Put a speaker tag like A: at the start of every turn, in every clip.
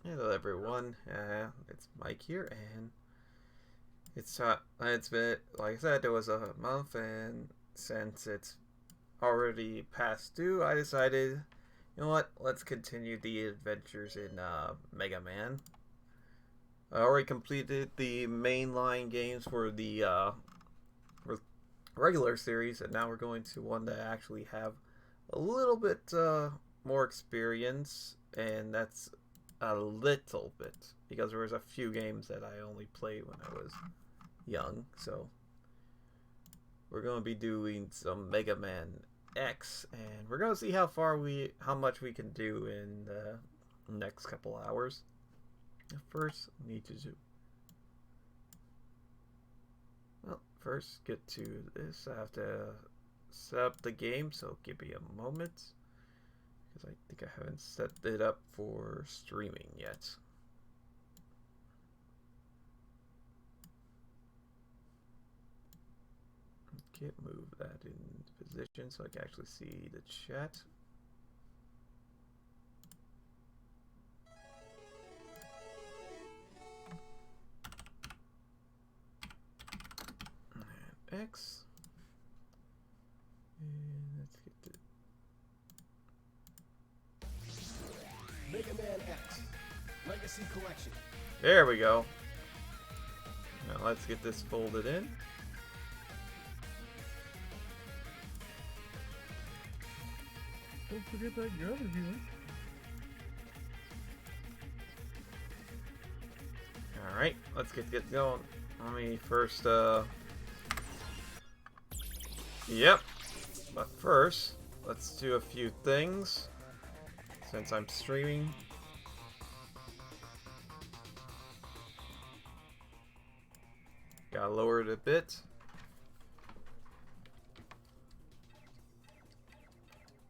A: Hello everyone, it's Mike here, and it's been, like I said, it was a month, and since it's already past due, I decided, you know what, let's continue the adventures in Mega Man. I already completed the mainline games for the regular series, and now we're going to one that actually have a little bit more experience, and that's a little bit because there was a few games that I only played when I was young. So we're going to be doing some Mega Man X, and we're going to see how much we can do in the next couple hours. First, we need to do. Well, first get to this. I have to set up the game, so give me a moment. Because I think I haven't set it up for streaming yet. Okay, move that in position so I can actually see the chat. And X. And let's get the
B: Mega Man X Legacy Collection.
A: There we go. Now let's get this folded in.
C: Don't forget that your other viewers.
A: Alright, let's get going. Let me first, Yep. But first, let's do a few things. Since I'm streaming. Gotta lower it a bit.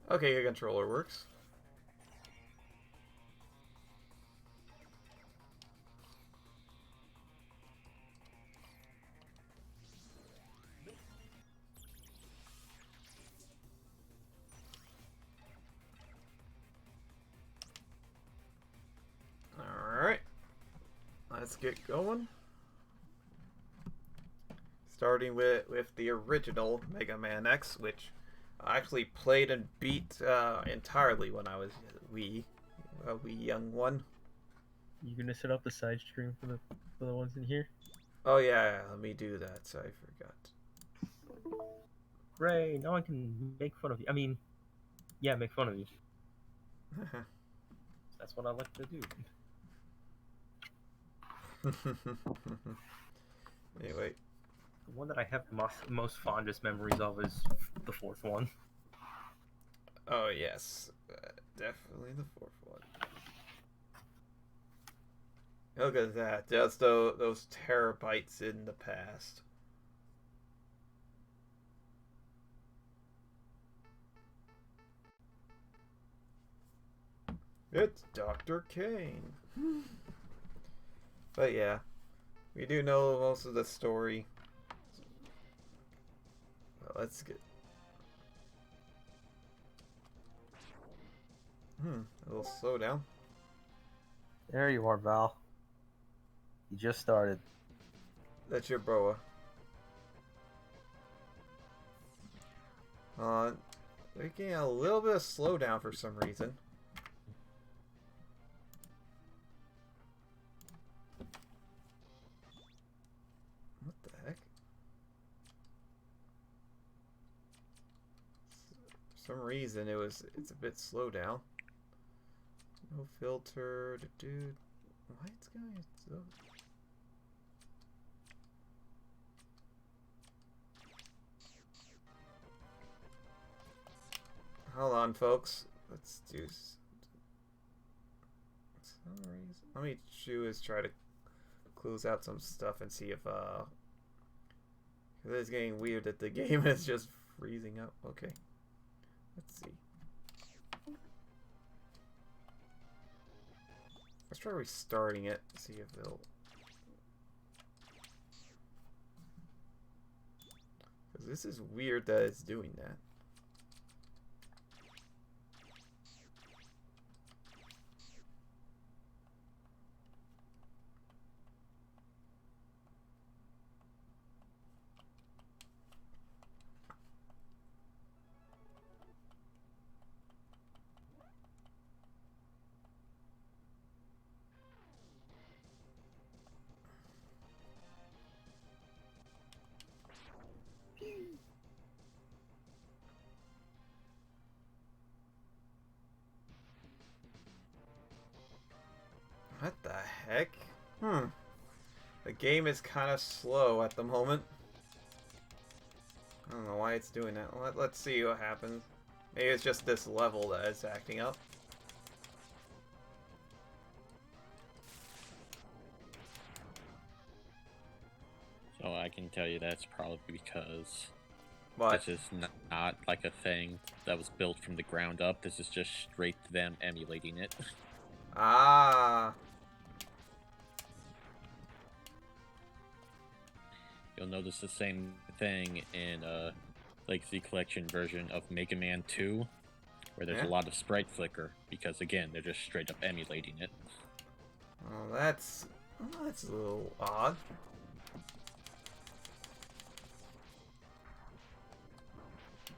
A: Okay, the controller works. Alright. Let's get going. Starting with the original Mega Man X, which I actually played and beat entirely when I was a wee young one.
C: You gonna set up the side stream for the ones in here?
A: Oh yeah, let me do that. So I forgot.
C: Ray, no one can make fun of you. I mean, yeah, make fun of you. That's what I like to do.
A: Anyway.
C: The one that I have the most fondest memories of is the fourth one.
A: Oh yes, definitely the fourth one. Look at that, just those terabytes in the past. It's Dr. Kane. But yeah, we do know most of the story. Well, let's get... a little slowdown.
C: There you are, Val. You just started.
A: That's your boa. They're getting a little bit of slowdown for some reason. What the heck? For some reason it's a bit slow down. No filter, dude. Why it's going so... Hold on, folks. Let's do some reason. Let me try to close out some stuff and see if it's getting weird that the game is just freezing up. Okay. Let's see. Let's try restarting it. See if it'll... Because this is weird that it's doing that. game is kind of slow at the moment. I don't know why it's doing that. Let's see what happens. Maybe it's just this level that is acting up.
D: So I can tell you that's probably because
A: But
D: this is not like a thing that was built from the ground up. This is just straight them emulating it.
A: ah,
D: You'll notice the same thing in Legacy Collection version of Mega Man 2, where there's
A: Yeah.
D: a lot of sprite flicker, because again, they're just straight up emulating it.
A: well, that's a little odd.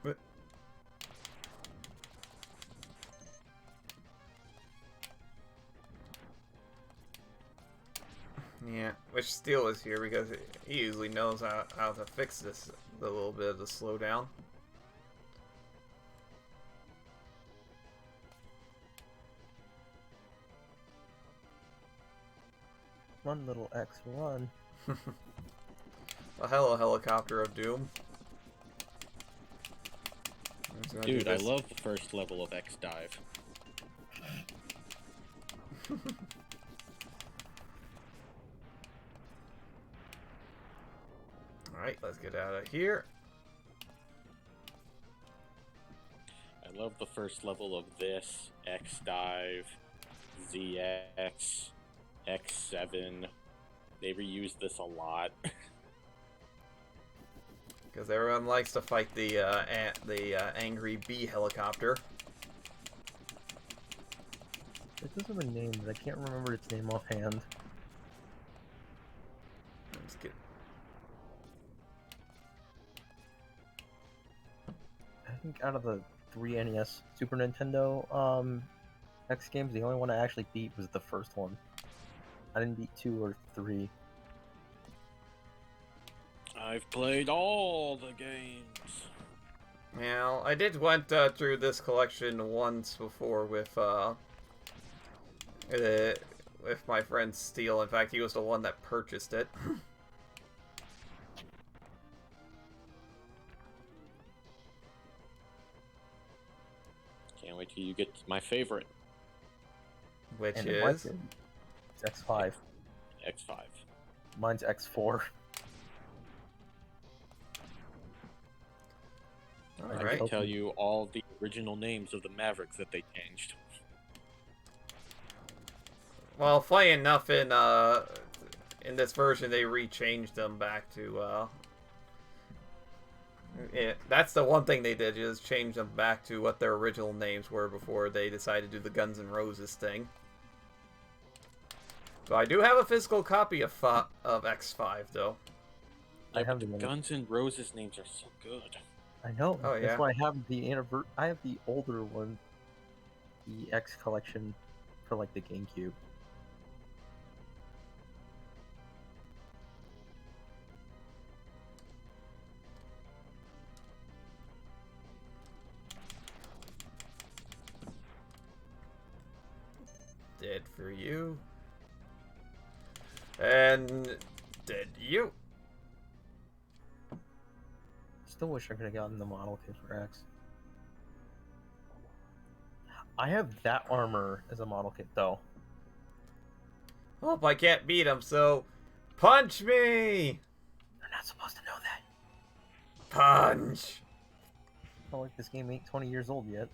A: But yeah, which Steel is here because he usually knows how to fix this, the little bit of the slowdown.
E: Run, little X, run.
A: Well, hello, Helicopter of Doom. I'm just gonna do
D: Dude, I
A: this.
D: love the first level of X Dive.
A: Alright, let's get out of here.
D: I love the first level of this, X Dive, ZX, X7. They reuse this a lot.
A: Because everyone likes to fight the angry bee helicopter.
E: It does have a name, but I can't remember its name offhand.
A: Let's get...
E: I think out of the 3 NES Super Nintendo X games, the only one I actually beat was the first one. I didn't beat 2 or 3.
D: I've played all the games.
A: Now, I did went through this collection once before with my friend Steel. In fact, he was the one that purchased it.
D: Can't wait till you get to my favorite,
A: Which
E: And it might
A: is...
E: be- It's X5.
D: X5.
E: Mine's X4.
D: I
A: Alright.
D: can tell you all the original names of the Mavericks that they changed.
A: Well, funny enough, in this version, they rechanged them back to, that's the one thing they did, is change them back to what their original names were before they decided to do the Guns N' Roses thing. So I do have a physical copy of X5, though.
E: I have the
D: Guns N' Roses names are so good.
E: I know.
A: Oh, yeah.
E: That's why I have the I have the older one, the X collection for like the GameCube.
A: Dead for you. And dead you.
E: Still wish I could have gotten the model kit for X. I have that armor as a model kit though.
A: Well, I can't beat him, so punch me!
E: You're not supposed to know that.
A: Punch!
E: It's not like this game ain't 20 years old yet.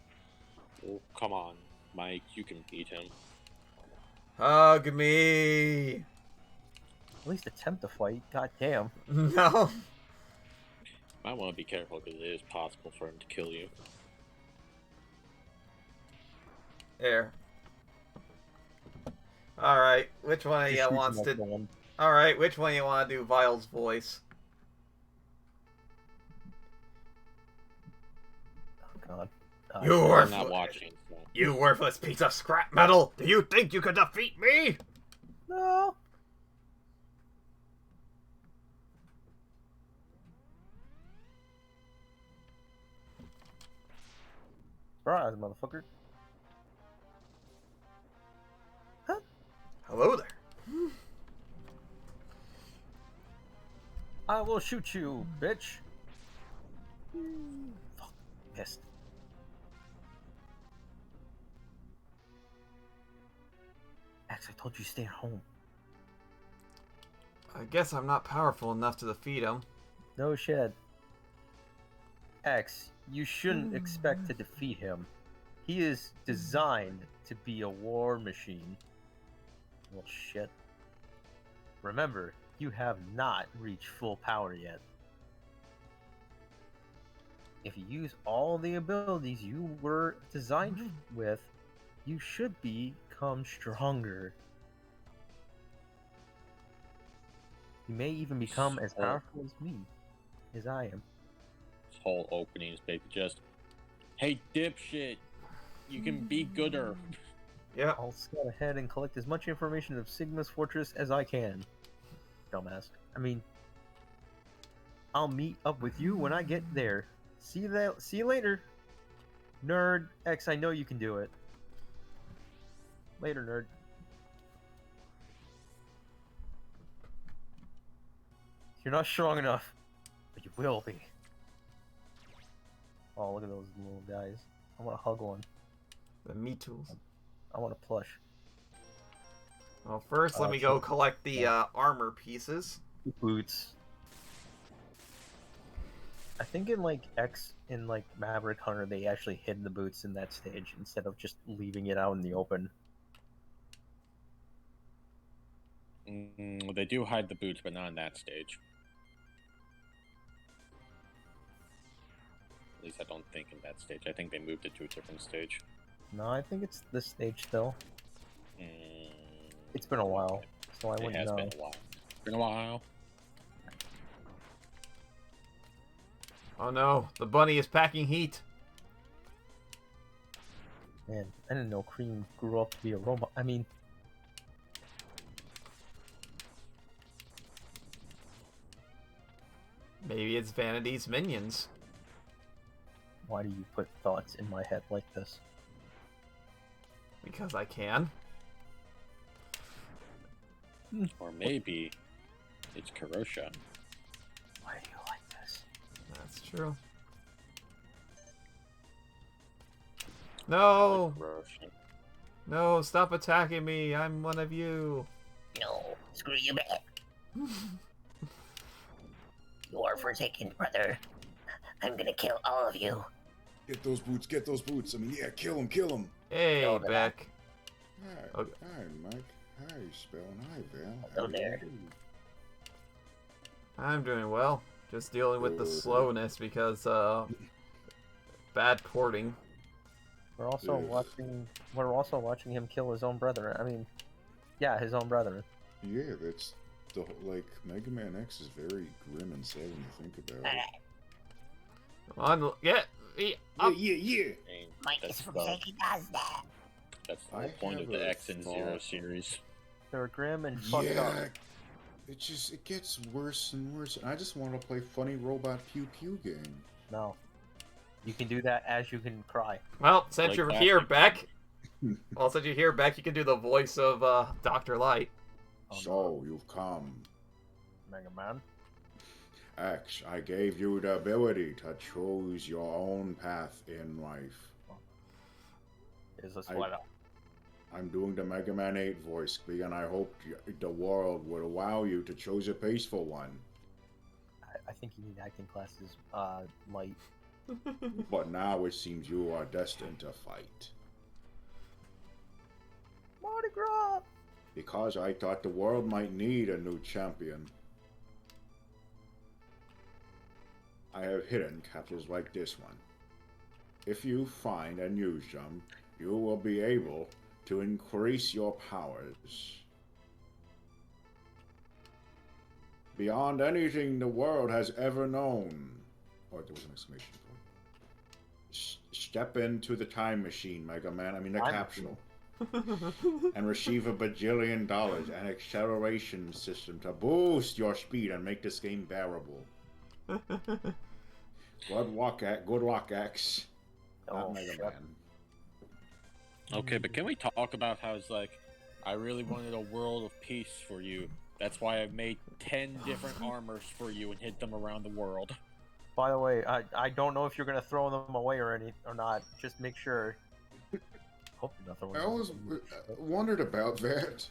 D: Oh, come on, Mike, you can beat him.
A: Hug me!
E: At least attempt to fight. God damn.
A: No.
D: Might want to be careful because it is possible for him to kill you.
A: There. Alright, which one of
E: Just
A: you
E: shoot
A: wants
E: him
A: to...
E: off the one.
A: Alright, which one you want to do Vile's voice?
E: Oh god.
A: You
D: I'm
A: worthless...
D: not watching, so.
A: You worthless piece of scrap metal! Do you think you could defeat me?
E: No. Surprise, motherfucker.
A: Hello there.
E: I will shoot you, bitch. Fuck, missed. X, I told you to stay at home.
A: I guess I'm not powerful enough to defeat him.
E: No shit. X, you shouldn't expect to defeat him. He is designed to be a war machine. Well, shit. Remember, you have not reached full power yet. If you use all the abilities you were designed with, you should become stronger. You may even become as powerful as me, as I am.
D: This whole opening is basically just, hey, dipshit, you can be gooder.
A: Yeah.
E: I'll scout ahead and collect as much information of Sigma's fortress as I can. Dumbass. I mean, I'll meet up with you when I get there. See you later. Nerd. X, I know you can do it. Later, nerd. You're not strong enough, but you will be. Oh, look at those little guys. I want to hug one.
A: The Me Tools.
E: I want a plush.
A: Well, first, let me go collect the armor pieces.
E: Boots. I think in like X, in like Maverick Hunter, they actually hid the boots in that stage instead of just leaving it out in the open.
D: They do hide the boots, but not in that stage. At least I don't think in that stage. I think they moved it to a different stage.
E: No, I think it's this stage still.
D: Mm,
E: It's been a while, so I
D: it
E: wouldn't
D: has
E: know.
D: been a while. Been a while.
A: Oh no, the bunny is packing heat.
E: Man, I didn't know Cream grew up to be a robot. I mean,
A: Maybe it's Vanity's minions.
E: why do you put thoughts in my head like this?
A: Because I can.
D: Or maybe it's Karosha.
E: Why do you like this?
A: That's true. No!
D: Karosha.
A: No, stop attacking me. I'm one of you.
F: No, screw you back. You are forsaken, brother. I'm gonna kill all of you.
G: Get those boots, get those boots. I mean, yeah, kill him, kill him.
A: Hey,
F: No, they're
A: Beck.
G: Hi,
A: Okay.
G: hi, Mike. Hi, Spell. Hi, Val.
F: Hello there.
A: I'm doing well. Just dealing with the
G: Good.
A: slowness because, bad porting.
E: We're also
G: Yes.
E: watching him kill his own brother. I mean, yeah, his own brother.
G: Yeah, that's the like Mega Man X is very grim and sad when you think about it.
A: Come on, get me up.
G: Yeah.
D: And
F: Mike
D: that's
F: is
D: the,
F: forsaken does that.
D: that's the
G: I
D: whole point of
G: have
D: the
G: a
D: X and Zero
G: thought.
D: series.
E: They're grim and fucked up.
G: Yeah. It gets worse and worse. I just want to play funny robot pew pew game.
E: No. You can do that as you can cry.
A: Well, since
D: Like
A: you're
D: that.
A: here, Beck. Well, since you're here, Beck, you can do the voice of Dr. Light.
E: Oh,
G: So you've come.
E: Mega Man.
G: X, I gave you the ability to choose your own path in life.
E: Is a sweater.
G: I'm doing the Mega Man 8 voice, and I hoped the world would allow you to choose a peaceful one.
E: I think you need acting classes, Light.
G: But now it seems you are destined to fight.
E: Mardi Gras!
G: Because I thought the world might need a new champion. I have hidden capsules like this one. If you find and use them, you will be able to increase your powers beyond anything the world has ever known. Oh, there was an exclamation point. Step into the time machine, Mega Man. I mean, the
E: Time
G: capsule. And receive $1 bajillion and acceleration system to boost your speed and make this game bearable. Good luck, X. Not
E: Oh,
G: Mega
E: shit.
G: Man.
D: Okay, but can we talk about how it's like, I really wanted a world of peace for you, That's why I've made 10 different armors for you and hid them around the world.
E: By the way, I don't know if you're gonna throw them away or not. Just make sure. Hope you're not throwing
G: I
E: them
G: always
E: away.
G: wondered about that.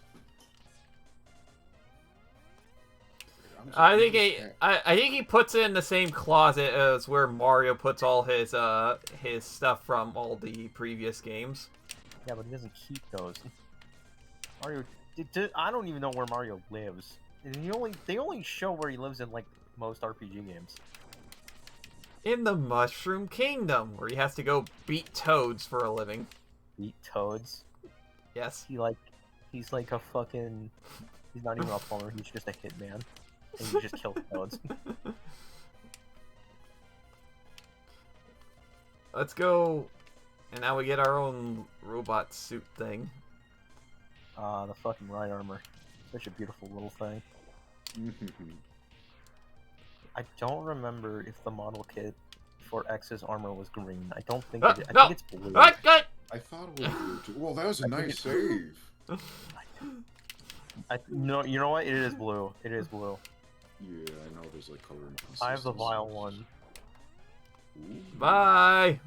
A: I think he puts it in the same closet as where Mario puts all his stuff from all the previous games.
E: Yeah, but he doesn't keep those. Mario, I don't even know where Mario lives. And they only show where he lives in like most RPG games.
A: In the Mushroom Kingdom, where he has to go beat toads for a living.
E: Beat toads.
A: Yes.
E: He's like a fucking. He's not even a plumber. He's just a hitman, and he just kills toads.
A: Let's go. And now we get our own robot suit thing.
E: The fucking ride armor. Such a beautiful little thing. I don't remember if the model kit for X's armor was green. I don't think it is. I think it's blue.
G: I thought it was blue too. Well, that was a nice save.
E: No, you know what? It is blue. It is blue.
G: Yeah, I know there's like color.
E: I have the vile one.
G: Ooh.
A: Bye!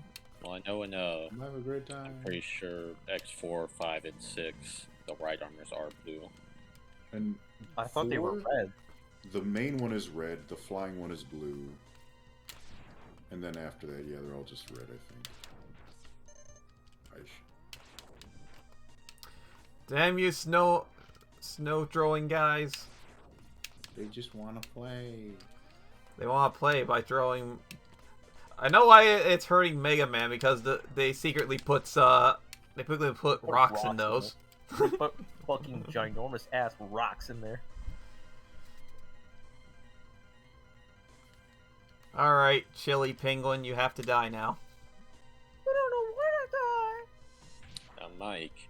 D: Well, I know in
G: Have a great time.
D: I'm pretty sure X4, 5, and 6, the ride armors are blue.
G: And
E: I thought they were
G: 4,
E: red.
G: The main one is red, the flying one is blue. And then after that, yeah, they're all just red, I think.
A: Damn you snow throwing guys.
G: They just want to play.
A: They want to play by throwing... I know why it's hurting Mega Man, because they secretly put rocks in those.
E: They put fucking ginormous ass rocks in there.
A: Alright, Chili Penguin, you have to die now.
E: I don't know where to die.
D: Now, Mike,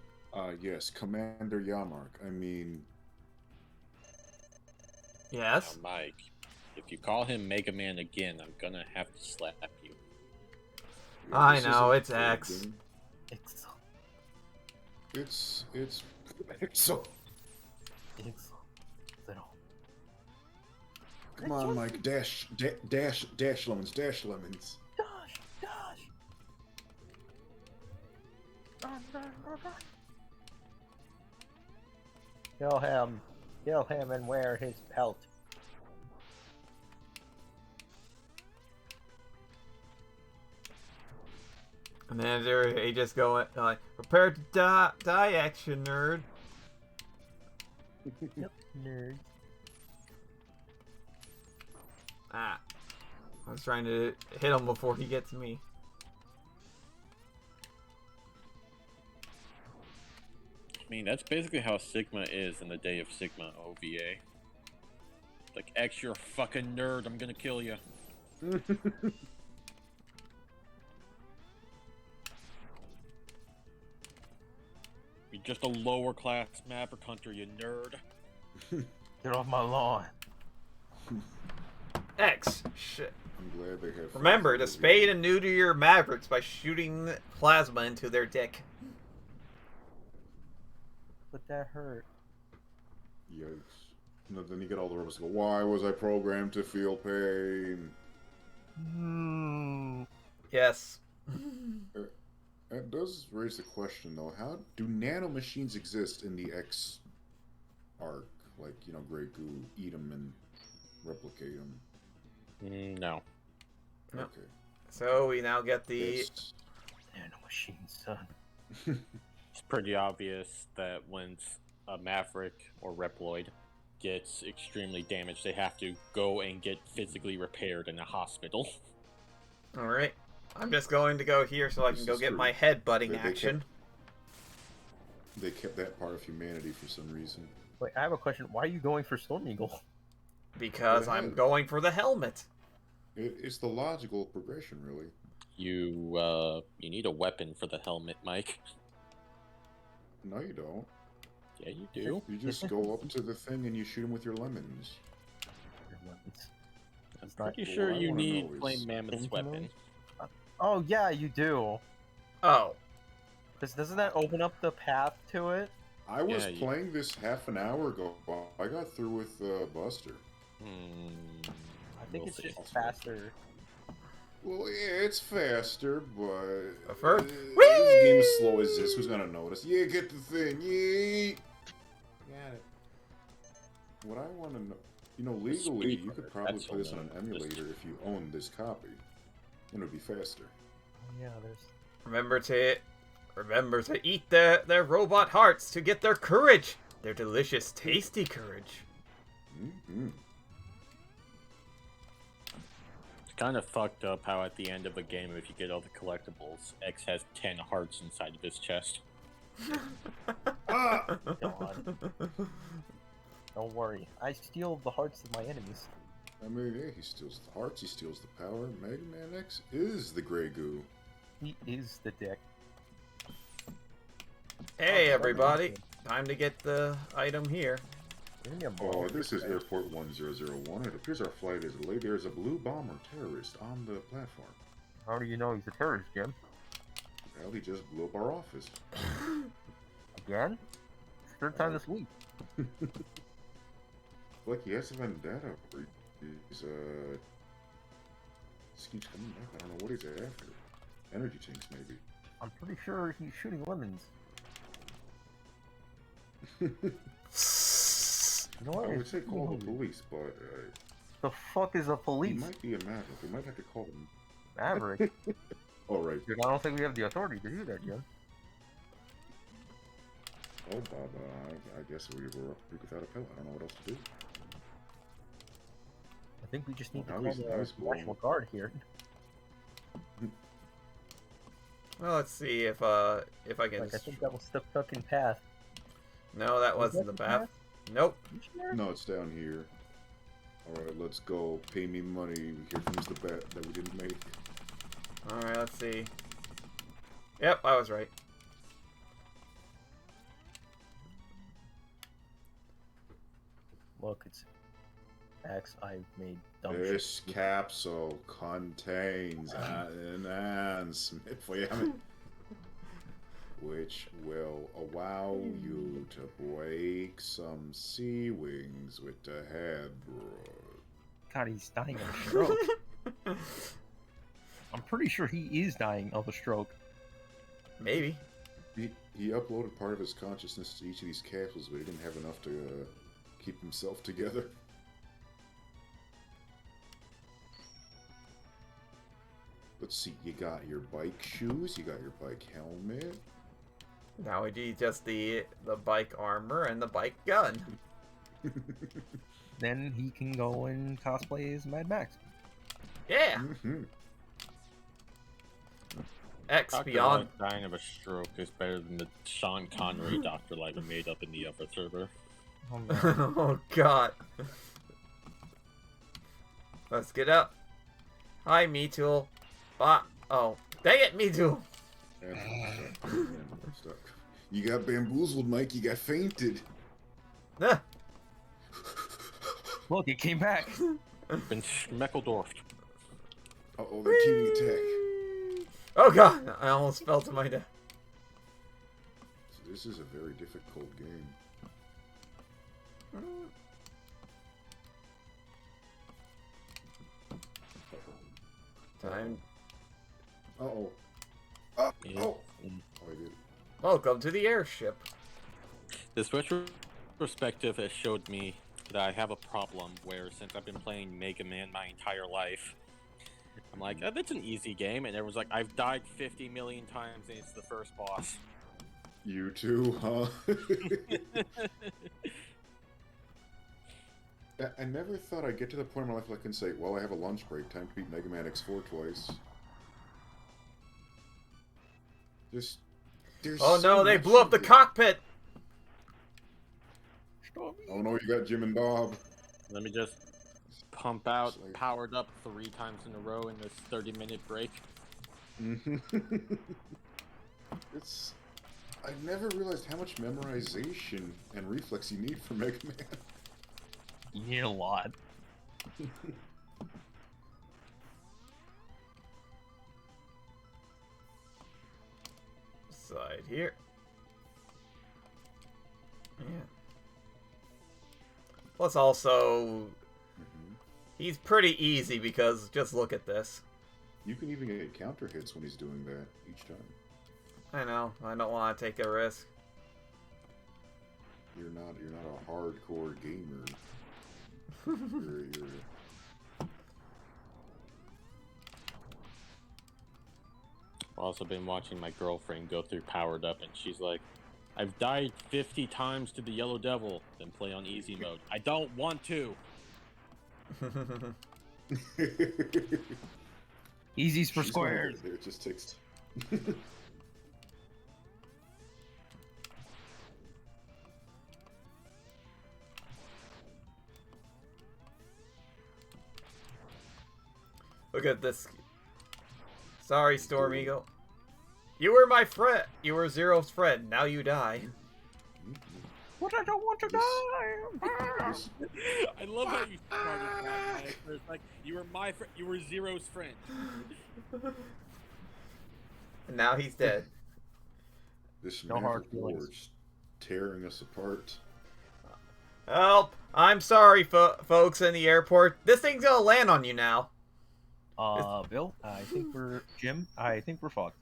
G: Yes, Commander Yamark. I mean,
A: Yes?
D: now, Mike, if you call him Mega Man again, I'm gonna have to slap you.
G: yeah,
A: I
G: this
A: know,
G: isn't
A: it's
G: a
A: X.
G: game.
E: It's
G: It's so
E: it's little.
G: come on, Mike, dash lemons, dash lemons.
E: Dash. Kill him and wear his pelt.
A: And then they just go like, prepare to die, action nerd.
E: Yep, nerd.
A: Ah. I was trying to hit him before he gets me.
D: I mean, that's basically how Sigma is in the Day of Sigma OVA. Like, X, you're a fucking nerd, I'm gonna kill you. You're just a lower class Maverick Hunter, you nerd.
E: Get off my lawn.
A: X. Shit.
G: I'm glad they have.
A: Remember to spade and neuter your Mavericks by shooting plasma into their dick.
E: But that hurt.
G: Yikes! No, then you get all the robots go. Why was I programmed to feel pain?
A: Yes.
G: That does raise the question, though. How do nanomachines exist in the X arc? Like, you know, Grey Goo, eat them and replicate them.
D: No.
A: No.
G: Okay.
A: So we now get the...
G: It's-
E: Nanomachine, son.
D: It's pretty obvious that when a Maverick or Reploid gets extremely damaged, they have to go and get physically repaired in a hospital.
A: Alright. I'm just going to go here so I can
G: This
A: go
G: is
A: get
G: true.
A: my head-butting
G: They
A: action.
G: They kept that part of humanity for some reason.
E: Wait, I have a question. Why are you going for Storm Eagle?
A: Because
G: Go
A: I'm
G: ahead.
A: going for the helmet.
G: It's the logical progression, really.
D: You need a weapon for the helmet, Mike.
G: No, you don't.
D: Yeah, you do.
G: You just go up to the thing and you shoot them with your lemons.
D: I'm
E: It's not-
D: pretty
G: Well,
D: sure
G: I
D: you
G: wanna
D: need
G: know is-
D: Flame Mammoth's
E: Anything
D: weapon.
E: Oh, yeah, you do.
A: Oh.
E: Because doesn't that open up the path to it?
G: I was
D: Yeah,
G: playing this half an hour ago. I got through with Buster.
E: I think
D: We'll
E: it's
D: see.
E: just faster.
G: Well, yeah, it's faster, but
A: First,
G: this game is slow as this. Who's gonna notice? Yeah, get the thing. Yeah. Got it. What I want to know, legally, you could probably
D: That's
G: play this on
D: all
G: an
D: now.
G: emulator if you own this copy. And it would be faster.
E: Yeah, there's.
A: remember to eat their robot hearts to get their courage. Their delicious, tasty courage.
G: Mm-hmm.
D: It's kind of fucked up how at the end of a game, if you get all the collectibles, X has 10 hearts inside of his chest.
G: Ah!
E: God. Don't worry. I steal the hearts of my enemies.
G: I mean, yeah, he steals the hearts, he steals the power. Mega Man X is the gray goo.
E: He is the dick.
A: Hey
E: Oh,
A: everybody, time to get the item here.
E: Give me a ball.
G: Oh, this is Airport 1001. It appears our flight is delayed. There's a blue bomber terrorist on the platform.
E: How do you know he's a terrorist, Jim?
G: Well, he just blew up our office.
E: Again? Third time this week.
G: Like he has a vendetta. He's just keeps coming back. I don't know what he's after. Energy tanks, maybe.
E: I'm pretty sure he's shooting lemons. You know what?
G: I would say call the police, but
E: The fuck is a
G: he
E: police?
G: might be a maverick. We might have to call him.
E: Maverick?
G: Oh, right.
E: Dude, I don't think we have the authority to do that, Jim.
G: Oh, Bob, I guess we were without a pillow. I don't know what else to do.
E: I think we just need to
G: Now
E: call
G: he's-
E: the
G: now he's
E: National
G: blowing.
E: Guard here.
A: Well, let's see if I can.
E: Like, I think that was the fucking path.
A: No, that wasn't the
E: that the
A: path. Nope.
E: You sure?
G: No, it's down here. Alright, let's go. Pay me money. Here comes the bet that we didn't make.
A: All right, let's see. Yep, I was right.
E: Look, it's X. I made dumb
G: This
E: shit.
G: capsule contains an enhancement for you, which will allow you to break some sea wings with the head, bro.
E: God, he's dying of a stroke. I'm pretty sure he is dying of a stroke.
A: Maybe.
G: He uploaded part of his consciousness to each of these capsules, but he didn't have enough to keep himself together. Let's see, you got your bike shoes, you got your bike helmet.
A: Now we need just the bike armor and the bike gun.
E: Then he can go and cosplay as Mad Max.
A: Yeah.
G: Mhm.
A: X
D: Dr.
A: Beyond.
D: Light dying of a stroke is better than the Sean Connery Dr. Light we made up in the other server.
E: Oh, no.
A: Oh God. Let's get up. Hi, Me Tool. Oh, dang it, Me Tool.
G: I'm stuck. You got bamboozled, Mike. You got fainted.
A: Ah,
E: Look, it came back.
D: Been Schmeckeldorfed.
G: Uh-oh, they're teaming attack.
A: Oh God, I almost fell to my death.
G: So this is a very difficult game.
A: Time.
G: Uh-oh.
D: Yeah.
G: Oh, I did.
A: Welcome to the airship.
D: This retrospective has showed me that I have a problem where since I've been playing Mega Man my entire life, I'm like, oh, that's an easy game, and everyone's like, I've died 50 million times and it's the first boss.
G: You too, huh? I never thought I'd get to the point in my life where I can say, well, I have a lunch break, time to beat Mega Man X4 twice. Just... there's
A: Oh
G: so
A: no, they
G: much
A: blew up
G: of
A: the
G: it.
A: cockpit.
G: Oh no, you got Jim and Bob.
D: Let me just pump out,
G: It's like-
D: powered up 3 times in a row in this 30-minute break.
G: It's... I never realized how much memorization and reflex you need for Mega Man.
E: You need a lot.
A: Side here. Yeah. Plus, also,
G: Mhm.
A: he's pretty easy because just look at this.
G: You can even get counter hits when he's doing that each time.
A: I know. I don't want to take a risk.
G: You're not a hardcore gamer. you're
D: I've also been watching my girlfriend go through Powered Up, and she's like, I've died 50 times to the Yellow Devil, then play on easy mode. I don't want to.
E: Easy's for
G: She's gonna
E: squares.
G: get there, it just takes.
A: Look at this. Sorry, Storm Eagle. You were my friend. You were Zero's friend. Now you die.
E: But I don't want to die.
D: I love how you started that. It's like, you were my friend. You were Zero's friend.
A: And now he's dead.
G: This
E: No
G: map
E: hard
G: of
E: feelings.
G: words tearing us apart.
A: Help! I'm sorry, folks in the airport. This thing's gonna land on you now.
E: Bill, I think we're Jim. I think we're fucked.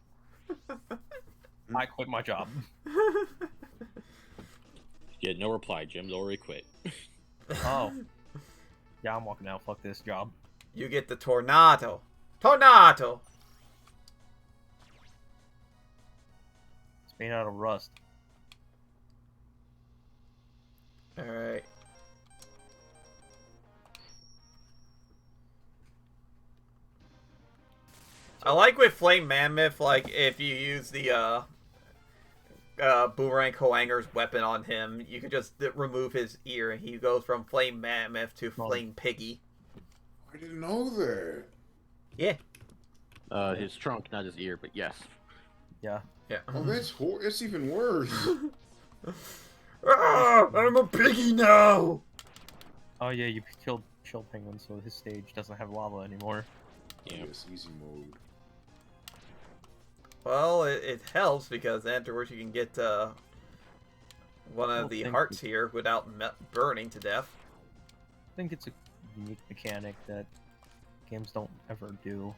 E: I quit my job.
D: Yeah, no reply. Jim's already quit.
E: Oh, yeah, I'm walking out. Fuck this job.
A: You get the tornado. Tornado!
E: It's made out of rust.
A: Alright. I like with Flame Mammoth, like, if you use the, Boomerang Koanger's weapon on him, you can just remove his ear, and he goes from Flame Mammoth to Flame Piggy.
G: I didn't know that.
A: Yeah.
D: His trunk, not his ear, but yes.
E: Yeah.
A: Yeah.
G: Oh, that's even worse.
A: Ah, I'm a piggy now!
E: Oh yeah, you killed Chill Penguin, so his stage doesn't have lava anymore.
D: Yeah.
G: Yes, easy mode.
A: Well, it helps because afterwards you can get one of
E: Well,
A: the
E: thank
A: hearts
E: you.
A: here without burning to death.
E: I think it's a unique mechanic that games don't ever do.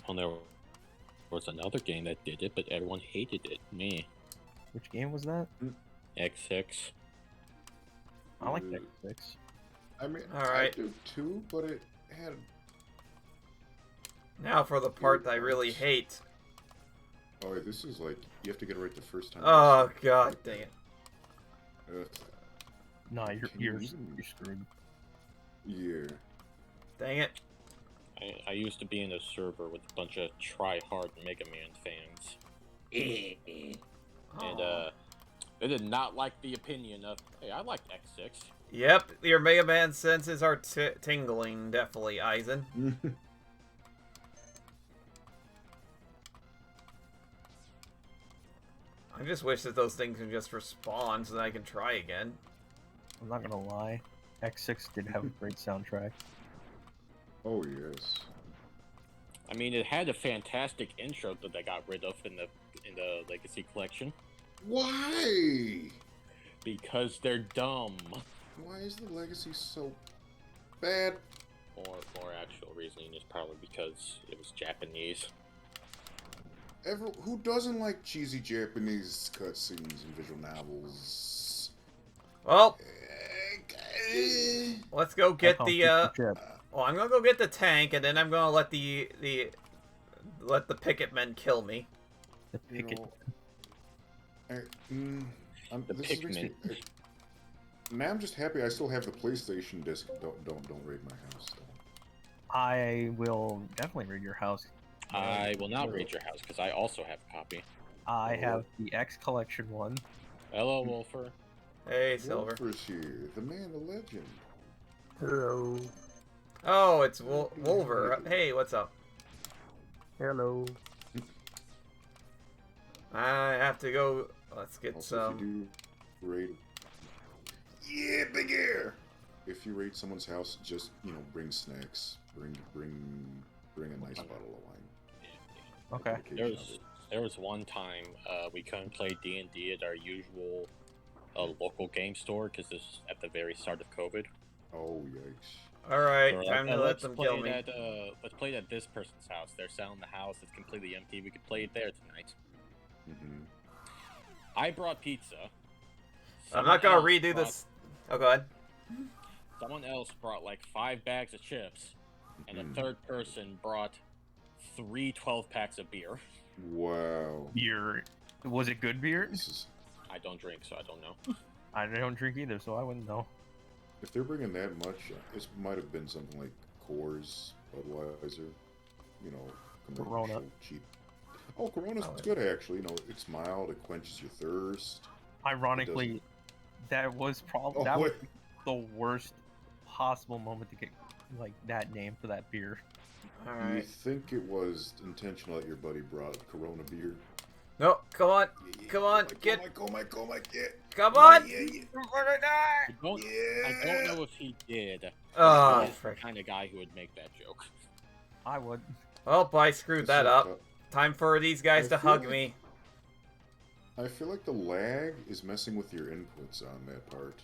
D: Well, there was another game that did it, but everyone hated it. Me.
E: Which game was that?
D: X6.
E: I like
G: Uh,
E: X6.
G: I mean,
A: All right.
G: I do too, but it had.
A: Now for the part that I really hate.
G: Oh, wait, this is like you have to get it right the first time.
A: Oh god dang it.
G: Ugh,
E: Nah,
G: Can
E: you're
G: you even-
E: screwed.
G: yeah.
A: Dang it.
D: I used to be in a server with a bunch of try-hard Mega Man fans. And,
A: Aw.
D: they did not like the opinion of, hey, I liked X6.
A: Yep, your Mega Man senses are tingling, definitely, Eisen. I just wish that those things can just respawn so that I can try again.
E: I'm not gonna lie, X6 did have a great soundtrack.
G: Oh yes.
D: I mean, it had a fantastic intro that they got rid of in the Legacy Collection.
G: Why?
D: Because they're dumb.
G: Why is the legacy so bad?
D: More actual reasoning is probably because it was Japanese.
G: Who doesn't like cheesy Japanese cutscenes and visual novels?
A: Well,
G: Eh,
A: let's go get
E: I'll
A: the,
E: keep chip.
A: well, I'm gonna go get the tank, and then I'm gonna let let the picket men kill me.
E: The
G: you
E: picket.
G: know,
D: The
G: this is
D: Pikmin.
G: Man, I'm just happy I still have the PlayStation disc. Don't raid my house.
E: I will definitely raid your house.
D: I will not raid your house because I also have a copy.
E: I
G: Oh.
E: have the X collection one.
D: Hello, Wolfer.
A: Hey, Silver.
G: Wolfer's here, the man, the legend.
E: Hello.
A: Oh, it's Wolver. Hey, what's up?
E: Hello.
A: I have to go. Let's get
G: Also, if
A: some.
G: you do raid, yeah, big air. If you raid someone's house, just bring snacks. Bring a nice bottle of wine.
E: Okay.
G: Dedication of
D: There's
G: it.
D: There was one time we couldn't play D&D at our usual local game store because this was at the very start of COVID.
G: Oh, yikes.
A: Alright,
D: So we're
A: time to let them kill me.
D: Let's play it at this person's house. They're selling the house. It's completely empty. We could play it there tonight.
G: Mm-hmm.
D: I brought pizza.
A: I'm not gonna
D: Someone else
A: redo
D: brought-
A: this. Oh, go ahead.
D: Someone else brought like 5 bags of chips, and a third person brought 3 12-packs of beer.
G: Wow.
E: Beer. Was it good beer?
G: This is,
D: I don't drink, so I don't know.
E: I don't drink either, so I wouldn't know.
G: if they're bringing that much, it might have been something like Coors, Budweiser, you know,
E: Corona.
G: commercial, cheap. Oh, Corona's
A: Oh,
G: good actually. You know, it's mild. It quenches your thirst.
E: Ironically, that was probably
G: Oh,
E: that was
G: wait.
E: the worst possible moment to get like that name for that beer.
G: Do you
A: Alright.
G: think it was intentional that your buddy brought Corona beer?
A: No, come on.
G: Yeah,
A: Come on,
G: yeah.
A: get-
G: Go, Mike, get.
A: Come on!
G: Yeah, yeah.
D: I don't
G: Yeah.
D: know if he did.
A: Oh,
D: He's the
A: frick.
D: kind of guy who would make that joke.
E: I would.
A: Well, I screwed that up. Time for these guys
G: I
A: to
G: feel
A: hug
G: like-
A: me.
G: I feel like the lag is messing with your inputs on that part.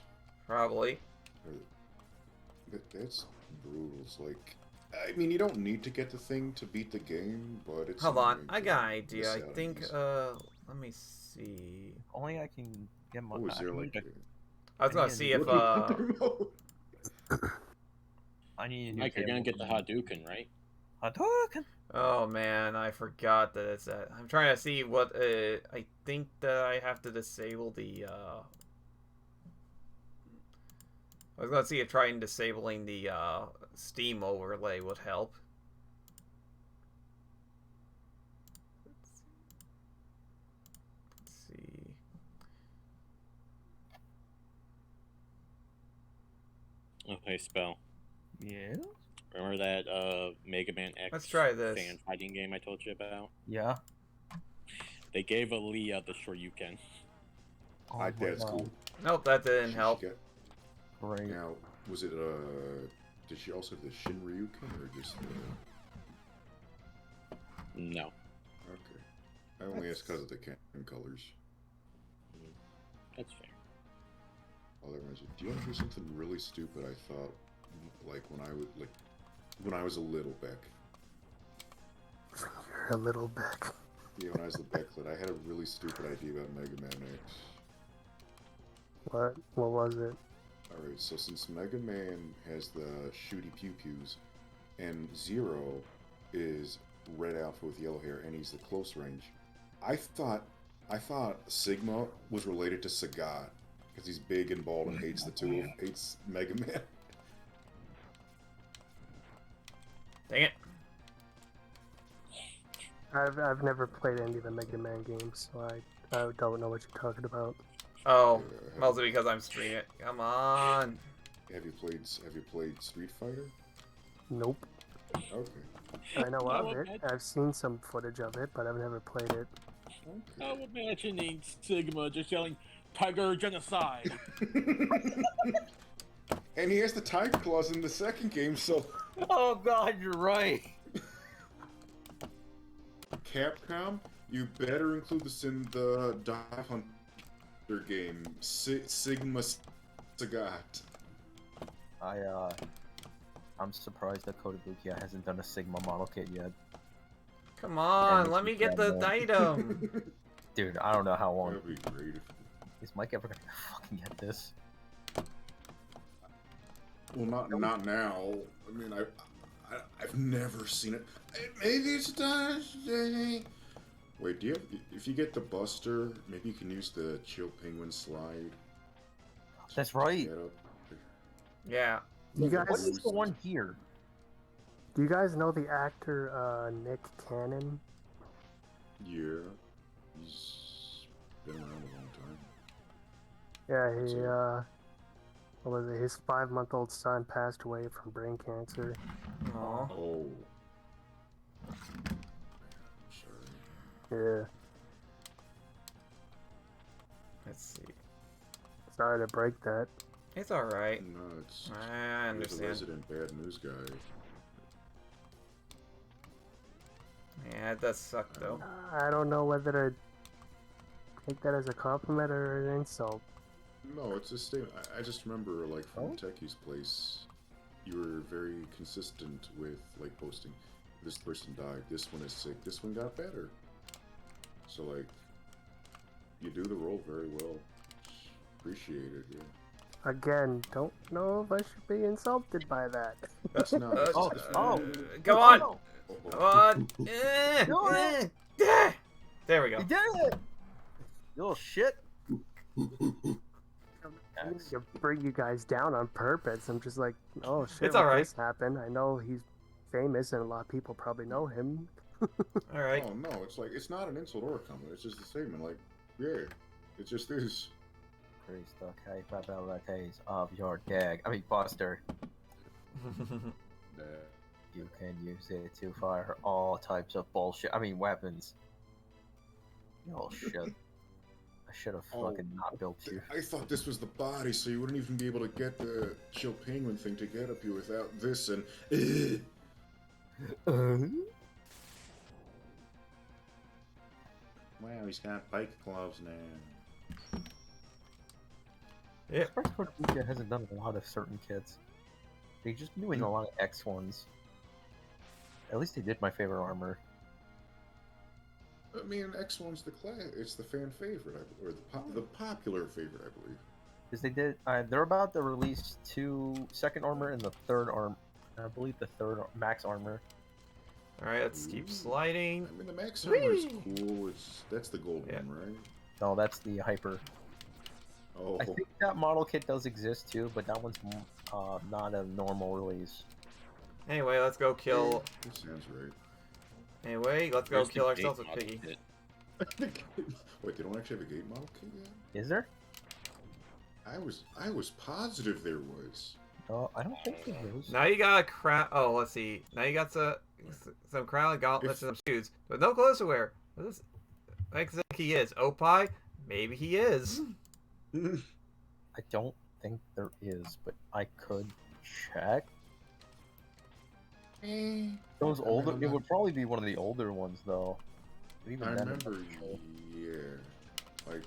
A: Probably.
G: That's brutal. It's like, I mean, you don't need to get the thing to beat the game, but it's.
A: Hold on,
G: annoying
A: I
G: to
A: got an
G: miss
A: idea. I
G: out on
A: think,
G: these.
A: let me see.
E: Only I can get my.
G: Oh, is there
E: I
G: like?
E: need
A: I was gonna
E: I need
A: see
E: a
A: if,
E: I need a new
D: Mike, you're gonna get the
E: table.
D: Hadouken, right?
E: Hadouken!
A: oh man, I forgot that it's that. I'm trying to see what, I think that I have to disable the, I was gonna see if trying disabling the, Steam overlay would help. Let's see.
D: Okay, Spell.
E: Yeah?
D: Remember that Mega Man X
A: Let's try this.
D: fan fighting game I told you about?
E: Yeah.
D: They gave Aaliyah the Shoryuken.
E: Oh
G: I,
E: my
G: that's
E: God.
G: cool.
A: Nope, that didn't
G: She
A: help.
G: got-
E: Great.
G: Now, was it did she also have the Shinryuken or just the?
D: No.
G: Okay. I only asked because of the canon colors.
D: That's fair.
G: Otherwise, do you want to hear something really stupid? I thought, like when I was a little Beck.
H: You're a little back.
G: Yeah, when I was the Becklet, I had a really stupid idea about Mega Man X.
H: What? What was it?
G: Alright, so since Mega Man has the shooty pew pews, and Zero is red alpha with yellow hair, and he's the close range, I thought Sigma was related to Sagat because he's big and bald and hates hates Mega Man.
A: Dang it.
H: I've never played any of the Mega Man games, so I don't know what you're talking about.
A: Oh,
G: Yeah,
A: mostly because I'm streaming it. Come on.
G: Have you played Street Fighter?
H: Nope.
G: Okay.
H: I know of it. I've seen some footage of it, but I've never played it.
G: Okay.
D: I'm imagining Sigma just yelling, "Tiger Genocide!"
G: And he has the Tiger Claws in the second game, so
E: Oh God, you're right.
G: Capcom, you better include this in the Dive Hunter game. Sigma Sagat.
E: I'm surprised that Kotobukiya hasn't done a Sigma model kit yet.
A: Come on,
E: And
A: let me get the
E: yeah.
A: item.
E: Dude, I don't know how long.
G: That'd be great.
E: Is Mike ever gonna fucking get this?
G: Well, not now. I mean, I've never seen it. Maybe it's Thursday. Wait, do you have, if you get the Buster, maybe you can use the Chill Penguin slide.
E: That's right.
G: Get up.
A: Yeah.
H: You
E: What
H: guys,
E: is the one here?
H: do you guys know the actor Nick Cannon?
G: Yeah, he's been around a long time.
H: Yeah, he
G: So-
H: what was it? His 5-month-old son passed away from brain cancer.
A: Aw.
G: Oh. Sorry.
H: Yeah,
A: Let's see.
H: sorry to break that.
A: It's alright.
G: No, it's
A: I
G: you're the
A: understand.
G: resident bad news guy.
A: Yeah, it does suck though.
H: I don't know whether to take that as a compliment or an insult.
G: No, it's a statement. I just remember, like, from
E: Oh?
G: Techie's place, you were very consistent with, like, posting, this person died, this one is sick, this one got better. So, like, you do the role very well. Appreciate it, yeah.
H: Again, don't know if I should be insulted by that.
G: That's not.
A: Come on!
E: Oh,
A: Come on!
E: Do it!
A: There we go.
E: he did it! You little shit.
H: I need to bring you guys down on purpose. I'm just like, oh shit,
A: It's
H: what
A: alright.
H: this happened? I know he's famous and a lot of people probably know him.
A: Alright.
G: Oh, no, it's like, it's not an insult or a comment, it's just a statement, like, yeah, it just is.
E: Increase the capabilities of your buster.
G: Nah.
E: You can use it to fire all types of bullshit. Weapons. You little shit. I should have fucking not built you.
G: I thought this was the body, so you wouldn't even be able to get the chill penguin thing to get up here without this and. Wow, he's got pike claws now.
A: Yeah.
E: Sparks Media hasn't done a lot of certain kits. They just been doing a lot of X ones. At least they did my favorite armor.
G: I mean, X1's the class. It's the fan favorite, or the popular favorite, I believe.
E: Because they did, they're about to release 2 second armor and the third armor. I believe the third max armor.
A: Alright, let's keep sliding.
G: I mean, the max armor is cool. That's the gold
A: Yeah.
G: one, right?
E: No, that's the hyper.
G: Oh,
E: I think that model kit does exist too, but that one's not a normal release.
A: Anyway, let's go kill.
G: That sounds right.
A: Anyway, let's go
D: Where's the
A: kill
D: gate
A: ourselves with
D: model
A: Piggy.
D: kit?
G: Wait, they don't actually have a gate model kit yet?
E: Is there?
G: I was positive there was.
E: No, I don't think there is.
A: Now you got a crown. Oh, let's see. Now you got some crown, gauntlets, and some shoes, but no clothes to wear. What does I think he is? Opie? Maybe he is.
E: I don't think there is, but I could check. Those
G: I
E: older,
G: mean,
E: it
G: I'm
E: would probably be one of the older ones though. But even
G: I
E: then,
G: remember, yeah, like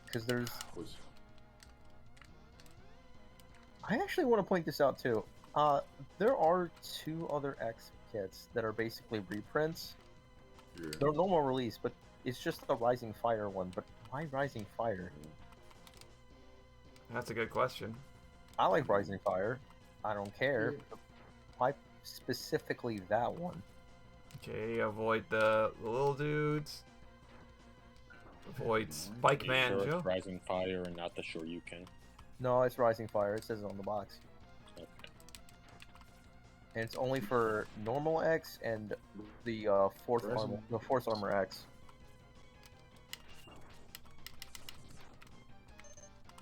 E: because there's.
G: was
E: I actually want to point this out too. There are 2 other X kits that are basically reprints.
G: yeah.
E: They're normal release, but it's just the Rising Fire one. But why Rising Fire?
A: That's a good question.
E: I like Rising Fire. I don't care.
G: Yeah.
E: But why specifically that one?
A: Okay, avoid the little dudes. Avoid Spike
D: Are you
A: Man,
D: sure
A: Joe.
D: it's Rising Fire and not the Shoryuken?
E: No, it's Rising Fire. It says it on the box.
D: Okay.
E: And it's only for normal X and the fourth armor, the Force Armor X.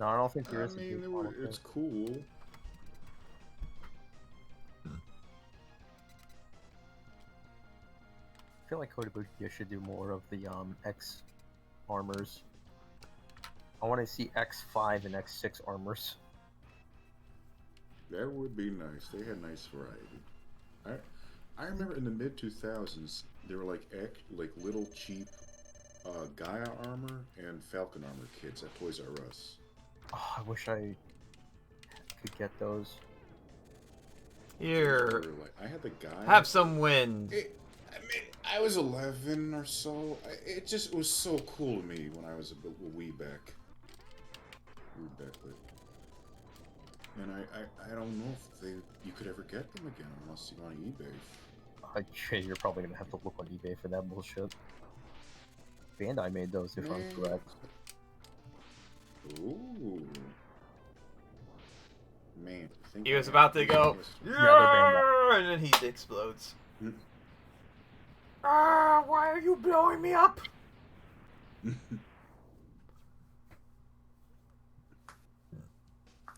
E: No, I don't think there
G: I
E: is.
G: mean, it's cool.
E: I feel like Kotobukiya should do more of the X armors. I want to see X5 and X6 armors.
G: That would be nice. They had nice variety. I remember in the mid 2000s there were like little cheap Gaia armor and Falcon armor kits at Toys R Us.
E: Oh, I wish I could get those.
A: Here,
G: They were like, I had the Gaia.
A: have some wind.
G: I mean, I was 11 or so. It just was so cool to me when I was a wee back. And I don't know if you could ever get them again unless you on eBay.
E: You're probably gonna have to look on eBay for that bullshit. Bandai made those, if I'm correct.
G: Ooh. Man,
A: He was about to go,
E: they're
A: yeah, and then he explodes. Why are you blowing me up?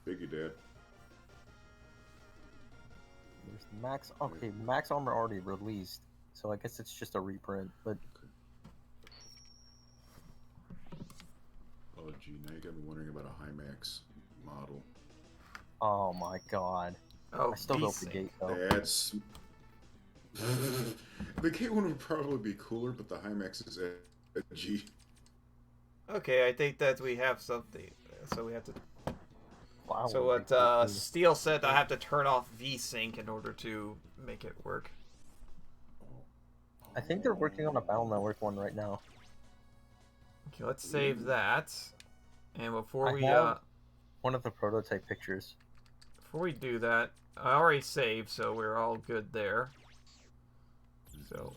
G: Biggie Dad.
E: There's Max. Okay, Max Armor already released, so I guess it's just a reprint. But
G: Oh gee, now you got me wondering about a Hymax model.
E: oh my god,
A: Oh,
E: I still built the
A: decent.
E: gate though.
G: That's The K one would probably be cooler, but the Hymax is edgy.
A: Okay, I think that we have something. So we have to.
E: Wow.
A: So what Steel said, I have to turn off VSync in order to make it work.
E: I think they're working on a Battle Network one right now.
A: Okay, let's save that. And before
E: I
A: we
E: have one of the prototype pictures.
A: before we do that, I already saved, so we're all good there. So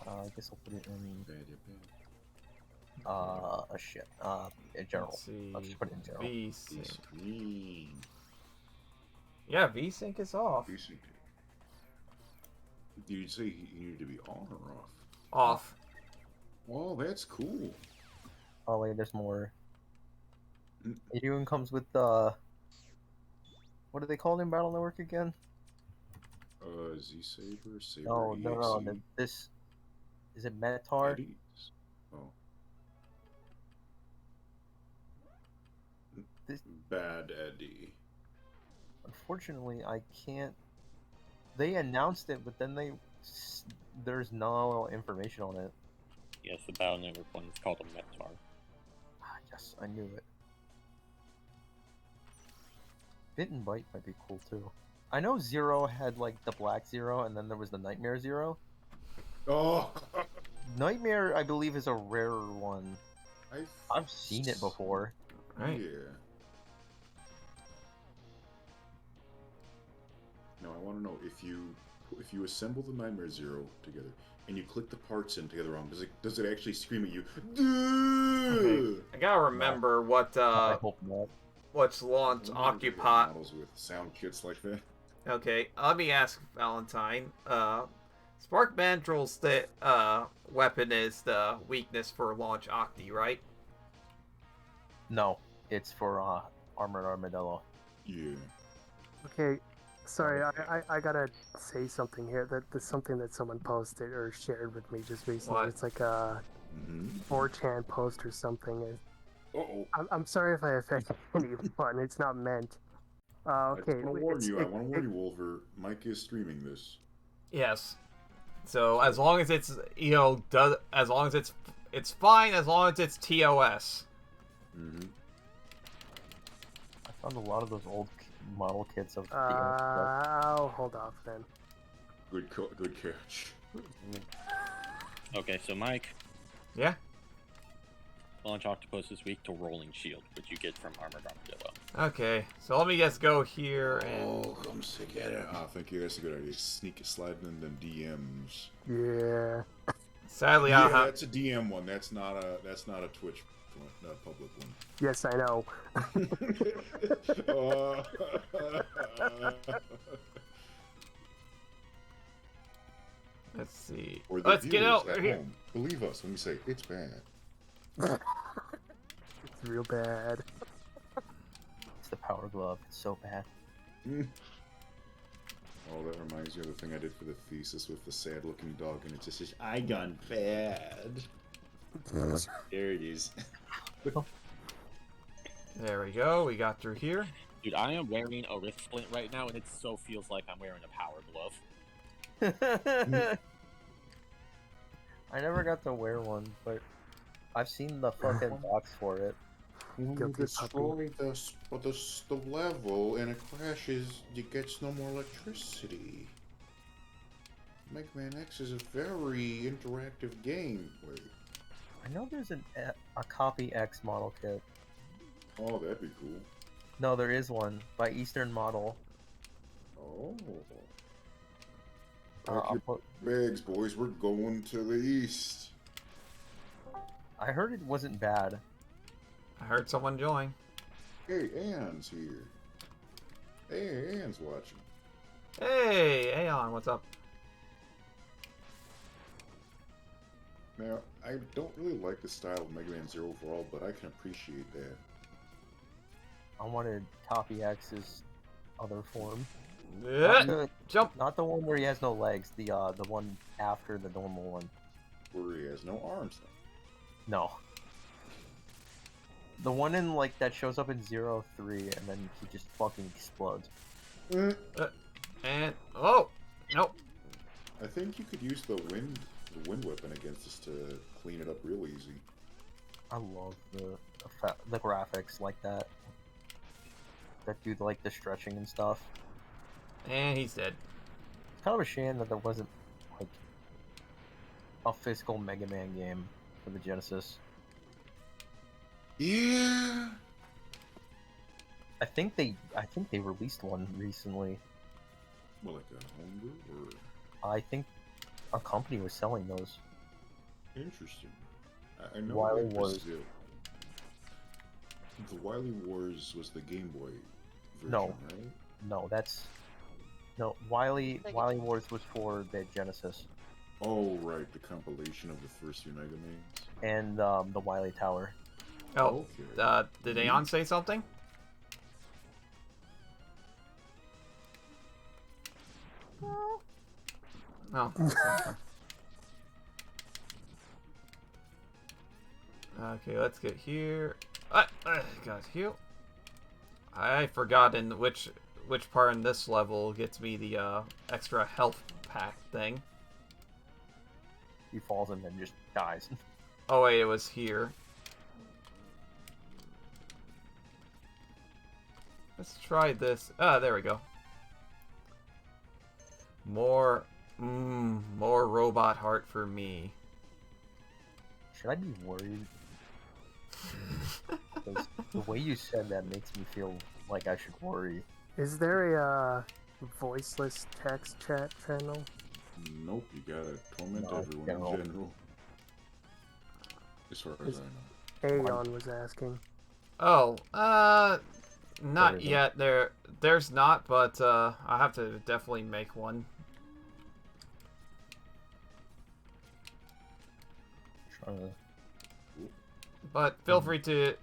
E: I guess I'll put it in. Shit. In general.
A: let's see.
E: I'll just put it in general.
A: VSync. Yeah, VSync is off.
G: VSync. Did you say you needed to be on or off?
A: Off.
G: Oh, that's cool.
E: Oh wait, there's more.
G: Mm.
E: It even comes with what do they call it in Battle Network again?
G: Z-Saber? Saber
E: No,
G: EXE?
E: no. This is it Metatar?
G: Eddies? Oh.
E: This,
G: Bad Eddie.
E: unfortunately, I can't. They announced it, but then there's no information on it.
D: Yes, the Battle Network one is called a Metar.
E: Ah, yes, I knew it. Bit and Bite might be cool too. I know Zero had like the Black Zero, and then there was the Nightmare Zero.
G: Oh!
E: Nightmare, I believe, is a rarer one. I've seen it before.
A: Right.
G: Yeah. Now I want to know if you assemble the Nightmare Zero together and you click the parts in together wrong, does it actually scream at you?
A: Okay. I gotta remember what
E: I hope not.
A: what's launched Occupy.
G: Models with sound kits like that.
A: Okay, let me ask Valentine. Spark Mandrill's the weapon is the weakness for launch Octi, right?
E: No, it's for Armored Armadillo.
G: Yeah.
H: Okay, sorry, I gotta say something here. That's something that someone posted or shared with me just recently.
A: What?
H: It's like a 4chan post or something.
G: Uh-oh.
H: I'm sorry if I offended anyone. It's not meant. Okay.
G: I want to warn you. I want to warn you, Wolver. Mike is streaming this.
A: Yes. So as long as it's as long as it's fine as long as it's TOS.
G: Mm-hmm.
E: I found a lot of those old model kits of the
H: I'll hold off then.
G: Good catch.
D: Okay, so Mike,
A: Yeah.
D: launch Octopus this week to Rolling Shield, which you get from Armored Armadillo.
A: Okay. So let me just go here and
G: Oh, come together. Ah, thank you. That's a good idea. Sneak sliding in them DMs.
H: Yeah.
A: sadly
G: Yeah,
A: I'll have
G: that's a DM one. That's not a Twitch one, not a public one.
H: Yes, I know.
A: let's see.
G: Or the
A: Let's get
G: viewers
A: out
G: at
A: here.
G: home. Believe us when we say it's bad.
H: It's real bad.
E: It's the Power Glove. It's so bad.
G: Oh, that reminds me of the thing I did for the thesis with the sad-looking dog, and it just says, "I gone bad." There it is.
A: There we go. We got through here.
D: Dude, I am wearing a wrist splint right now, and it so feels like I'm wearing a power glove.
E: I never got to wear one, but I've seen the fucking box for it.
G: When you
H: Guilty
G: destroy the level and it crashes, you get no more electricity. Mega Man X is a very interactive game. Wait.
E: I know there's a Copy X model kit.
G: Oh, that'd be cool.
E: No, there is one by Eastern Model.
G: Oh.
E: I'll
G: Pack your
E: put-
G: bags, boys. We're going to the east.
E: I heard it wasn't bad.
A: I heard someone join.
G: Hey, Ann's here. Hey, Ann's watching.
A: Hey, Aeon, what's up?
G: Now, I don't really like the style of Mega Man Zero overall, but I can appreciate that.
E: I wanted Copy X's other form.
A: Jump.
E: Not the one where he has no legs. The one after the normal one.
G: Where he has no arms.
E: No. The one in like that shows up in 03 and then he just fucking explodes.
A: And oh, nope.
G: I think you could use the wind weapon against this to clean it up real easy.
E: I love the graphics like that. That do like the stretching and stuff.
A: And he's dead.
E: It's kind of a shame that there wasn't like a physical Mega Man game for the Genesis.
G: Yeah.
E: I think they released one recently.
G: Well, like a homebrew or
E: I think a company was selling those.
G: interesting. I know
E: Wily
G: that
E: Wars.
G: The Wily Wars was the Game Boy version,
E: No.
G: right?
E: No, Wily Wars was for the Genesis
G: Oh, right, the compilation of the first few Mega Mans.
E: and the Wily Tower.
A: Oh,
G: Okay.
A: did Aeon say something? Oh. Okay, let's get here. Got heal. I forgot in which part in this level gets me the extra health pack thing.
E: He falls and then just dies.
A: Oh wait, it was here. Let's try this. Ah, there we go. More robot heart for me.
E: Should I be worried? 'Cause the way you said that makes me feel like I should worry.
H: Is there a voiceless text chat channel?
G: Nope, you gotta torment
E: No,
G: everyone
E: general.
G: in general. As far as I know.
H: Aeon was asking.
A: Oh,
E: There
A: not
E: isn't.
A: yet. There's not, but I have to definitely make one.
E: Trying to...
A: But feel free to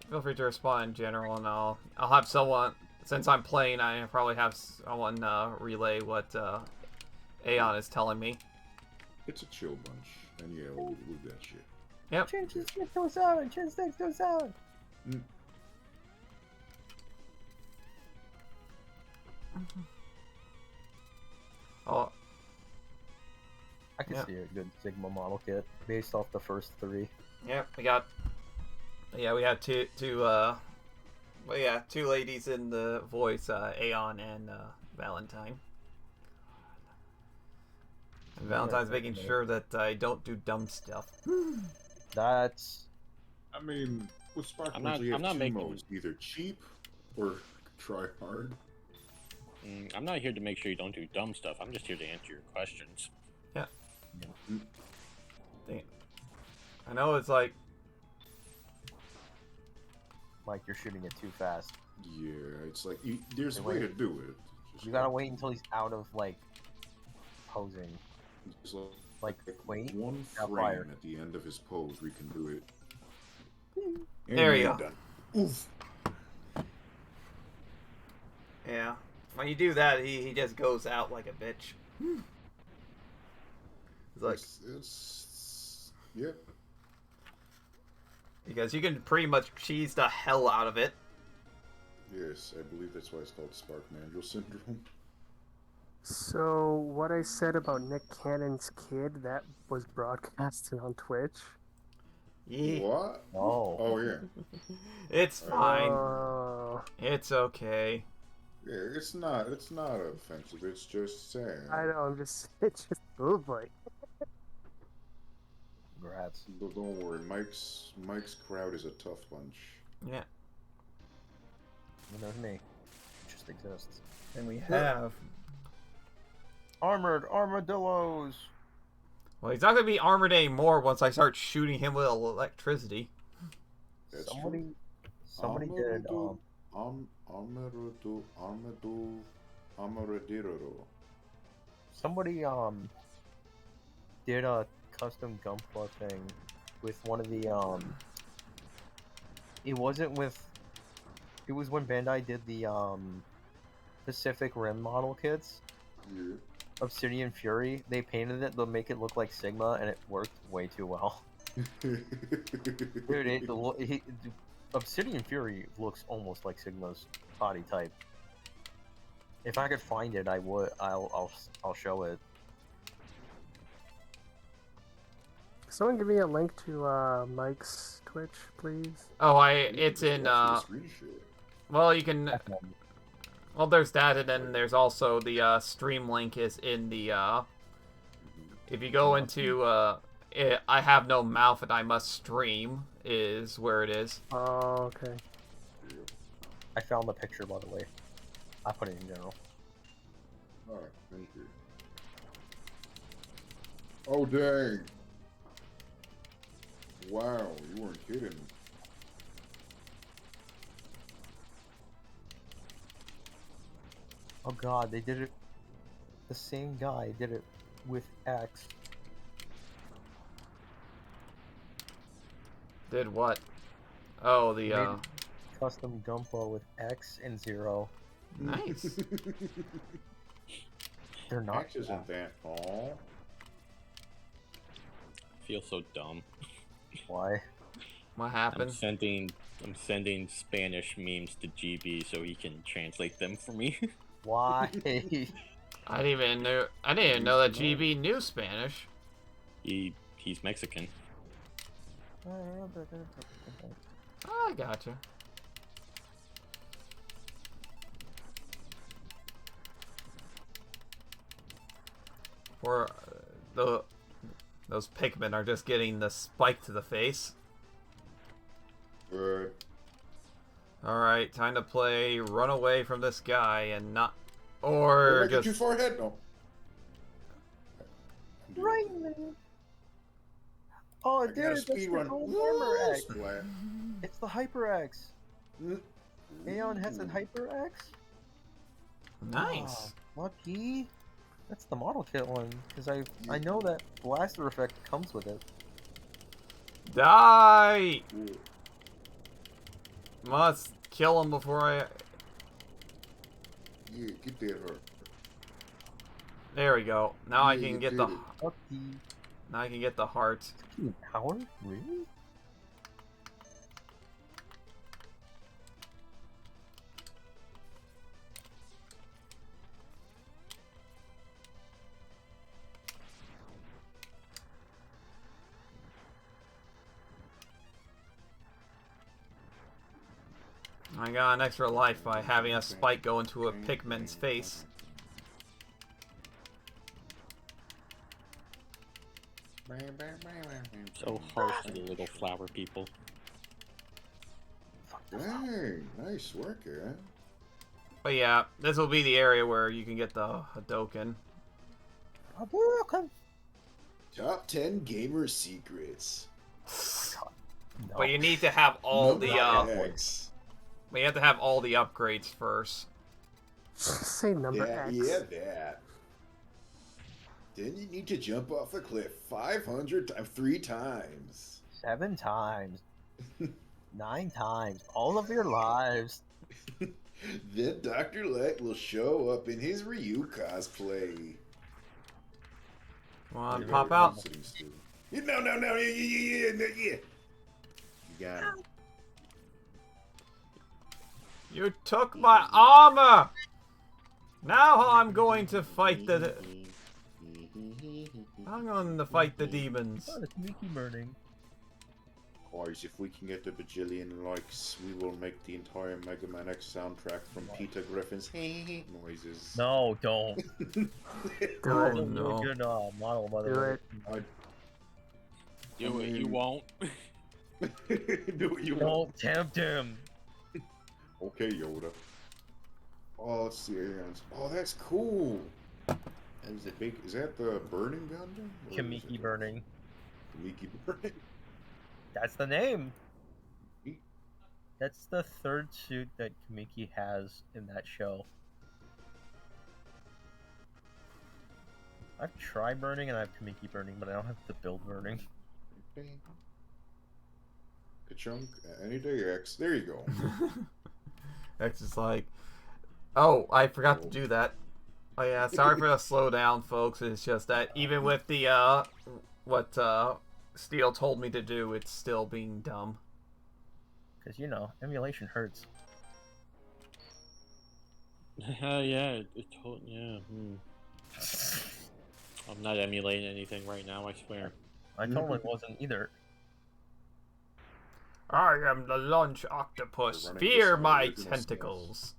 A: respond in general, and I'll have someone. Since I'm playing, I probably have someone relay what Aeon is telling me.
G: It's a chill bunch, and yeah, we'll do that shit.
A: Yep.
E: Change this shit to a sound! Change this to a sound!
A: Oh,
E: I could
A: Yeah.
E: see a good Sigma model kit based off the first three.
A: yep. We had two ladies in the voice, Aeon and Valentine. And Valentine's making sure that I don't do dumb stuff.
E: That's...
G: I mean, with Sparkles,
D: I'm not-
G: you have
D: I'm not
G: two
D: making-
G: modes, either cheap or try hard.
D: I'm not here to make sure you don't do dumb stuff. I'm just here to answer your questions.
A: I know it's like,
E: like you're shooting it too fast.
G: Yeah, it's like, there's a
E: Hey,
G: way
E: wait.
G: to do it. Just
E: You gotta wait until he's out of, like, posing.
G: Just
E: Like, wait.
G: one
E: now
G: frame
E: fire.
G: at the end of his pose, we can do it.
A: There you
G: And
A: go.
G: done. Oof.
A: yeah. When you do that, he just goes out like a bitch. It's like,
G: It's yep.
A: because you can pretty much cheese the hell out of it.
G: Yes, I believe that's why it's called Spark Mandrill Syndrome.
H: So what I said about Nick Cannon's kid, that was broadcasted on Twitch.
A: Yeah.
G: What?
E: Oh.
G: Oh yeah.
A: It's fine.
H: Oh,
A: It's okay.
G: Yeah, it's not offensive. It's just sad.
H: I know. I'm just, it's just, oh boy.
E: Congrats.
G: But don't worry, Mike's crowd is a tough bunch.
A: Yeah.
E: You know me. It just exists.
A: And we have.
E: Armored armadillos.
A: Well, he's not gonna be armored anymore once I start shooting him with electricity.
G: That's
E: Somebody did
G: Armadillo.
E: somebody did a custom Gunpla thing with one of the it was when Bandai did the Pacific Rim model kits.
G: Yeah.
E: Obsidian Fury, they painted it to make it look like Sigma, and it worked way too well. Dude, Obsidian Fury looks almost like Sigma's body type. If I could find it, I would. I'll show it.
H: someone give me a link to Mike's Twitch, please?
A: Oh, it's in,
G: Screen share.
A: well, you can,
E: Definitely.
A: well, there's that, and then there's also the, stream link is in the, if you go into, I have no mouth and I must stream is where it is.
H: Oh, okay.
E: I found the picture, by the way. I put it in general.
G: Alright, thank you. Oh, dang. Wow, you weren't kidding.
E: Oh god, they did it. The same guy did it with X.
A: Did what? Oh, the,
E: Made custom Gumpo with X and 0.
A: nice.
E: They're not.
G: X isn't that tall.
D: I feel so dumb.
E: Why?
A: What
D: I'm
A: happened?
D: sending Spanish memes to GB so he can translate them for me.
E: Why?
A: I didn't even know that GB knew Spanish.
D: He's Mexican.
A: I gotcha. Or those Pikmin are just getting the spike to the face.
G: Right.
A: Alright, time to play run away from this guy and not...
G: Don't
A: Or
G: make it too
A: just...
G: far ahead, no.
E: Right. Oh,
G: I
E: dude,
G: got a
E: that's
G: speed
E: the
G: run.
E: gold armor X.
G: Splat.
E: It's the Hyper X. Aeon has a Hyper X.
A: Nice.
E: Oh, lucky. That's the model kit one, because I know that blaster effect comes with it.
A: Die!
G: Cool.
A: Must kill him before I...
G: Yeah, get that hurt.
A: There we go. Now I
G: Yeah,
A: can
G: you
A: get
G: did
A: the...
G: it.
E: Lucky.
A: Now I can get the heart.
E: Power? Really?
A: I got an extra life by having a spike go into a Pikmin's face.
D: So harsh to the little flower people.
G: Dang, nice work, eh?
A: But yeah, this will be the area where you can get the Hadoken.
G: Top 10 gamer secrets.
E: No.
A: But you need to have all
G: Number
A: the
G: X.
A: but you have to have all the upgrades first.
H: Say number X.
G: Yeah, that. Then you need to jump off a cliff 500 times, 3 times.
E: 7 times. 9 times. All of your lives.
G: Then Dr. Light will show up in his Ryu cosplay.
A: Come on,
G: You're
A: pop
G: very
A: out.
G: sensitive, Stu. No, yeah. You got it.
A: You took my armor! Now I'm going to fight the... I'm going to fight the demons.
E: Oh, it's Mickey burning.
G: Guys, if we can get a bajillion likes, we will make the entire Mega Man X soundtrack from Peter Griffin's noises.
E: No, don't.
H: Do
A: Oh,
H: it.
A: no.
E: Good model, by the
H: Do
E: way.
H: it.
D: Do it, you won't.
G: Do what you want.
E: Don't tempt him.
G: Okay, Yoda. Oh, let's see. Oh, that's cool. Is it big? Is that the burning Gundam? Or is
E: Kamiki
G: it-
E: burning.
G: Kamiki burning.
E: That's the name. That's the third suit that Kamiki has in that show. I've tried burning and I have Kamiki burning, but I don't have the build burning.
G: Ka-chunk. Any day X. There you go.
A: X is like... Oh, I forgot to do that. Oh yeah, sorry for the slowdown, folks. It's just that even with the, what, Steel told me to do, it's still being dumb.
E: Because, you know, emulation hurts.
D: Yeah, yeah. I'm not emulating anything right now, I swear.
E: I totally wasn't either.
A: I am the lunch octopus.
G: Running
A: Fear
G: this
A: my
G: original
A: tentacles.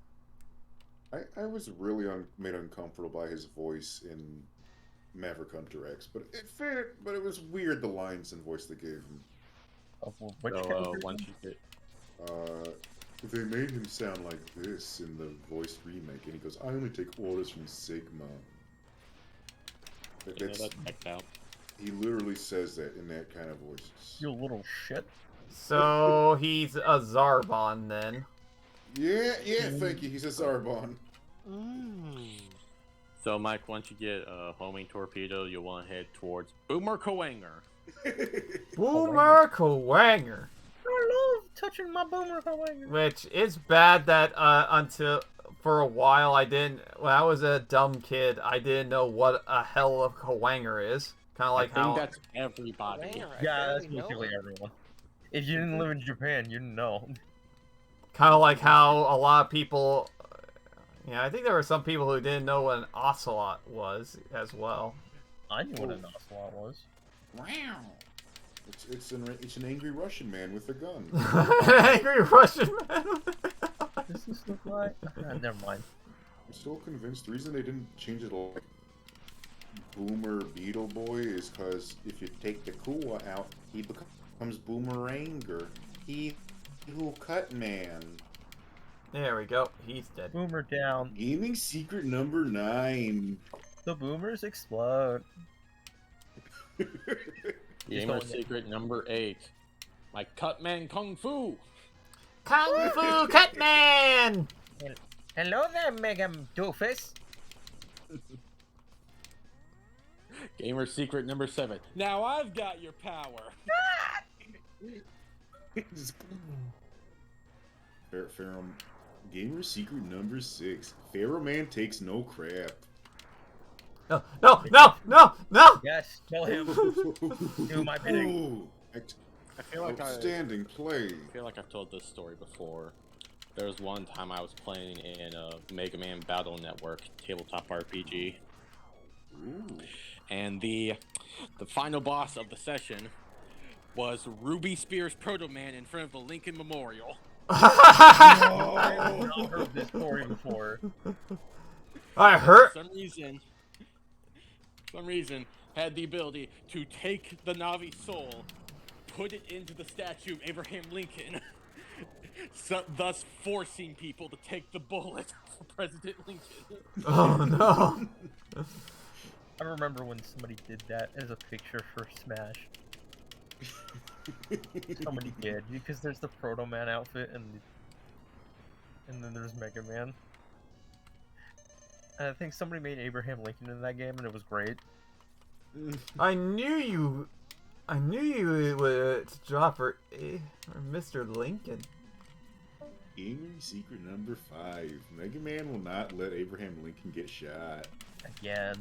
G: I was really made uncomfortable by his voice in Maverick Hunter X, but it fit. But it was weird, the lines and voice they gave him.
E: Which
D: So
E: character?
D: once you get
G: They made him sound like this in the voiced remake, and he goes, "I only take orders from Sigma."
D: that checked out.
G: He literally says that in that kind of voice.
E: You little shit.
A: So he's a Zarbon then.
G: Yeah, thank you. He's a Zarbon.
D: So Mike, once you get a homing torpedo, you'll want to head towards Boomer Kowanger.
A: Boomer Kawanger.
E: I love touching my boomer.
A: Which is bad that until for a while when I was a dumb kid, I didn't know what a hell of Kawanger is. Kind of like
D: I think
A: how
D: that's everybody.
E: Yeah, that's basically everyone. If you didn't live in Japan, you didn't know.
A: kind of like how a lot of people. Yeah, I think there were some people who didn't know what an ocelot was as well.
E: I knew what an ocelot was.
G: Wow. It's an angry Russian man with a gun.
A: Angry Russian man.
E: Does this look like? Never mind.
G: I'm still convinced the reason they didn't change it like Boomer Beetle Boy is because if you take the Kua out, he becomes Boomeranger. He who cut man.
A: There we go. He's dead.
E: Boomer down.
G: Gaming secret number 9.
E: The boomers explode.
D: Gamer secret number 8. My Cutman Kung Fu.
A: Kung Fu Cutman.
E: Hello there, Mega Doofus.
D: Gamer secret number 7. Now I've got your power.
G: Pharaoh. Gamer secret number 6. Pharaoh Man takes no crap.
A: No!
E: Yes, kill him. Do my bidding.
D: I feel like
G: Outstanding play.
D: I feel like I've told this story before. There was one time I was playing in a Mega Man Battle Network tabletop RPG.
G: Ooh.
D: And the final boss of the session was Ruby Spears Proto Man in front of the Lincoln Memorial.
E: I've not heard this story before.
A: I heard.
D: For some reason, had the ability to take the Navi soul, put it into the statue of Abraham Lincoln, thus forcing people to take the bullet for President Lincoln.
A: Oh no!
E: I remember when somebody did that as a picture for Smash. Somebody did, because there's the Proto Man outfit and then there's Mega Man. And I think somebody made Abraham Lincoln in that game and it was great.
A: I knew you would drop for Mr. Lincoln.
G: Gaming secret number 5. Mega Man will not let Abraham Lincoln get shot.
E: Again.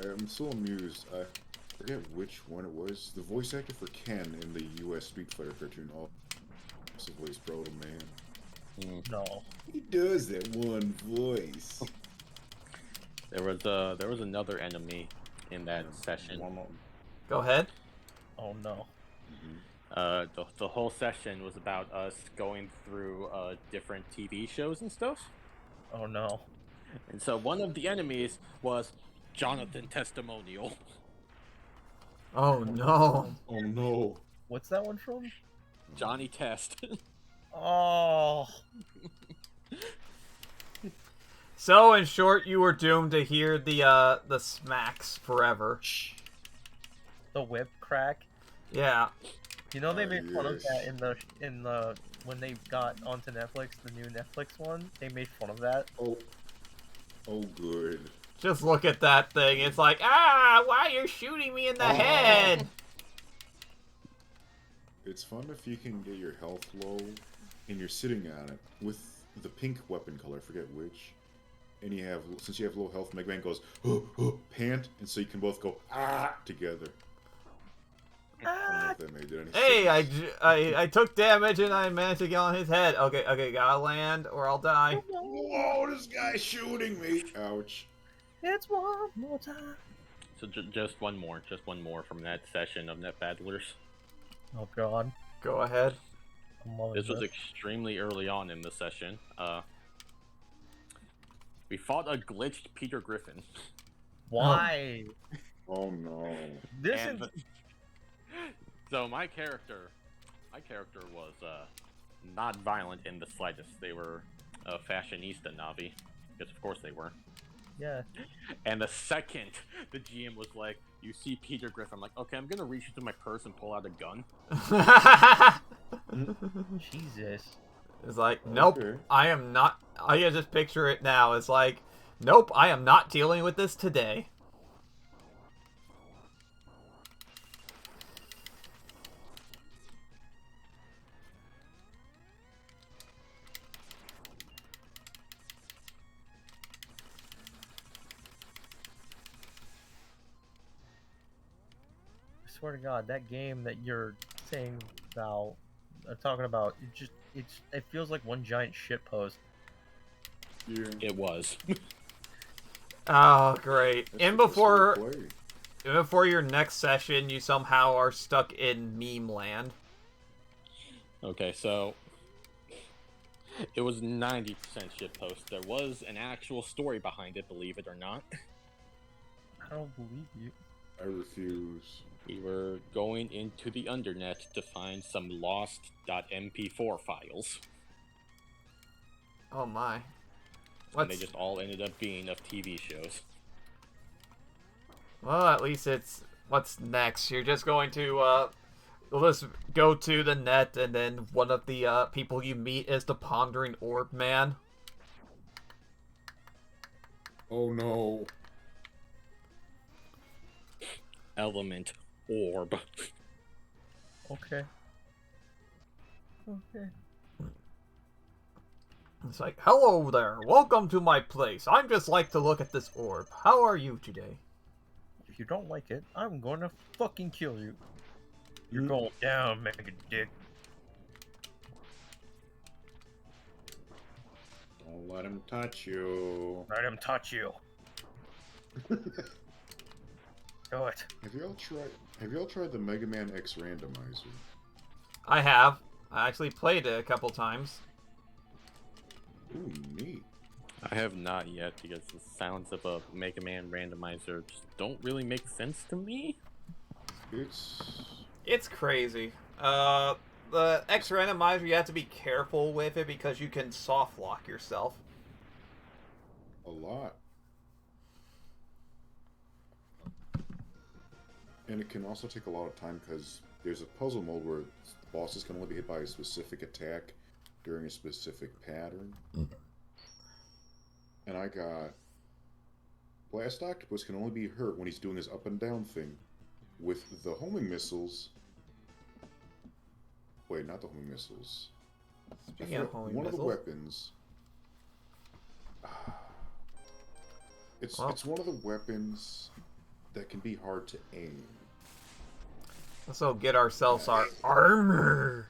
G: I'm so amused. I forget which one it was. The voice actor for Ken in the U.S. Street Fighter cartoon also voiced Proto Man.
E: No.
G: He does that one voice.
D: There was another enemy in that session.
A: Go ahead.
E: Oh no.
D: The whole session was about us going through different TV shows and stuff.
E: Oh no.
D: And so one of the enemies was Jonathan Testimonial.
A: Oh no!
G: Oh no.
E: What's that one from?
D: Johnny Test.
E: Oh.
A: So, in short, you were doomed to hear the smacks forever.
E: The whip crack.
A: Yeah.
E: You know they made fun of
G: yes.
E: that in the when they got onto Netflix, the new Netflix one. They made fun of that.
G: Oh good.
A: Just look at that thing. It's like, why are you shooting me in the head?
G: It's fun if you can get your health low and you're sitting on it with the pink weapon color, I forget which. And since you have low health, Mega Man goes, pant, and so you can both go, together. I don't know if that made any sense.
A: Hey, I took damage and I managed to get on his head. Okay, gotta land or I'll die.
G: Whoa, this guy's shooting me. Ouch.
E: It's one more time.
D: So just one more from that session of Net Battlers.
E: Oh god.
A: Go ahead.
E: I'm loving
D: This was extremely early on in the session. We fought a glitched Peter Griffin.
E: Why?
G: Oh no.
E: This
D: And
E: is
D: so my character was not violent in the slightest. They were a fashionista Navi, because of course they were.
E: yeah.
D: And the second the GM was like, "You see Peter Griffin," I'm like, "Okay, I'm gonna reach into my purse and pull out a gun."
E: Jesus.
A: It's like, nope,
G: Okay.
A: I am not. I can just picture it now. It's like, nope, I am not dealing with this today.
E: I swear to God, that game that you're saying about, talking about, it feels like one giant shit post.
G: Yeah.
D: It was.
A: Oh, great.
G: That's
A: And
G: the best way to
A: before,
G: play.
A: before your next session, you somehow are stuck in meme land.
D: Okay, so it was 90% shitpost. There was an actual story behind it, believe it or not.
E: I don't believe you.
G: I refuse.
D: We were going into the undernet to find some lost .mp4 files.
A: Oh my.
D: And
A: What's...
D: they just all ended up being of TV shows.
A: Well, at least it's... What's next? You're just going to, let's go to the net, and then one of the, people you meet is the Pondering Orb Man.
G: Oh no.
D: Element Orb.
E: Okay. Okay.
A: It's like, hello there, welcome to my place. I'm just like to look at this orb. How are you today?
E: If you don't like it, I'm gonna fucking kill you. You're going down, Mega Dick.
G: Don't let him touch you.
E: Let him touch you. Do it.
G: Have y'all tried the Megaman X Randomizer?
A: I have. I actually played it a couple times.
G: Ooh, neat.
D: I have not yet, because the sounds of a Megaman Randomizer just don't really make sense to me.
A: It's crazy. The X Randomizer, you have to be careful with it because you can soft lock yourself.
G: A lot. And it can also take a lot of time because there's a puzzle mode where the bosses can only be hit by a specific attack during a specific pattern. And I got Blast Octopus can only be hurt when he's doing his up and down thing. With the homing missiles... Wait, not the homing missiles.
A: Speaking of homing
G: one
A: missiles,
G: of the weapons... It's one of the weapons that can be hard to aim.
A: let's go get ourselves our armor.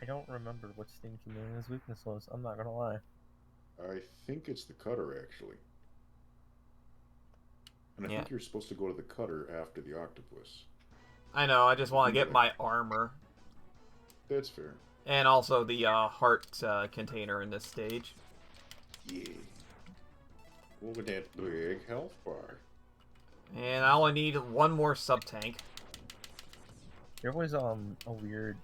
E: I don't remember what Stinky Man's weakness was. I'm not gonna lie.
G: I think it's the cutter, actually. And I
A: Yeah.
G: think you're supposed to go to the cutter after the octopus.
A: I know, I just want to get my armor.
G: That's fair.
A: And also the heart container in this stage.
G: Yeah. Look at that big health bar.
A: And I only need one more sub-tank.
E: There was a weird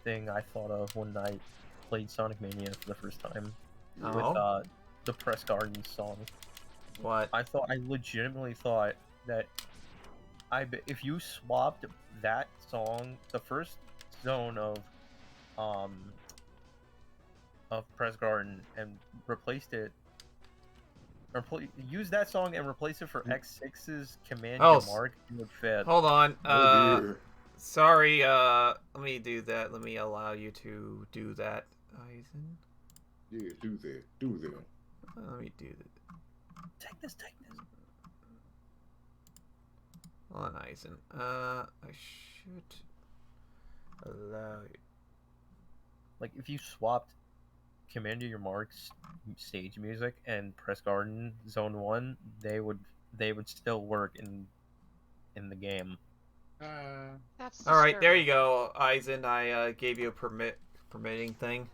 E: thing I thought of when I played Sonic Mania for the first time with
A: Oh?
E: the Press Garden song.
A: What?
E: I legitimately thought that if you swapped that song, the first zone of Press Garden, and replaced it, or use that song and replace it for X6's Command
A: Oh,
E: Your Mark, it would fit.
A: Hold on.
G: Oh dear.
A: Sorry, let me do that. Let me allow you to do that, Eisen.
G: Yeah, do that. Do that.
A: Let me do that.
E: Take this.
A: Hold on, Eisen. I should allow you.
E: Like, if you swapped Commander Your Mark's stage music and Press Garden Zone 1, they would they would still work in the game.
I: That's
A: All right, there you
I: disturbing.
A: go, Eisen. I gave you a permitting thing.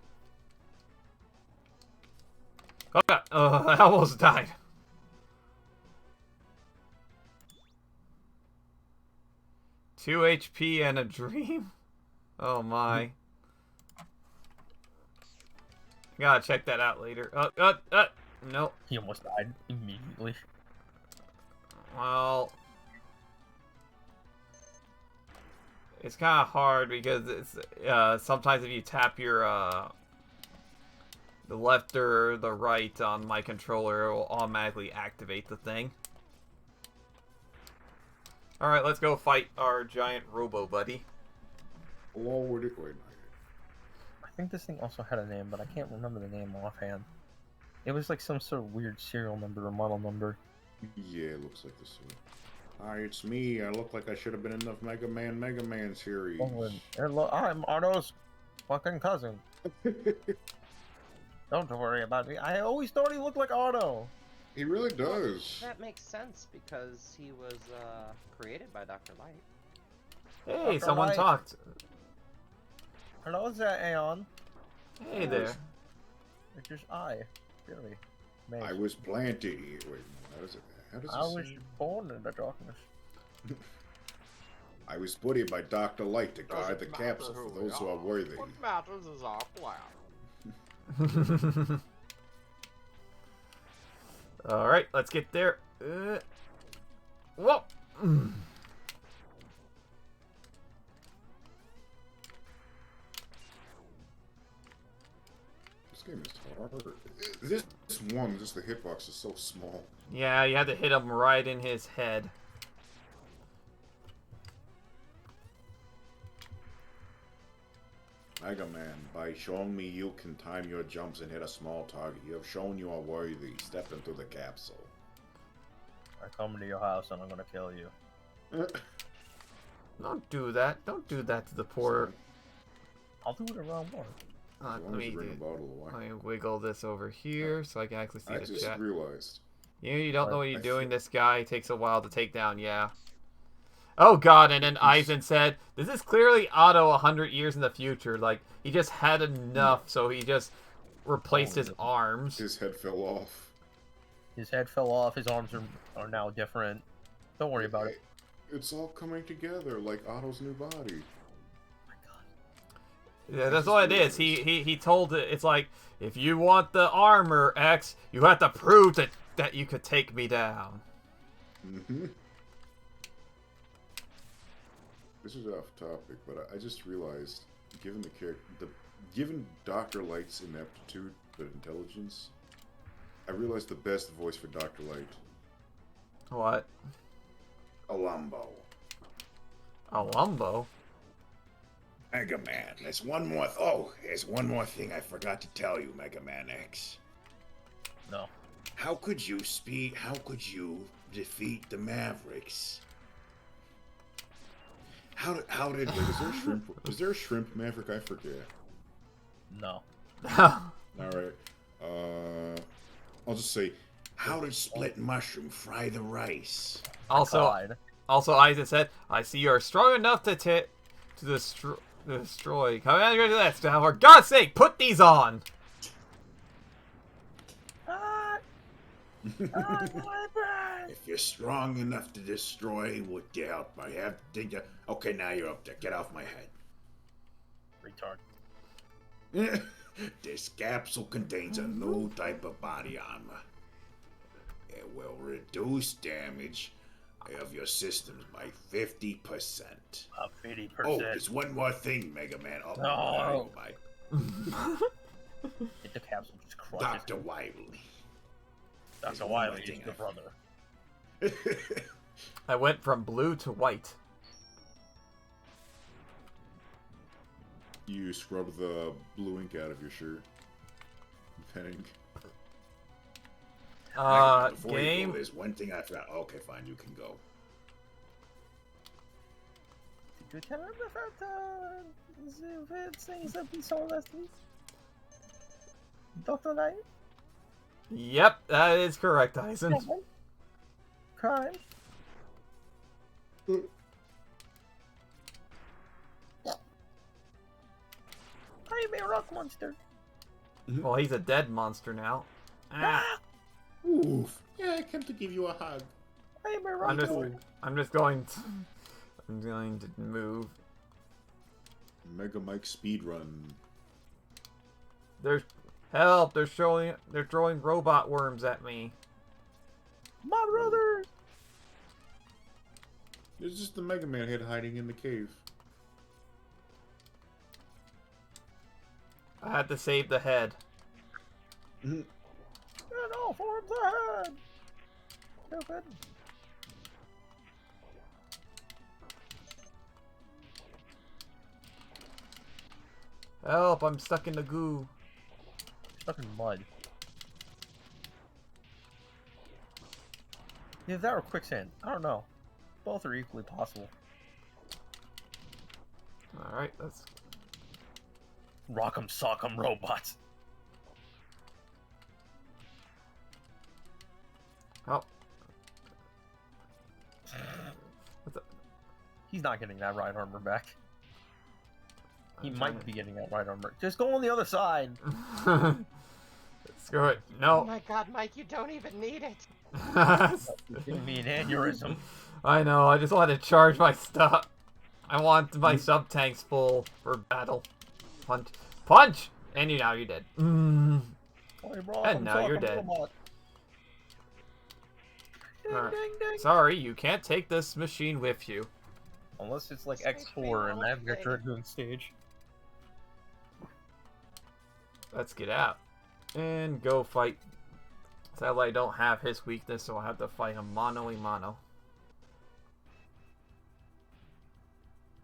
A: Oh God! I almost died. Two HP and a dream. Oh my! Gotta check that out later. Nope.
E: He almost died immediately.
A: Well, it's kind of hard because it's sometimes if you tap your the left or the right on my controller, it will automatically activate the thing. All right, let's go fight our giant robo buddy.
G: Hello, where did wait?
E: I think this thing also had a name, but I can't remember the name offhand. It was like some sort of weird serial number or model number.
G: Yeah, it looks like this. Hi, it's me. I look like I should have been in the Mega Man series.
E: Hello, I'm Otto's fucking cousin. Don't worry about me. I always thought he looked like Otto.
G: He really does.
I: That makes sense because he was created by Dr. Light.
A: Hey,
E: Dr.
A: someone
E: Light.
A: talked.
E: Hello, is that Aeon?
A: Hey there.
E: It's just I. Really. Amazing.
G: I was planted here. Wait, how does it? How does it
E: I was
G: say?
E: born in the darkness.
G: I was put here by Dr. Light to guard the capsule for those who are worthy.
I: What matters is our plan.
A: All right, let's get there. Whoa!
G: This game is hard. This one, just the hitbox is so small.
A: Yeah, you had to hit him right in his head.
G: Mega Man, by showing me you can time your jumps and hit a small target, you have shown you are worthy. Step into the capsule.
E: I come to your house and I'm gonna kill you.
A: Don't do that. Don't do that to the poor.
E: I'll do it around more.
G: As long as you bring a bottle of
A: Let
G: wine.
A: me wiggle this over here so I can actually see
G: I
A: the
G: just
A: chat.
G: realized.
A: You don't know what you're
G: I
A: doing.
G: thi-
A: This guy takes a while to take down. Yeah. Oh God! And then Eisen said, "This is clearly Otto 100 years in the future. Like he just had enough, so he just replaced his arms."
G: His head fell off.
E: His head fell off, his arms are now different. Don't worry about it.
G: It's all coming together like Otto's new body.
A: Yeah, that's all it is. He told it. It's like if you want the armor X, you have to prove that you could take me down.
G: Mm-hmm. This is off topic, but I just realized, given given Dr. Light's ineptitude but intelligence, I realized the best voice for Dr. Light.
A: What?
G: Alumbo.
A: Alumbo?
G: Mega Man, there's one more thing I forgot to tell you, Mega Man X.
E: No.
G: How could you defeat the Mavericks? How did like, is there a shrimp Maverick? I forget.
E: No.
G: Alright. I'll just say, how did Split Mushroom fry the rice?
A: Also, Eisen said, "I see you are strong enough to destroy. Come on, let's now. For God's sake, put these on."
G: If you're strong enough to destroy, would you help? I have to. Okay, now you're up there. Get off my head.
E: Retard.
G: This capsule contains a new type of body armor. It will reduce damage of your systems by 50%.
E: 50%.
G: Oh, there's one more thing, Mega Man. Oh,
E: No.
G: my.
E: Hit the capsule, just crushes
G: Dr.
E: him.
G: Wily.
E: Dr. Wily is the brother.
A: I went from blue to white.
G: You scrub the blue ink out of your shirt. Pen ink. Before you
A: Game.
G: go, there's one thing I forgot. Okay, fine, you can go.
E: Did you tell him about saying something so last week? Dr. Light?
A: Yep, that is correct, Eisen.
E: crime. I am a rock monster.
A: Well, he's a dead monster now. Ah,
G: Oof. Yeah, I came to give you a hug.
E: I am a rock monster.
A: I'm just going to. I'm going to move.
G: Mega Mike speedrun.
A: There's help! They're throwing robot worms at me.
E: My brother.
G: There's just the Mega Man head hiding in the cave.
A: I had to save the head.
E: And all forms ahead. Stupid.
A: Help! I'm stuck in the goo.
E: Stuck in mud. Either that or quicksand. I don't know. Both are equally possible.
A: Alright, let's.
E: Rock'em sock'em robots.
A: Oh. What's that?
E: He's not getting that right armor back. He
A: I'm
E: might
A: trying
E: be getting that right armor. Just go on the other side.
A: Screw it.
I: Oh
A: No.
I: my god, Mike, you don't even need it.
E: It's giving me an aneurysm.
A: I know, I just want to charge my stuff. I want my sub tanks full for battle. Punch. Punch! And now you're dead.
E: Hey, bro,
A: And now you're dead.
E: Ding,
A: Alright.
E: ding, ding.
A: Sorry, you can't take this machine with you.
E: Unless it's like
I: Sweet
E: X4 and
I: me,
E: I've got
I: lady.
E: Dragoon stage.
A: Let's get out. And go fight. Sadly, I don't have his weakness, so I'll have to fight him mano-a-mano.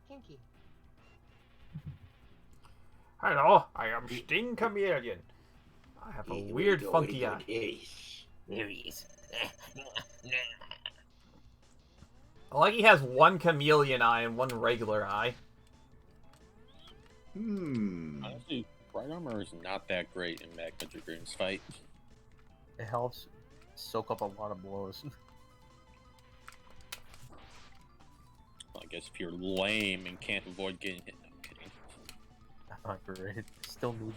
I: Kinky.
A: Hello, I am Sting Chameleon. I have a weird, funky eye.
F: There he is.
A: I like he has one chameleon eye and one regular eye.
D: Honestly, right armor is not that great in Magma Dragoon's fight.
E: It helps soak up a lot of blows.
D: I guess if you're lame and can't avoid getting hit. I'm kidding.
E: Not great. Still need.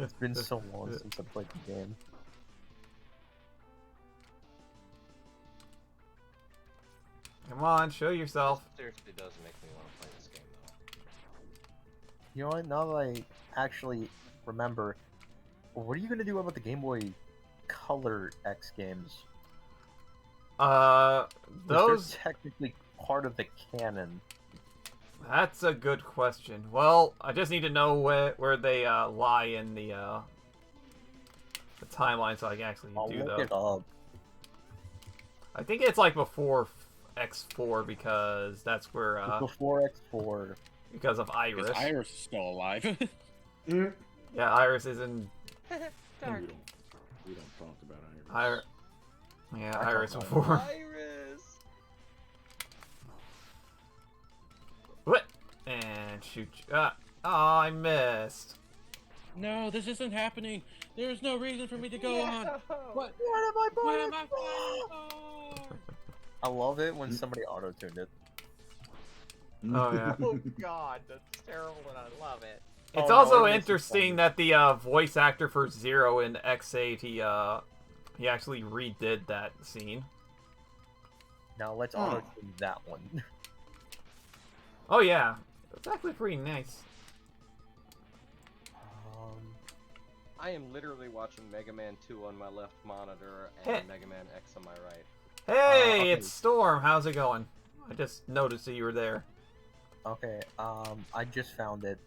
E: It's been so long since I played the game.
A: Come on, show yourself.
I: Seriously does make me want to play this game, though.
E: You know what? Now that I actually remember, what are you gonna do about the Game Boy Color X games?
A: Those.
E: They're technically part of the canon.
A: That's a good question. Well, I just need to know where they lie in the timeline so I can actually
E: I'll
A: do
E: look
A: those.
E: it up.
A: I think it's like before X4 because that's where
E: It's before X4.
A: because of Iris.
D: Because Iris is still alive.
A: Yeah, Iris is in
I: Dark.
G: We don't talk about Iris.
A: Yeah,
E: I
A: Iris
E: don't know.
A: before.
I: Iris!
A: What? And shoot you. Oh, I missed.
D: No, this isn't happening. There's no reason for me to go on. What?
E: What am I
D: What am I fighting for?
E: I love it when somebody auto-tuned it.
A: Oh yeah.
I: Oh god, that's terrible and I love it.
A: It's
E: Oh, no,
A: also
E: it makes it
A: interesting
E: fun.
A: that the voice actor for Zero in X8 he actually redid that scene.
E: Now let's
G: Oh.
E: auto-tune that one.
A: Oh yeah, it's actually pretty nice.
I: I am literally watching Mega Man 2 on my left monitor and
A: Hey.
I: Mega Man X on my right.
A: Hey,
E: okay.
A: it's Storm. How's it going? I just noticed that you were there.
E: Okay, I just found it.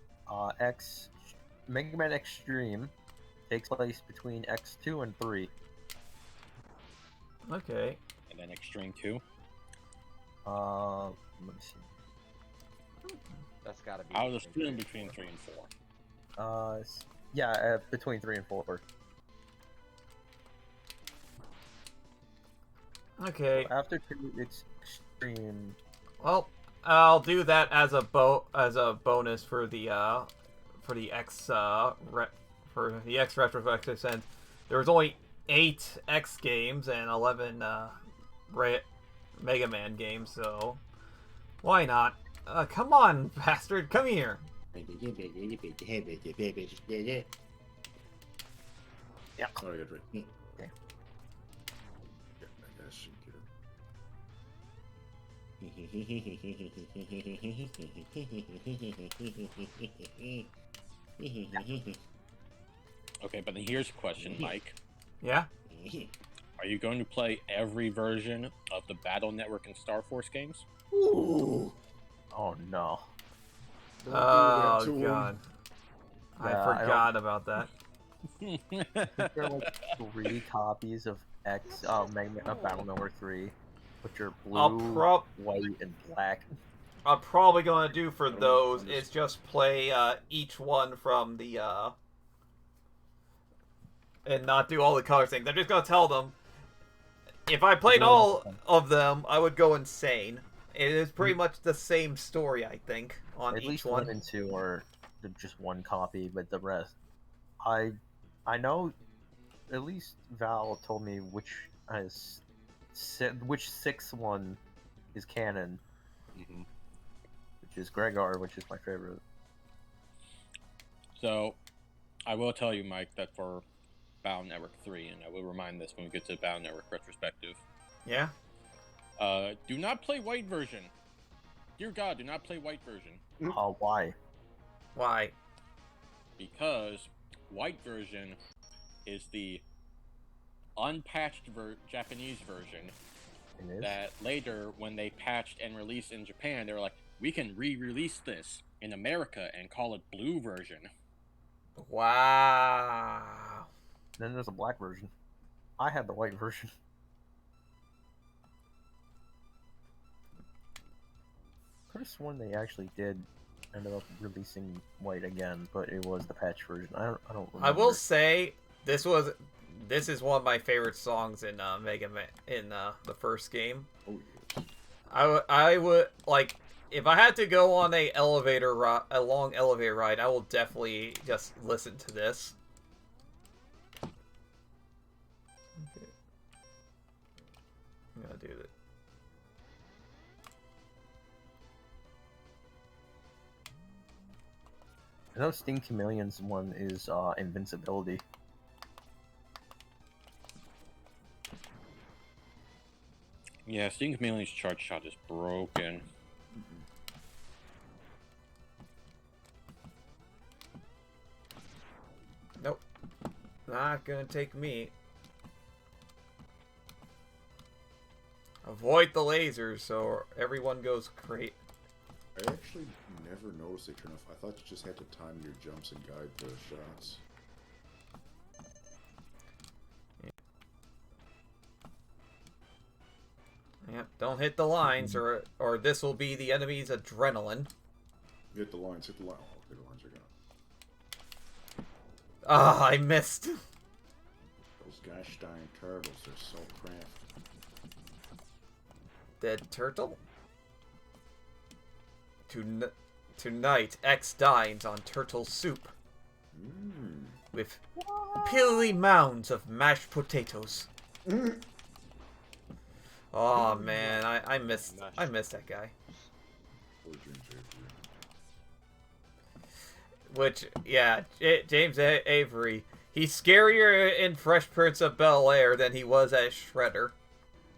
E: Mega Man Extreme takes place between X2 and 3.
A: Okay.
D: And then Extreme 2.
E: Let me see.
I: That's gotta be.
D: I was
I: between
D: assuming
I: three and
D: between
I: four.
D: 3 and 4.
E: Yeah, between 3 and 4.
A: Okay.
E: So after 2, it's Extreme.
A: Well, I'll do that as a bonus for the X for the X retrospective since there was only 8 X games and 11 Mega Man game, so why not? Come on, bastard, come here.
G: Yeah. Oh, I got right.
E: Okay.
G: Yeah, I should get it.
D: Okay, but then here's a question, Mike.
A: Yeah?
D: Are you going to play every version of the Battle Network and Star Force games?
G: Ooh.
E: Oh no.
G: Don't do that
A: Oh
G: to him.
A: god. I
E: Yeah, I
A: forgot about that.
E: There are like 3 copies of Battle Network 3, which are blue, white, and black.
A: I'm probably gonna do for those is just play each one from the and not do all the color things. I'm just gonna tell them if I played all of them, I would go insane. It is pretty much the same story, I think, on
E: At
A: each
E: least
A: one.
E: 1 and 2 are just 1 copy, but the rest, I know. At least Val told me which 6th one is canon, which is Gregor, which is my favorite.
D: So, I will tell you, Mike, that for Battle Network 3, and I will remind this when we get to the Battle Network Retrospective.
A: Yeah?
D: Do not play white version. Dear God, do not play white version.
E: Why?
A: Why?
D: Because white version is the unpatched Japanese version that later, when they patched and released in Japan, they were like, we can re-release this in America and call it blue version.
A: Wow.
E: Then there's a black version. I had the white version. Could have sworn they actually did end up releasing white again, but it was the patch version. I don't remember.
A: I will say this is one of my favorite songs in Mega Man in the first game.
G: Oh, yes.
A: I would like if I had to go on a long elevator ride, I will definitely just listen to this. Okay. I'm gonna do it.
E: I know Sting Chameleon's one is invincibility.
D: Yeah, Sting Chameleon's charge shot is broken.
A: Nope. Not gonna take me. Avoid the lasers so everyone goes great.
G: I actually never noticed they turn off. I thought you just had to time your jumps and guide the shots.
A: Yep, don't hit the lines or this will be the enemy's adrenaline.
G: Hit the lines, hit the line. Oh, okay, the lines are gone.
A: Ah, I missed.
G: Those gosh darn turtles are so crafty.
A: Dead turtle? Tonight, X dines on turtle soup. With pilly mounds of mashed potatoes. Oh man, I missed that guy. Which, yeah, James Avery. He's scarier in Fresh Prince of Bel-Air than he was as Shredder.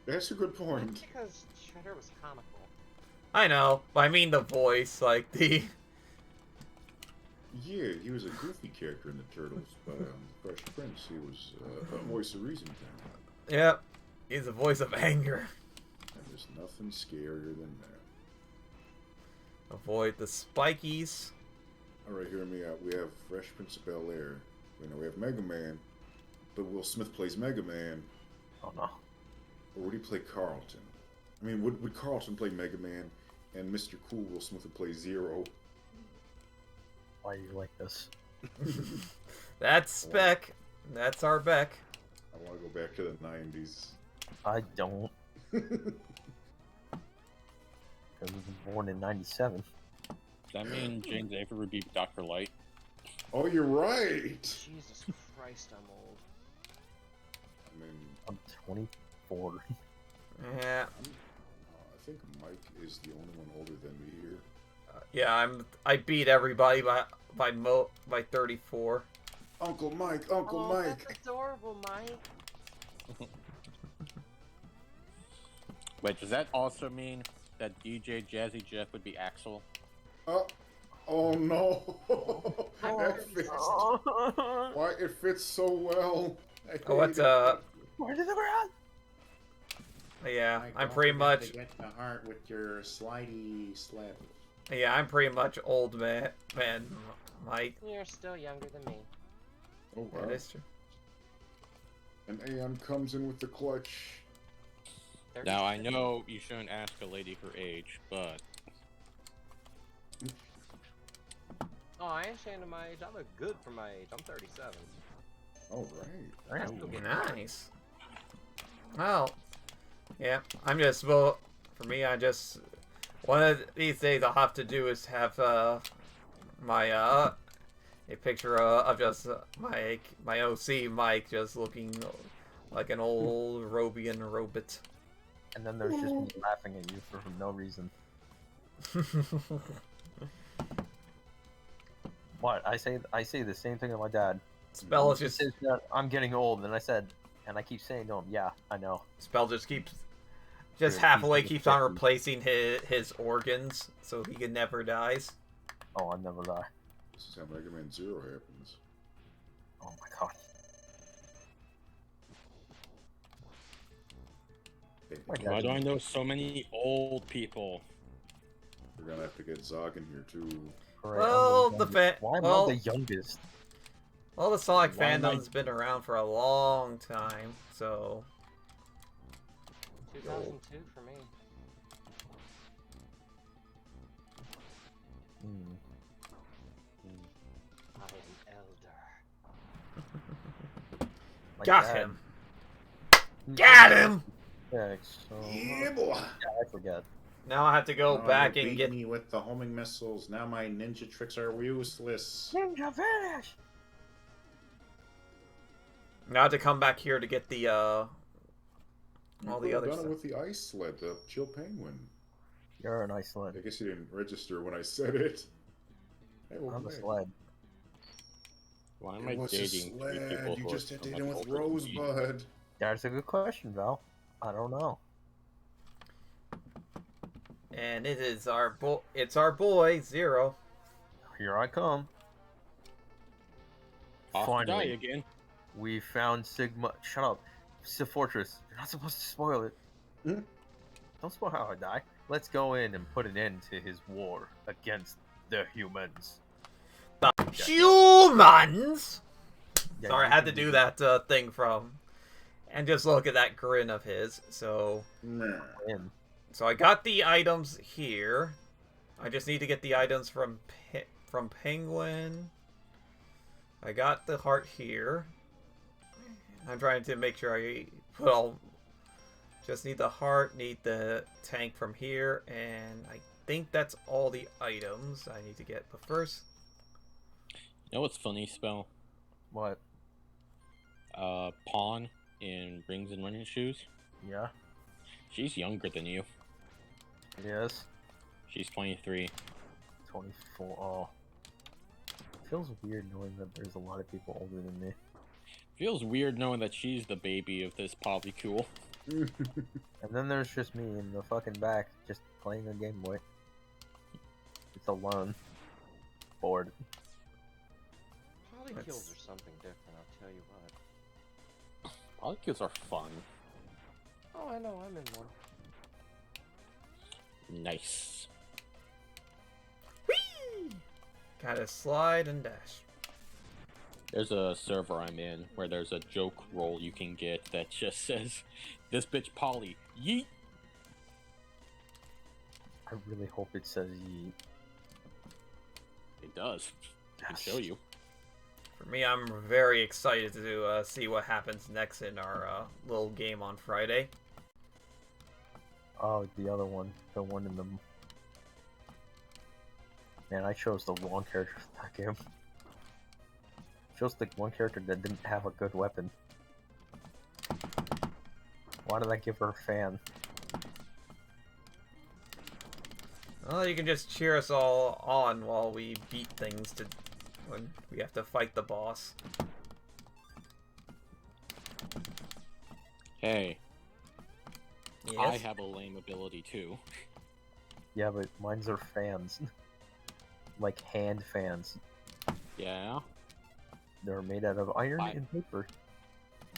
G: That's a good point.
I: Because Shredder was comical.
A: I know, but I mean the voice, like the...
G: Yeah, he was a goofy character in the Turtles, but Fresh Prince, he was a voice of reason.
A: Yep, he's the voice of anger.
G: And there's nothing scarier than that.
A: Avoid the spikies.
G: Alright, hear me out. We have Fresh Prince of Bel-Air. We have Mega Man, but Will Smith plays Mega Man.
E: Oh no.
G: Or would he play Carlton? I mean, would Carlton play Mega Man, and Mr. Cool Will Smith would play Zero?
E: Why are you like this?
A: That's Spec. That's our Beck.
G: I want to go back to the 90s.
E: I don't. Because I was born in 97.
D: Does that mean James Avery would be Dr. Light?
G: Oh, you're right!
I: Jesus Christ, I'm old.
G: I mean,
E: I'm 24.
A: Yeah.
G: think Mike is the only one older than me here.
A: Yeah, I beat everybody by 34.
G: Uncle Mike, Uncle Mike.
I: That's adorable, Mike.
D: Wait, does that also mean that DJ Jazzy Jeff would be Axel?
G: Oh no! That fits. Why it fits so well.
A: What?
E: Where did the ground?
A: Yeah,
J: Mike,
A: I'm
J: don't
A: pretty
J: forget
A: much.
J: to get the heart with your slidey sled.
A: Yeah, I'm pretty much old man Mike.
I: You're still younger than me.
G: Oh wow!
A: That is true.
G: And Aeon comes in with the clutch.
D: Now, I know you shouldn't ask a lady her age, but...
I: Oh, I ain't ashamed of my age. I look good for my age. I'm 37.
G: All right.
A: Nice. Well, yeah, I'm just, well, for me, one of these days I'll have to do is have, my, a picture of just my OC Mike just looking like an old Robian robot.
E: And then there's just me laughing at you for no reason. What? I say the same thing to my dad.
A: Spell is
E: He
A: just
E: says that I'm getting old, and I keep saying to him, yeah, I know.
A: Spell just keeps
E: Dude,
A: halfway
E: he's
A: keeps on
E: 50.
A: replacing his organs so he can never dies.
E: Oh, I never die.
G: This is how Mega Man Zero happens.
E: Oh my god. My dad
D: Why do I
E: didn't-
D: know so many old people?
G: We're gonna have to get Zog in here too.
E: Right,
A: Well,
E: I'm
A: the
E: youngest.
A: fa-
E: Why am
A: well-
E: I the youngest?
A: Well, the Sonic
D: Why am I-
A: fandom's been around for a long time, so
I: 2002 for me.
E: Hmm.
I: I am elder.
E: My
A: got
E: dad-
A: him. Got him.
E: Yeah, so...
J: Yeah, boy.
E: Yeah, I forget.
A: Now I have to go back
J: you
A: and
J: beat
A: get.
J: me with the homing missiles. Now my ninja tricks are useless.
E: Ninja vanish!
A: Now I have to come back here to get the all the
G: You
A: other
G: done it
A: stuff.
G: with the ice sled, the Chill Penguin.
E: You're an ice sled.
G: I guess you didn't register when I said it. Hey,
E: I'm
G: welcome
E: a
G: back.
E: sled.
D: Why am
G: It
D: I
G: was a
D: dating three
G: sled.
D: people
G: You
D: who
G: just
D: are
G: had
D: so
G: dating
D: much
G: with
D: older than me?
G: Rosebud.
E: That's a good question, Val. I don't know.
A: And it is it's our boy Zero.
E: Here I come.
D: Off to die
E: Finally,
D: again.
E: we found Sigma. Shut up. Fortress. You're not supposed to spoil it.
G: Hmm?
E: Don't spoil how I die. Let's go in and put an end to his war against the humans.
A: The humans.
E: Yeah,
A: Sorry, I
E: you
A: had to
E: can
A: do that thing from. And just look at that grin of his. So
E: in.
A: I got the items here. I just need to get the items from Penguin. I got the heart here. I'm trying to make sure I put all. Just need the heart, need the tank from here, and I think that's all the items I need to get. But first,
D: You know what's funny, Spell?
E: What?
D: Pawn in Rings and Running Shoes.
E: Yeah.
D: She's younger than you.
E: Yes.
D: She's 23.
E: 24. Oh. Feels weird knowing that there's a lot of people older than me.
D: Feels weird knowing that she's the baby of this polycule.
E: And then there's just me in the fucking back, just playing a Game Boy. It's alone. Bored.
I: Polykills are something different, I'll tell you what.
D: Polycules are fun.
I: Oh, I know, I'm in one.
D: Nice.
A: whee! Gotta slide and dash.
D: There's a server I'm in where there's a joke roll you can get that just says, "This bitch Polly, yeet."
E: I really hope it says yeet.
D: It does. I can show you.
A: For me, I'm very excited to see what happens next in our little game on Friday.
E: Oh, the other one. The one in the... Man, I chose the wrong character for that game. Chose the one character that didn't have a good weapon. Why did I give her a fan?
A: Well, you can just cheer us all on while we beat things to when we have to fight the boss.
D: Hey,
A: Yes.
D: I have a lame ability too.
E: Yeah, but mine's are fans. Like hand fans.
D: Yeah.
E: They're made out of iron
D: Bye.
E: and paper.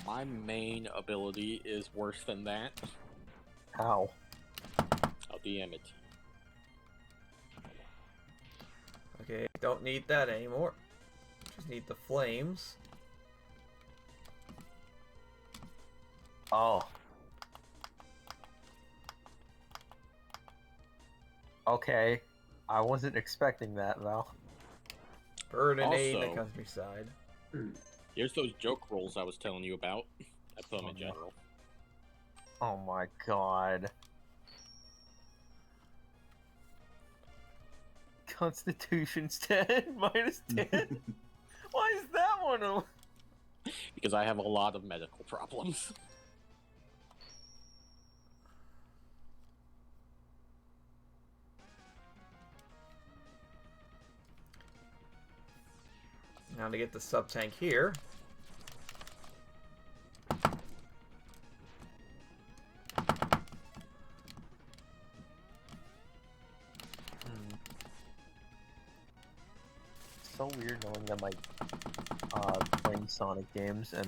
D: My main ability is worse than that.
E: How?
D: I'll DM it.
A: Okay, don't need that anymore. Just need the flames.
E: Oh. Okay. I wasn't expecting that, Val.
A: Bird and aid in the
D: Also-
A: countryside.
D: Here's those joke rolls I was telling you about. I put them in
E: Oh, no.
D: general.
E: Oh my god. Constitution's 10, minus 10? Why is that one a...
D: Because I have a lot of medical problems.
A: Now to get the sub-tank here.
E: It's so weird knowing that my playing Sonic games and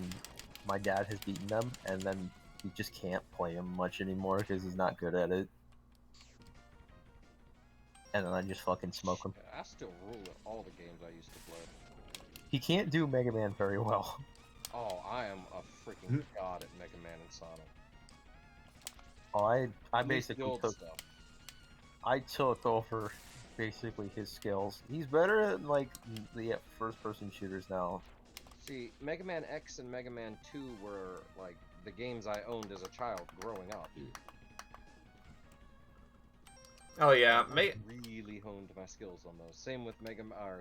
E: my dad has beaten them, and then he just can't play them much anymore because he's not good at it. And then I just fucking smoke him.
I: I still rule at all the games I used to play.
E: He can't do Mega Man very well.
I: Oh, I am a freaking god at Mega Man and Sonic.
E: Oh, I
I: At least the
E: basically
I: old
E: took
I: stuff.
E: I took over basically his skills. He's better at like the first-person shooters now.
I: See, Mega Man X and Mega Man 2 were like the games I owned as a child growing up.
A: Oh yeah,
I: I really honed my skills on those. Same with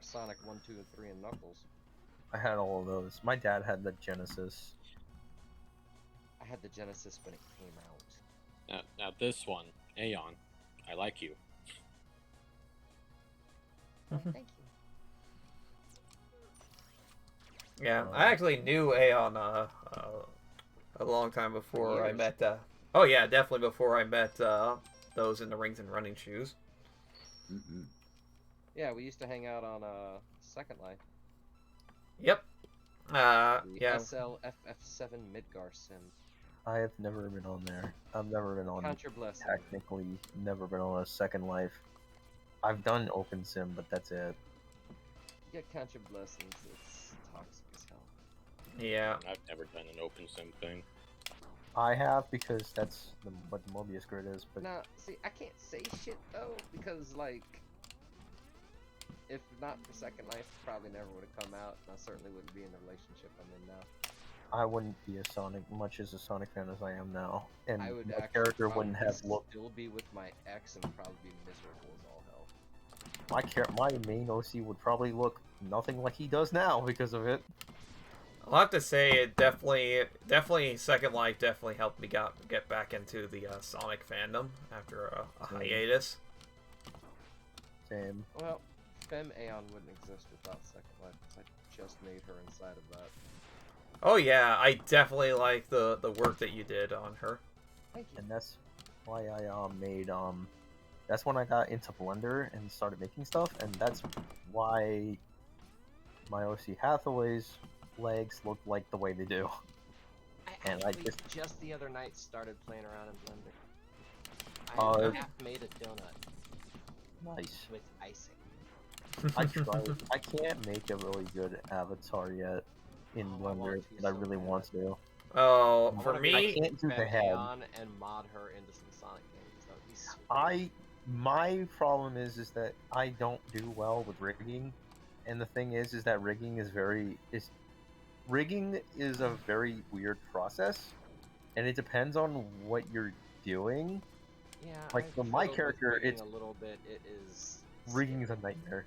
I: Sonic 1, 2, and 3 and Knuckles.
E: I had all of those. My dad had the Genesis.
I: I had the Genesis when it came out.
D: Now this one, Aeon, I like you.
I: Thank you.
A: Yeah, I actually knew Aeon a long time before I met. Oh yeah, definitely before I met those in the rings and running shoes.
I: Yeah, we used to hang out on Second Life.
A: Yep.
I: The
A: Yeah.
I: SLFF7 Midgar Sim.
E: I have never been on there. I've never been on.
I: Count your blessings.
E: Technically, never been on a Second Life. I've done Open Sim, but that's it.
I: Yeah, count your blessings. It's toxic as hell.
A: Yeah.
D: I've never done an open sim thing.
E: I have because that's what the Mobius grid is. But
I: Now, see, I can't say shit though because like, if not for Second Life, it probably never would have come out, and I certainly wouldn't be in the relationship I'm in now.
E: I wouldn't be as much as a Sonic fan as I am now, and
I: I would
E: my
I: actually
E: character wouldn't
I: probably
E: have looked.
I: still be with my ex and probably be miserable as all hell.
E: My main OC would probably look nothing like he does now because of it.
A: I'll have to say it definitely Second Life definitely helped me get back into the Sonic fandom after a hiatus.
E: Same.
I: Well, Fem Aeon wouldn't exist without Second Life because I just made her inside of that.
A: Oh yeah, I definitely like the work that you did on her.
I: Thank you.
E: And that's why I made that's when I got into Blender and started making stuff, and that's why my OC Hathaway's legs look like the way they do. And I
I: Actually, just the other night started playing around in Blender.
E: Oh,
I: I half made a donut
E: Nice.
I: with icing.
E: I tried. I can't make a really good avatar yet in
I: Oh, I want
E: Blender,
I: to
E: but I
I: so
E: really
I: bad.
E: want to.
A: Oh,
I: I
A: for
I: wanna
A: me,
I: make
E: I can't do the
I: Fem
E: head.
I: Aeon and mod her into some Sonic games. That would be sweet.
E: My problem is that I don't do well with rigging, and the thing is that rigging is a very weird process, and it depends on what you're doing.
I: Yeah,
E: Like,
I: I've
E: for my
I: fiddled with
E: character,
I: rigging
E: it's-
I: a little bit. It is
E: Rigging is a nightmare.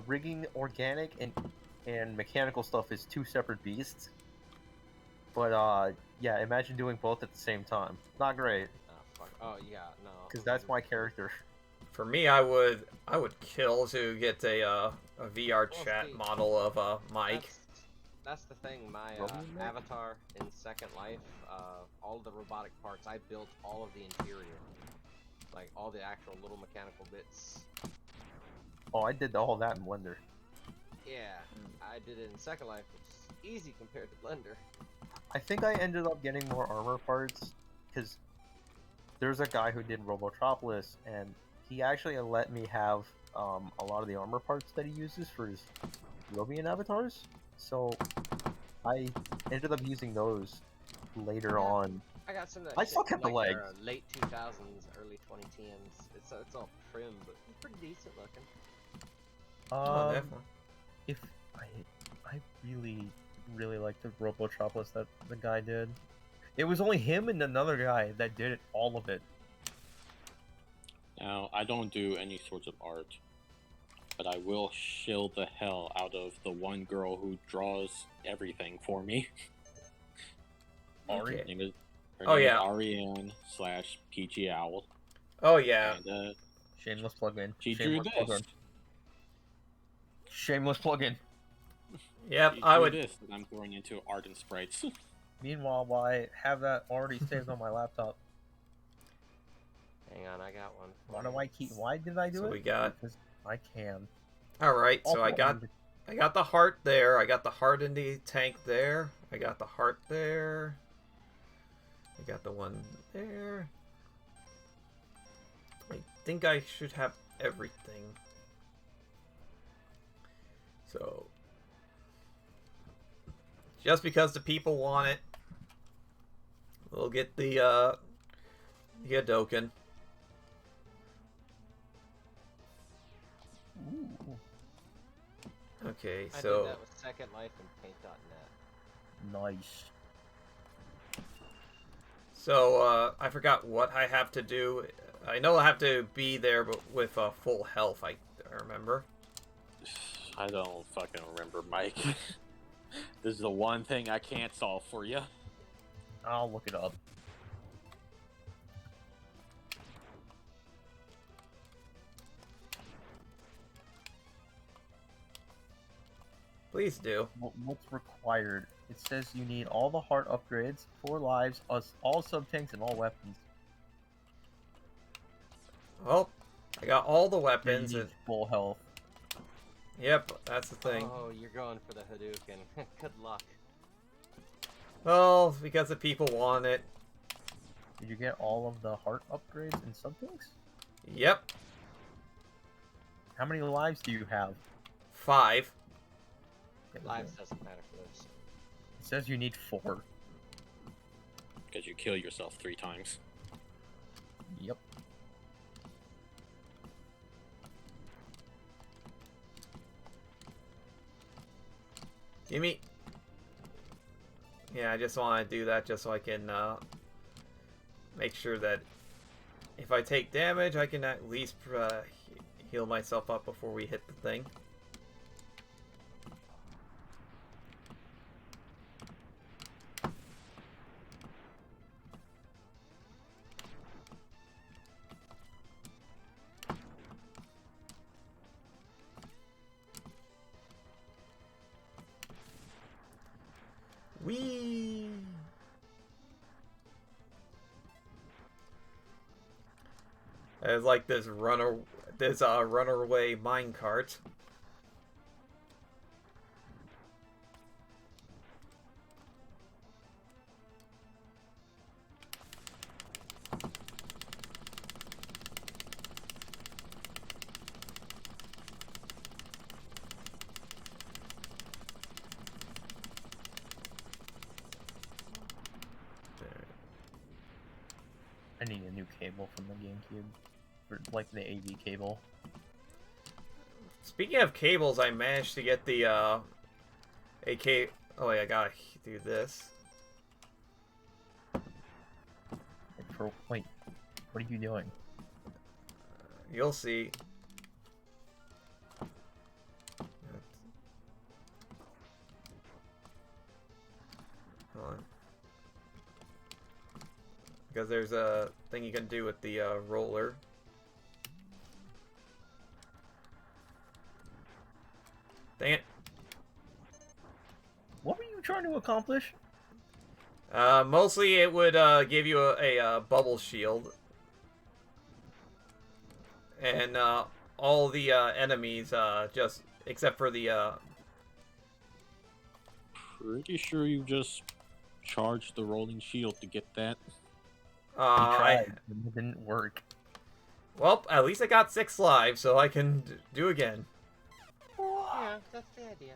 E: Rigging, organic, and mechanical stuff is two separate beasts. But yeah, imagine doing both at the same time. Not great.
I: Ah, fuck Oh yeah, no.
E: Because that's my character.
A: For me, I would kill to get a VR
I: Well,
A: chat
I: see,
A: model of Mike.
I: That's the thing. My
E: Roman Mike?
I: avatar in Second Life, all the robotic parts, I built all of the interior, like all the actual little mechanical bits.
E: Oh, I did all that in Blender.
I: Yeah, I did it in Second Life, which is easy compared to Blender.
E: I think I ended up getting more armor parts because there's a guy who did Robotropolis, and he actually let me have a lot of the armor parts that he uses for his Robian avatars. So I ended up using those later
I: Yeah.
E: on.
I: I got some of that
E: I
I: shit
E: still
I: from,
E: kept the
I: like, their,
E: legs.
I: late 2000s, early 2010s. It's all prim, but it's pretty decent looking.
A: Oh, definitely.
E: If I really liked the Robotropolis that the guy did. It was only him and another guy that did it, all of it.
D: Now, I don't do any sorts of art, but I will shill the hell out of the one girl who draws everything for me.
A: Okay.
D: Her name is
A: Oh, yeah.
D: Ariane / PG Owl.
A: Oh yeah.
D: And,
E: Shameless plug-in.
D: she
E: Shameless
D: drew this.
E: plug-in. Shameless plug-in.
A: Yep,
D: She
A: I
D: drew
A: would.
D: this that I'm throwing into art and sprites.
E: Meanwhile, I have that already saved on my laptop.
I: Hang on, I got one.
E: Why did I do
A: So
E: it?
A: we got.
E: Because I can.
A: All right, so
E: Also,
A: I got the heart there. I got the heart in the tank there. I got the heart there. I got the one there. I think I should have everything. So, just because the people want it, we'll get the Hadoken.
E: Ooh.
A: Okay,
I: I
A: so
I: did that with Second Life and Paint.net.
E: Nice.
A: So, I forgot what I have to do. I know I have to be there, but with full health, I remember.
D: I don't fucking remember, Mike. This is the one thing I can't solve for you.
E: I'll look it up.
A: Please do.
E: What's required? It says you need all the heart upgrades, 4 lives, all sub-tanks, and all weapons.
A: Well, I got all the
E: And
A: weapons.
E: you need full health.
A: Yep, that's the thing.
I: Oh, you're going for the Hadouken. Good luck.
A: Well, because the people want it.
E: Did you get all of the heart upgrades and sub-tanks?
A: Yep.
E: How many lives do you have?
A: 5.
I: Lives doesn't matter for this.
E: It says you need 4.
D: Because you kill yourself 3 times.
E: Yep.
A: Gimme. Yeah, I just want to do that just so I can make sure that if I take damage, I can at least heal myself up before we hit the thing. Whee! It's like this runaway minecart.
E: I need a new cable from the GameCube. For, like, the AV cable.
A: Speaking of cables, I managed to get the AK. Oh wait, I gotta do this.
E: Wait, what are you doing?
A: You'll see. Hold on. because there's a thing you can do with the roller. Dang it.
E: What were you trying to accomplish?
A: Mostly it would give you a bubble shield. And all the enemies, just except for the
D: Pretty sure you just charged the rolling shield to get that.
E: You tried, and it didn't work.
A: Well, at least I got 6 lives, so I can do again.
I: Yeah, that's the idea.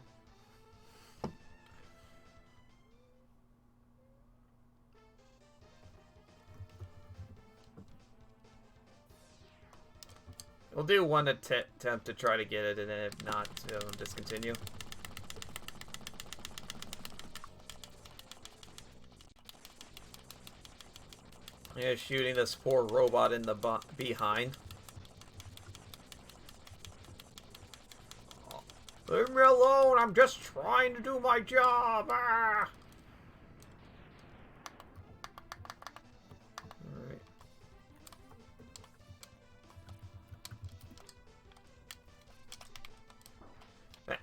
A: We'll do one attempt to try to get it, and then if not, discontinue. Yeah, shooting this poor robot in the behind. Leave me alone! I'm just trying to do my job! Ah! Alright.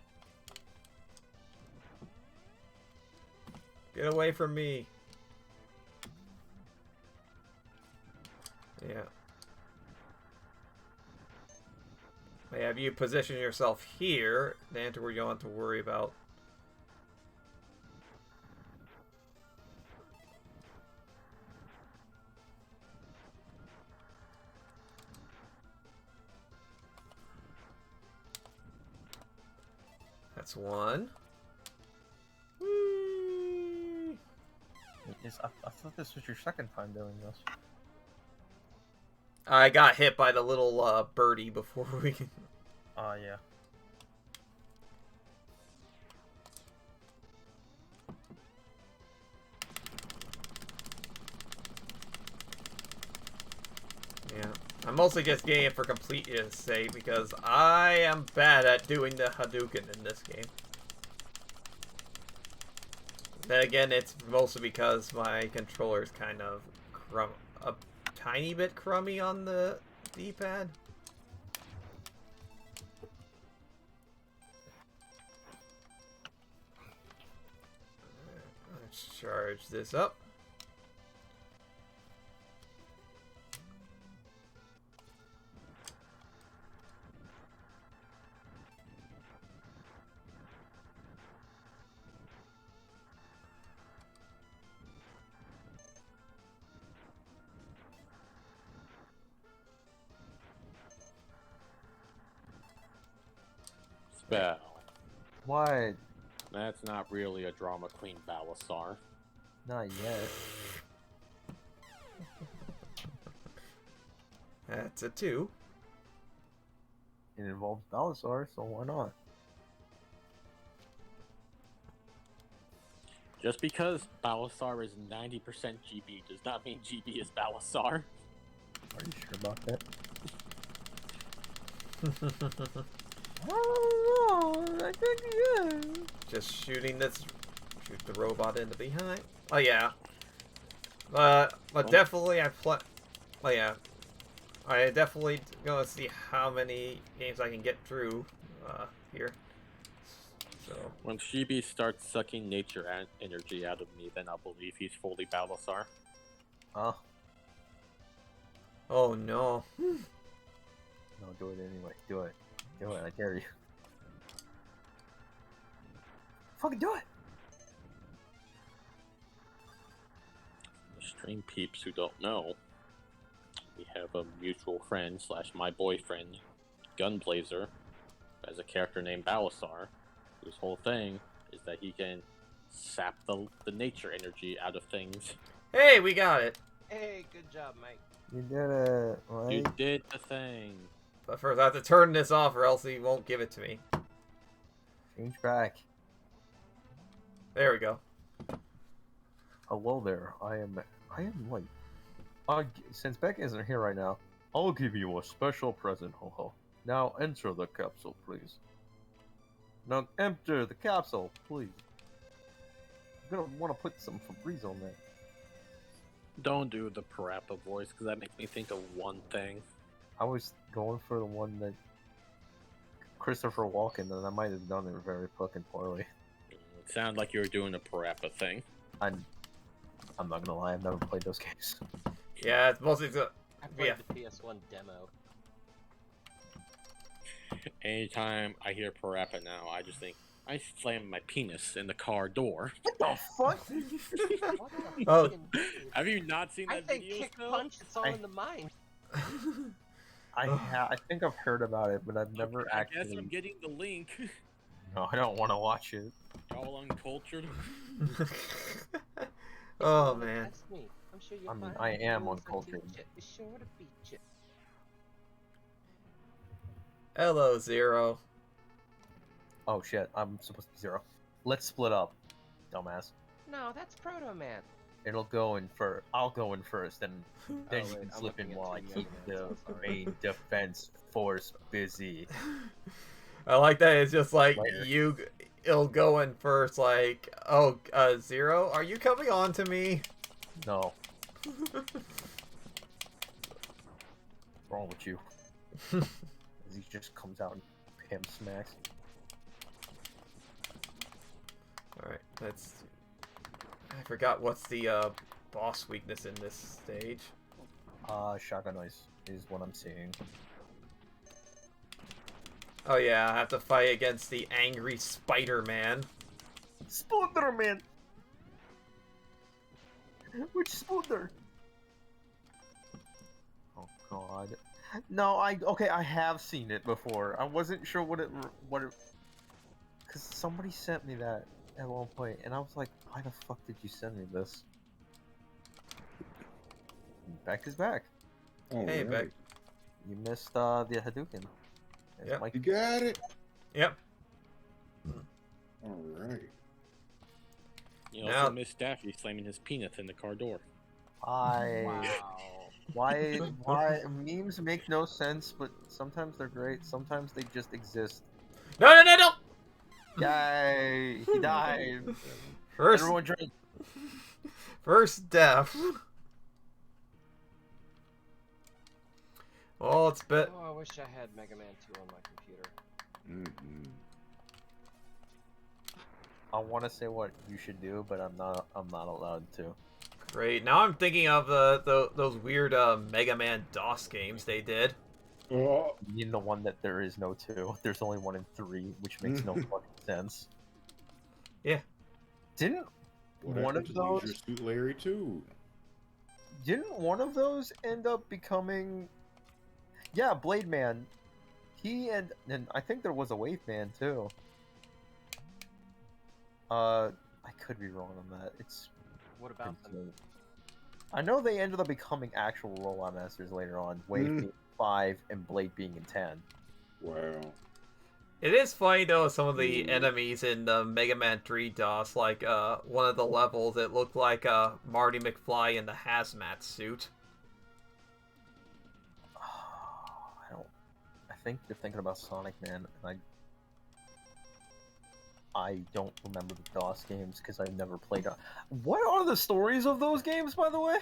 A: Get away from me! Yeah. Have you position yourself here, then to where you don't have to worry about. That's one. Whee!
E: I thought this was your second time doing this.
A: I got hit by the little birdie before we.
E: Yeah.
A: Yeah. I'm mostly just getting it for completeness sake because I am bad at doing the Hadouken in this game. Then again, it's mostly because my controller is kind of a tiny bit crummy on the D-pad. Let's charge this up.
D: Spell.
E: What?
D: That's not really a drama queen, Balasar.
E: Not yet.
A: That's a 2.
E: It involves Balasar, so why not?
D: Just because Balasar is 90% GB does not mean GB is Balasar.
E: Are you sure about that? I don't know. I think yeah.
A: Just shooting this. Shoot the robot in the behind. Oh yeah. But definitely oh yeah. I definitely gonna see how many games I can get through here. So
D: When Chibi starts sucking nature energy out of me, then I'll believe he's fully Balasar.
E: Huh?
A: Oh no.
E: No, do it anyway. Do it. Do it. I dare you. Fucking do it.
D: The stream peeps who don't know, we have a mutual friend / my boyfriend, Gunblazer, as a character named Balasar, whose whole thing is that he can sap the nature energy out of things.
A: Hey, we got it.
I: Hey, good job, Mike.
E: You did it. Right?
D: You did the thing.
A: But first I have to turn this off or else he won't give it to me.
E: Change back.
A: There we go.
E: Hello there. I am late. Since Beck isn't here right now, I'll give you a special present, ho ho. Now enter the capsule, please. Now enter the capsule, please. You're gonna want to put some Febreze on that.
D: Don't do the Parappa voice, because that makes me think of one thing.
E: I was going for the one that Christopher Walken, and I might have done it very fucking poorly.
D: It sounded like you were doing a Parappa thing.
E: I'm not gonna lie, I've never played those games.
A: Yeah, it's mostly the.
I: I played
A: Yeah.
I: the PS1 demo.
D: Anytime I hear Parappa now, I just think, I slammed my penis in the car door.
E: What the fuck?
I: What the
A: Oh.
I: fucking dude?
D: Have you not seen
I: I
D: that
I: think
D: video
I: kick
D: still?
I: punch, it's all
E: I-
I: in the mind.
E: I think I've heard about it, but I've never
D: Okay, I guess
E: actually.
D: I'm getting the link.
E: No, I don't want to watch it.
D: All uncultured.
A: Oh man.
I: That's me. I'm sure you'll
E: I mean,
I: find
E: I
I: the
E: am
I: rules that
E: uncultured.
I: teach it. Be sure to beat you.
A: Hello, Zero.
E: Oh shit, I'm supposed to be Zero. Let's split up, dumbass.
I: No, that's Proto Man.
E: It'll go in first. I'll go in first, and then
I: Oh,
E: you
I: wait,
E: can
I: I'm
E: slip in
I: looking
E: while I
I: at two
E: keep
I: Mega
E: the
I: Mans, I'm sorry.
E: main defense force busy.
A: I like that. It's just like
E: Later.
A: it'll go in first. Like, oh, Zero, are you coming on to me?
E: No. What's wrong with you? He just comes out and pimp smacks.
A: All right, let's. I forgot what's the boss weakness in this stage.
E: Shotgun ice is what I'm seeing.
A: Oh yeah, I have to fight against the angry Spider-Man.
E: Spider-Man! Which Spider? Oh god. No, okay, I have seen it before. I wasn't sure what it, because somebody sent me that at one point, and I was like, why the fuck did you send me this? Beck is back.
A: Hey, Beck.
E: You missed the Hadouken. There's
A: Yep.
E: Mike.
G: You got it.
A: Yep.
G: All right.
D: You
A: Now-
D: also missed Daffy slamming his penis in the car door.
I: Wow.
E: Why memes make no sense, but sometimes they're great, sometimes they just exist.
A: No!
E: Yay! He died.
A: First,
E: Everyone drink.
A: first death. Well, it's bit.
I: Oh, I wish I had Mega Man 2 on my computer.
G: Mm-hmm.
E: I want to say what you should do, but I'm not allowed to.
A: Great. Now I'm thinking of those weird Mega Man DOS games they did.
G: Oh,
E: You mean the one that there is no 2. There's only 1 and 3, which makes no fucking sense.
A: Yeah.
E: Didn't
G: what
E: one
G: happened
E: of
G: to Leisure
E: those
G: Suit Larry too?
E: didn't one of those end up becoming? Yeah, Blade Man. He and I think there was a Wave Man too. I could be wrong on that. It's
I: What about them?
E: I know they ended up becoming actual Robot Masters later on. Wave being 5 and Blade being in 10.
G: Wow.
A: It is funny though, some of the enemies in the Mega Man 3 DOS, like one of the levels, it looked like Marty McFly in the hazmat suit.
E: I think you're thinking about Sonic Man, and I don't remember the DOS games because I've never played. What are the stories of those games, by the way?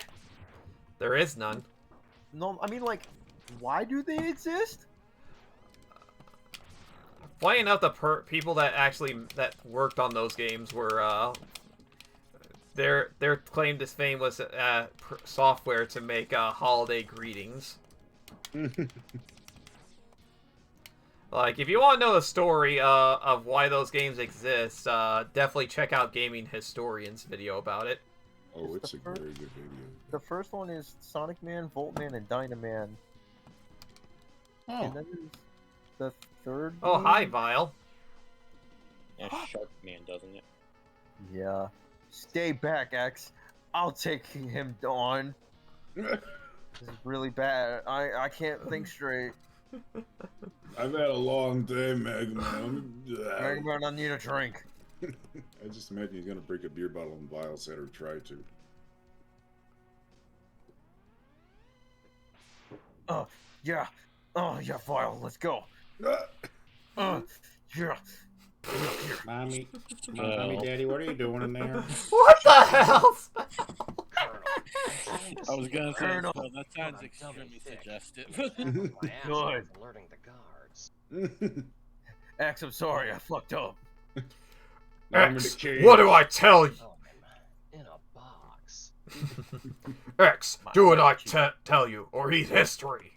A: There is none.
E: No, I mean, like, why do they exist?
A: Funny enough, the people that worked on those games were their claim to fame was software to make holiday greetings. Like, if you want to know the story of why those games exist, definitely check out Gaming Historian's video about it.
G: Oh, it's a very good video.
E: The first one is Sonic Man, Voltman, and Dynaman.
G: Oh,
E: And then there's the third
A: Oh,
E: game?
A: hi, Vile.
D: Yeah, Shark Man, doesn't it?
E: Yeah. Stay back, X. I'll take him on. This is really bad. I can't think straight.
G: I've had a long day, Megaman.
E: Mega Man, I need a drink.
G: I just imagine he's gonna break a beer bottle and Vile said or try to.
E: Yeah. Oh, yeah, Vile, let's go. Yeah.
J: Mommy, Daddy, what are you doing in there?
A: What the hell?
D: I was gonna say,
E: Colonel.
D: so that sounds
I: I'm
D: extremely
I: thick.
D: suggestive.
I: My ass
E: Good.
I: off alerting the guards.
E: X, I'm sorry, I fucked up.
J: Now I'm in the
A: X,
J: cage.
A: what do I tell you?
I: Oh, in a box.
A: X, do what I tell you, or he's history.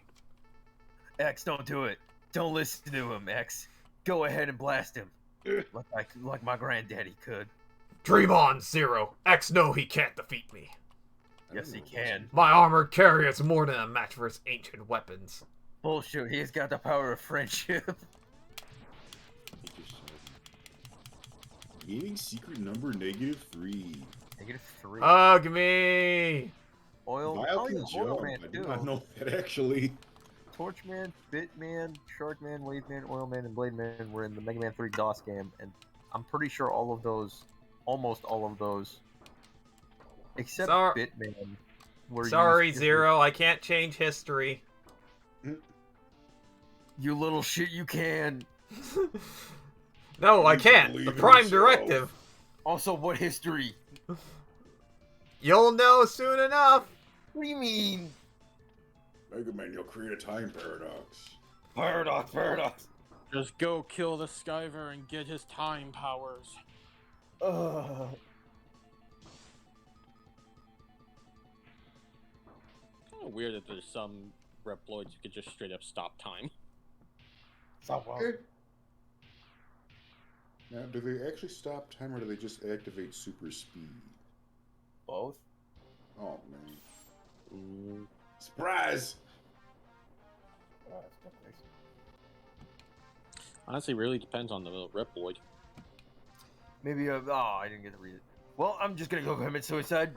E: X, don't do it. Don't listen to him, X. Go ahead and blast him. Like my granddaddy could.
A: Dream on, Zero. X know he can't defeat me.
E: Yes, he can.
A: My armored carrier is more than a match for his ancient weapons.
E: Bullshit, he's got the power of friendship.
G: Gaming secret number -3.
E: -3.
A: Hug me!
E: Oil.
G: Vile
E: Oh,
G: can
E: yeah,
G: jump.
E: Oil Man,
G: I did
E: too.
G: not know that actually.
E: Torchman, Bitman, Sharkman, Waveman, Oilman, and Blademan were in the Mega Man 3 DOS game, and I'm pretty sure all of those, almost all of those, except Bitman, were
A: Sorry,
E: used
A: Zero, I can't change history.
E: You little shit, you can.
A: No, I can't.
G: believe
A: The
G: in
A: Prime
G: yourself.
A: Directive.
E: Also, what history?
A: You'll know soon enough.
E: What do you mean?
G: Mega Man, you'll create a time paradox.
E: Paradox.
D: Just go kill the Skyver and get his time powers.
E: Ugh.
D: Kind of weird that there's some Reploids you could just straight up stop time.
E: Stop well.
G: Now, do they actually stop time or do they just activate super speed?
E: Both?
G: Oh, man. Surprise!
D: Honestly, really depends on the Reploid.
E: Maybe, I didn't get to read it. Well, I'm just gonna go commit suicide.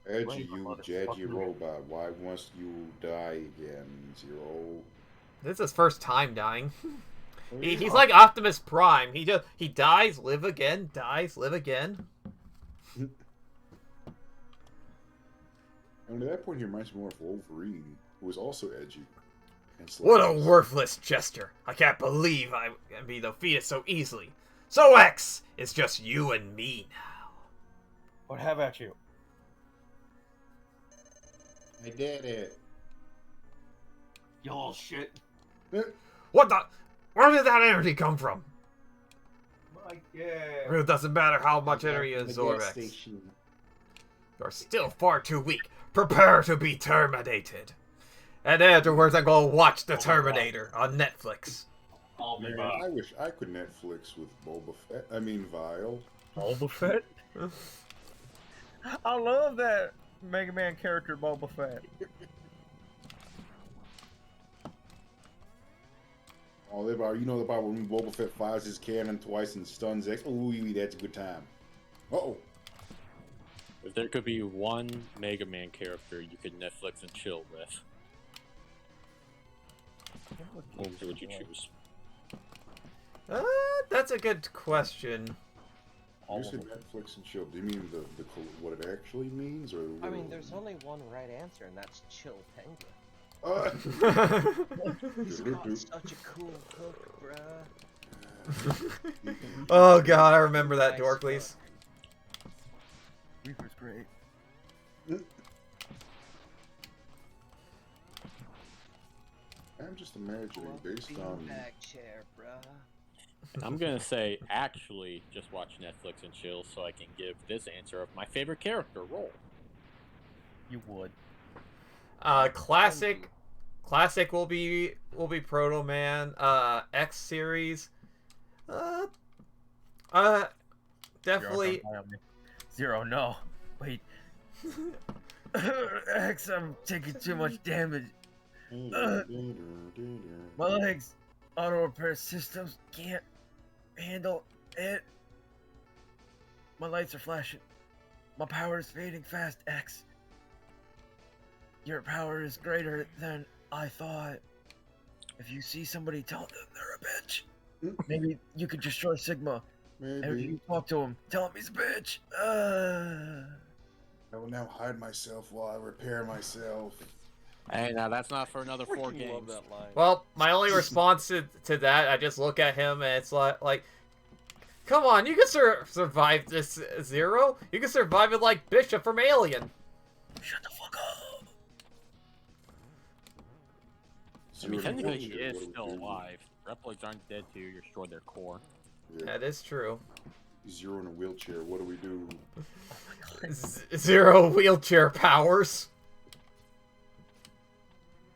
G: Edgy,
E: Well,
G: you
E: motherfucker.
G: jadgy robot. Why must you die again, Zero?
A: This is his first time dying. He's like Optimus Prime. He dies, live again, dies, live again.
G: And at that point, he reminds me more of Wolverine, who was also edgy. And
A: What a
G: slapdash.
A: worthless jester. I can't believe I can be defeated so easily. So X, it's just you and me now.
E: What have at you?
G: I did it.
E: You little shit.
A: What the? Where did that energy come from?
E: My
A: It really doesn't matter how much energy you absorb, X. You're still far too weak. Prepare to be terminated. And afterwards, I'm gonna watch The Terminator on Netflix.
G: Man, I wish I could Netflix with Boba Fett. I mean, Vile.
E: Boba Fett? I love that Mega Man character, Boba Fett.
G: Oh, you know about when Boba Fett fires his cannon twice and stuns X? Ooh, that's a good time. Uh-oh.
D: If there could be one Mega Man character you could Netflix and chill with, whom would you choose?
A: That's a good question.
G: You said Netflix and chill. Do you mean what it actually means, or?
I: I mean, there's only one right answer, and that's Chill Penguin. He's got such a cool hook, bruh.
A: Oh god, I remember that door, please.
E: Reaper's great.
G: I'm just imagining based on.
I: Beanbag chair, bruh.
D: I'm gonna say actually just watch Netflix and chill so I can give this answer of my favorite character role.
E: You would.
A: Classic will be Proto Man. X series. Definitely.
E: Zero, no. Wait. X, I'm taking too much damage. My legs, auto repair systems can't handle it. My lights are flashing. My power is fading fast, X. Your power is greater than I thought. If you see somebody, tell them they're a bitch. Maybe you could destroy Sigma. And if you talk to him, tell him he's a bitch.
G: I will now hide myself while I repair myself.
D: Hey, now that's not for another 4 games.
A: Well, my only response to that, I just look at him and it's like Come on, you can survive this, Zero. You can survive it like Bishop from Alien.
E: Shut the fuck up.
D: I mean,
G: Zero in a
D: technically he
G: wheelchair,
D: is
G: what do
D: still
G: we do?
D: alive. Reploids aren't dead till you destroy their core.
G: Yeah.
A: That is true.
G: Zero in a wheelchair, what do we do?
A: Zero wheelchair powers.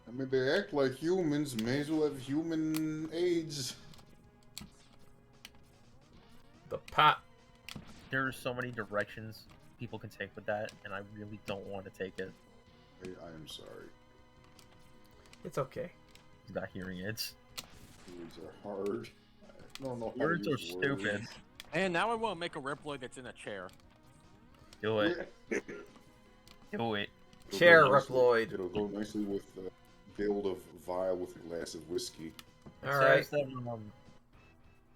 G: I mean, they act like humans, may as well have human AIDS.
E: There are so many directions people can take with that, and I really don't want to take it.
G: Hey, I am sorry.
A: It's okay.
E: He's not hearing it.
G: Words are hard. I don't know how to
E: Words are
G: use
E: stupid.
D: And now I want to make a Reploid that's in a chair.
E: Do it. Do it.
A: Chair
G: It'll go nicely-
A: Reploid.
G: It'll go nicely with the build of vial with a glass of whiskey.
A: Alright.
E: Says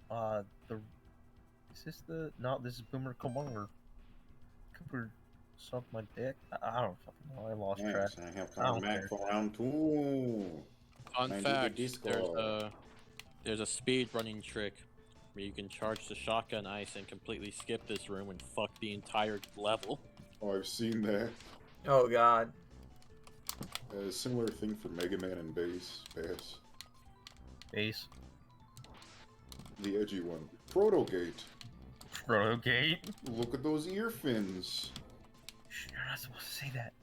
E: that, is this the... No, this is Boomer Commander. Cooper suck my dick? I don't fucking know. I lost track.
G: Yes, I have
E: I don't
G: come back
E: care.
G: for round 2.
D: Fun
G: Man, do the
D: fact,
G: disco.
D: there's a speed running trick where you can charge the shotgun ice and completely skip this room and fuck the entire level.
G: Oh, I've seen that.
A: Oh god.
G: A similar thing for Mega Man and Bass.
E: Base.
G: The edgy one. Protogate.
E: Protogate.
G: Look at those ear fins.
E: Shh, you're not supposed to say that.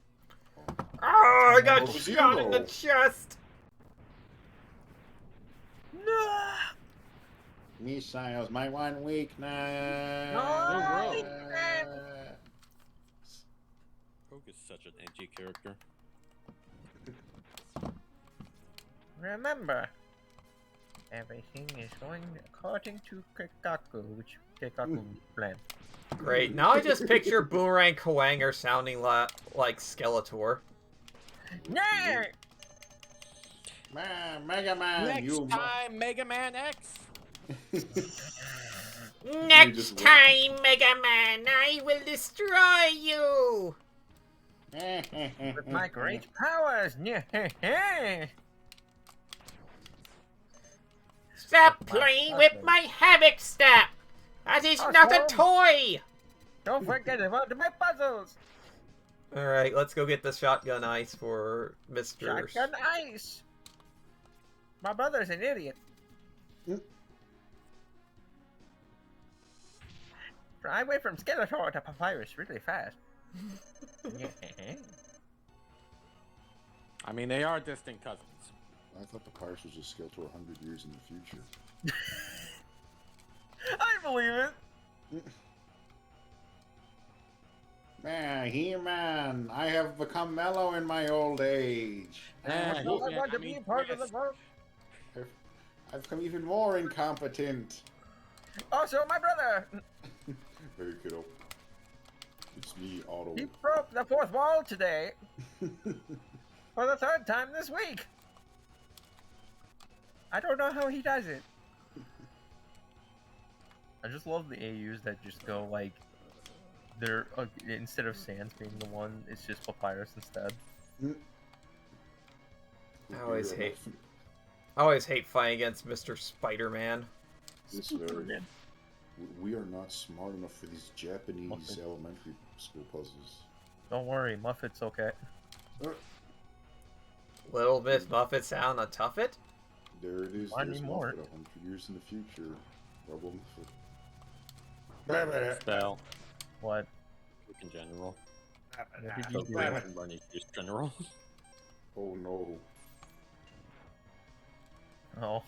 A: Oh, I got
G: Oh,
A: shot in the
G: Zero.
A: chest.
E: No.
G: Missiles, my one weakness.
E: No.
D: Rogue is such an edgy character.
E: Remember, everything is going according to Kekaku, which Kekaku planned.
A: Great. Now I just picture Boomerang Kawanger sounding like Skeletor.
E: Yeah.
G: Man, Mega Man,
D: Next
G: you
D: time, Mega Man X!
A: Next
G: just
A: time, Mega Man, I will destroy you.
E: With my great powers. Yeah.
A: Stop playing with my Havoc Step. That is not a toy.
E: Don't forget about my puzzles.
A: Alright, let's go get the shotgun ice for Mr.
E: Shotgun ice. My brother's an idiot. I went from Skeletor to Papyrus really fast. Yeah.
D: I mean, they are distant cousins.
G: I thought the Pirates was just Skeletor 100 years in the future.
E: I believe it.
G: Man, He-Man, I have become mellow in my old age.
D: Yeah,
E: I want to be part of the group.
G: I've become even more incompetent.
E: Also, my brother.
G: Hey, kiddo. It's me, Otto.
E: He broke the fourth wall today. For the third time this week. I don't know how he does it. I just love the AUs that just go like, they're instead of Sans being the one, it's just Papyrus instead.
A: I always hate fighting against Mr. Spider-Man.
G: Listen, we are not smart enough for these Japanese elementary school puzzles.
E: Don't worry, Muffet's okay.
A: Little Miss Muffet sound a Tuffet?
G: There it is.
E: Not
G: There's
E: anymore.
G: Muffet 100 years in the future. Rubble Muffet.
D: Spell.
E: What?
D: Cook in general.
E: What did you
D: Cook
E: do?
D: running just general.
G: Oh no.
E: Oh.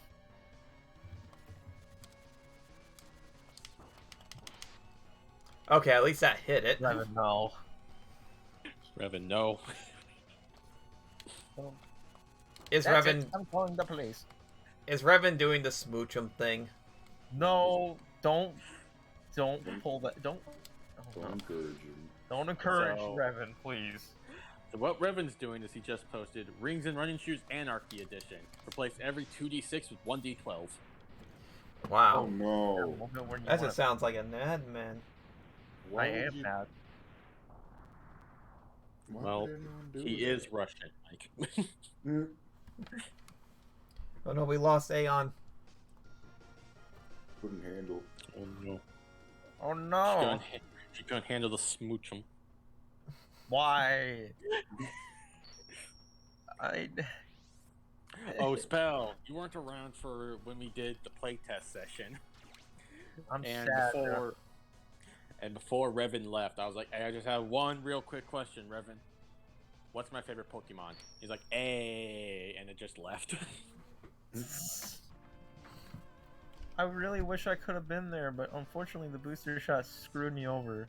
A: Okay, at least that hit it.
E: Revan, no.
D: Revan, no.
A: Is
E: That's
A: Revan
E: it. I'm calling the police.
A: doing the smoochum thing?
E: No, don't pull that. Don't
G: Encourage him.
E: Don't encourage
D: So-
E: Revan, please.
D: So what Revan's doing is he just posted Rings and Running Shoes Anarchy Edition. Replace every 2d6 with 1d12.
G: Oh
A: Wow.
G: no.
A: That just sounds like a Nad man.
G: Why
E: I
G: would
E: am
G: you-
E: mad.
G: why would
D: Well,
G: anyone do
D: He
G: that?
D: is Russian, Mike.
A: Oh no, we lost Aeon.
G: Couldn't handle.
D: Oh no.
E: Oh
D: She
E: no!
D: couldn't, she couldn't handle the smoochum.
E: Why? I.
D: Oh, Spell, you weren't around for when we did the playtest session.
E: I'm
D: And
E: sad.
D: before Revan left, I was like, hey, I just have one real quick question, Revan. What's my favorite Pokemon? He's like, hey, and it just left.
E: I really wish I could have been there, but unfortunately the booster shot screwed me over.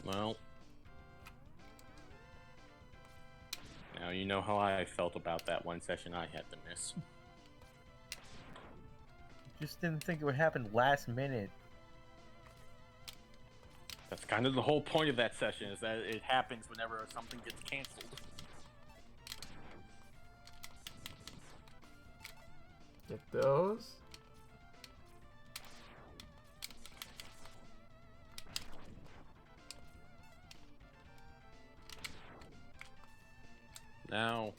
D: Well, now you know how I felt about that one session I had to miss.
E: Just didn't think it would happen last minute.
D: That's kind of the whole point of that session, is that it happens whenever something gets canceled.
A: Get those.
D: Now,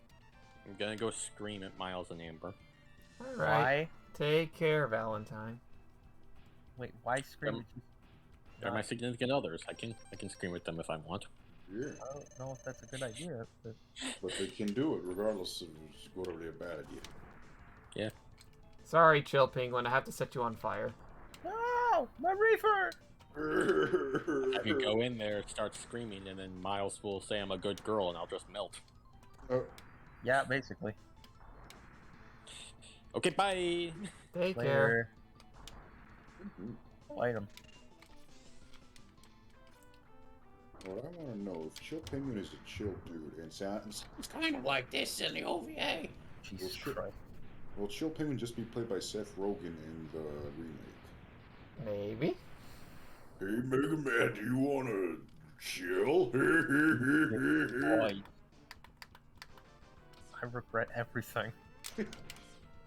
D: I'm gonna go scream at Miles and Amber.
A: All right.
E: Why?
A: Take care, Valentine.
E: Wait, why scream?
D: They're my significant others. I can scream at them if I want.
G: Yeah.
E: I don't know if that's a good idea, but
G: But they can do it regardless of whatever their bad idea.
D: Yeah.
A: Sorry, Chill Penguin. I have to set you on fire.
E: no, my reefer!
D: I can go in there, start screaming, and then Miles will say I'm a good girl, and I'll just melt.
E: Yeah, basically.
D: Okay, bye.
A: Take care.
E: Later. Light him.
G: What I want to know, if Chill Penguin is a chill dude and sounds
J: It's kind of like this in the OVA.
E: Jesus
G: shit.
E: Christ.
G: will Chill Penguin just be played by Seth Rogen in the remake?
A: Maybe.
G: Hey, Mega Man, do you want to chill?
E: Boy. I regret everything.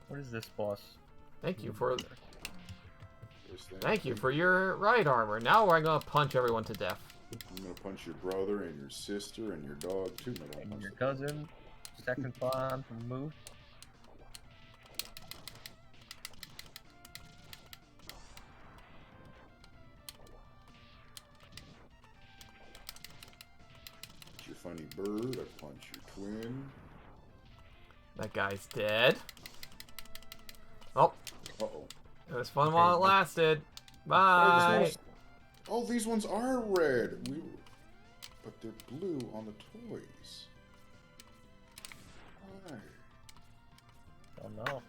E: What is this, boss?
A: Thank you for
G: What's that?
A: thank you for your ride armor. Now I'm gonna punch everyone to death.
G: I'm gonna punch your brother and your sister and your dog too. No, don't
E: And
G: punch
E: your
G: the-
E: cousin, second bomb removed.
G: Punch your funny bird. I punch your twin.
A: That guy's dead. Oh,
G: Uh-oh.
A: it was fun while it lasted. Bye.
G: Oh, these ones are red. But they're blue on the toys. Why?
E: Don't know.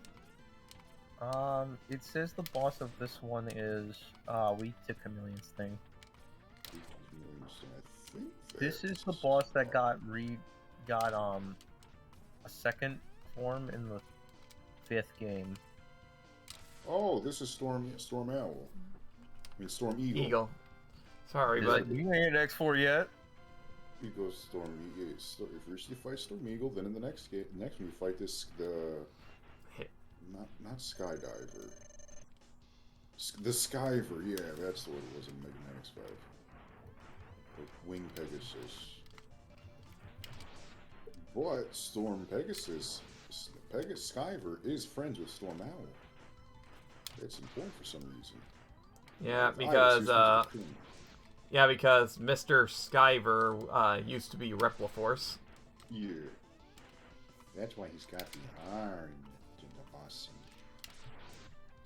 E: It says the boss of this one is weak to Chameleon's thing.
G: I think
E: This is the
G: that's-
E: boss that got a second form in the 5th game.
G: Oh, this is Storm Owl. I mean Storm Eagle.
A: Eagle. Sorry,
E: Is
A: but
E: it, you ain't X4 yet.
G: He goes Storm Eagle. If first you fight Storm Eagle, then in the next one you fight not Skydiver. The Skyver, yeah, that's what it was in Mega Man X5. The Wing Pegasus. But Storm Pegasus, Skyver is friends with Storm Owl. It's important for some reason.
A: yeah,
G: Iris,
A: because Mr. Skyver used to be Repliforce.
G: yeah. That's why he's got the iron in the boss.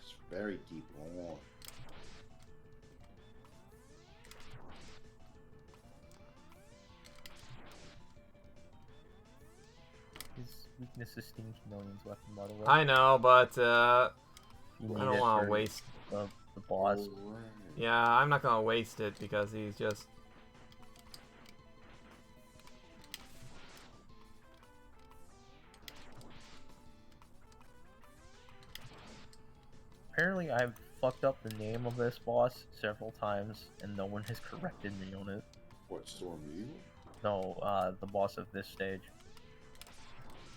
G: It's very deep on.
E: His weakness is Steam Chameleon's weapon, by the way.
A: I know, but
E: You
A: I
E: need
A: don't
E: it
A: want
E: for
A: to waste.
E: the boss.
G: Alright.
A: Yeah, I'm not gonna waste it because he's just.
E: Apparently, I've fucked up the name of this boss several times, and no one has corrected me on it.
G: What, Storm Eagle?
E: No, the boss of this stage.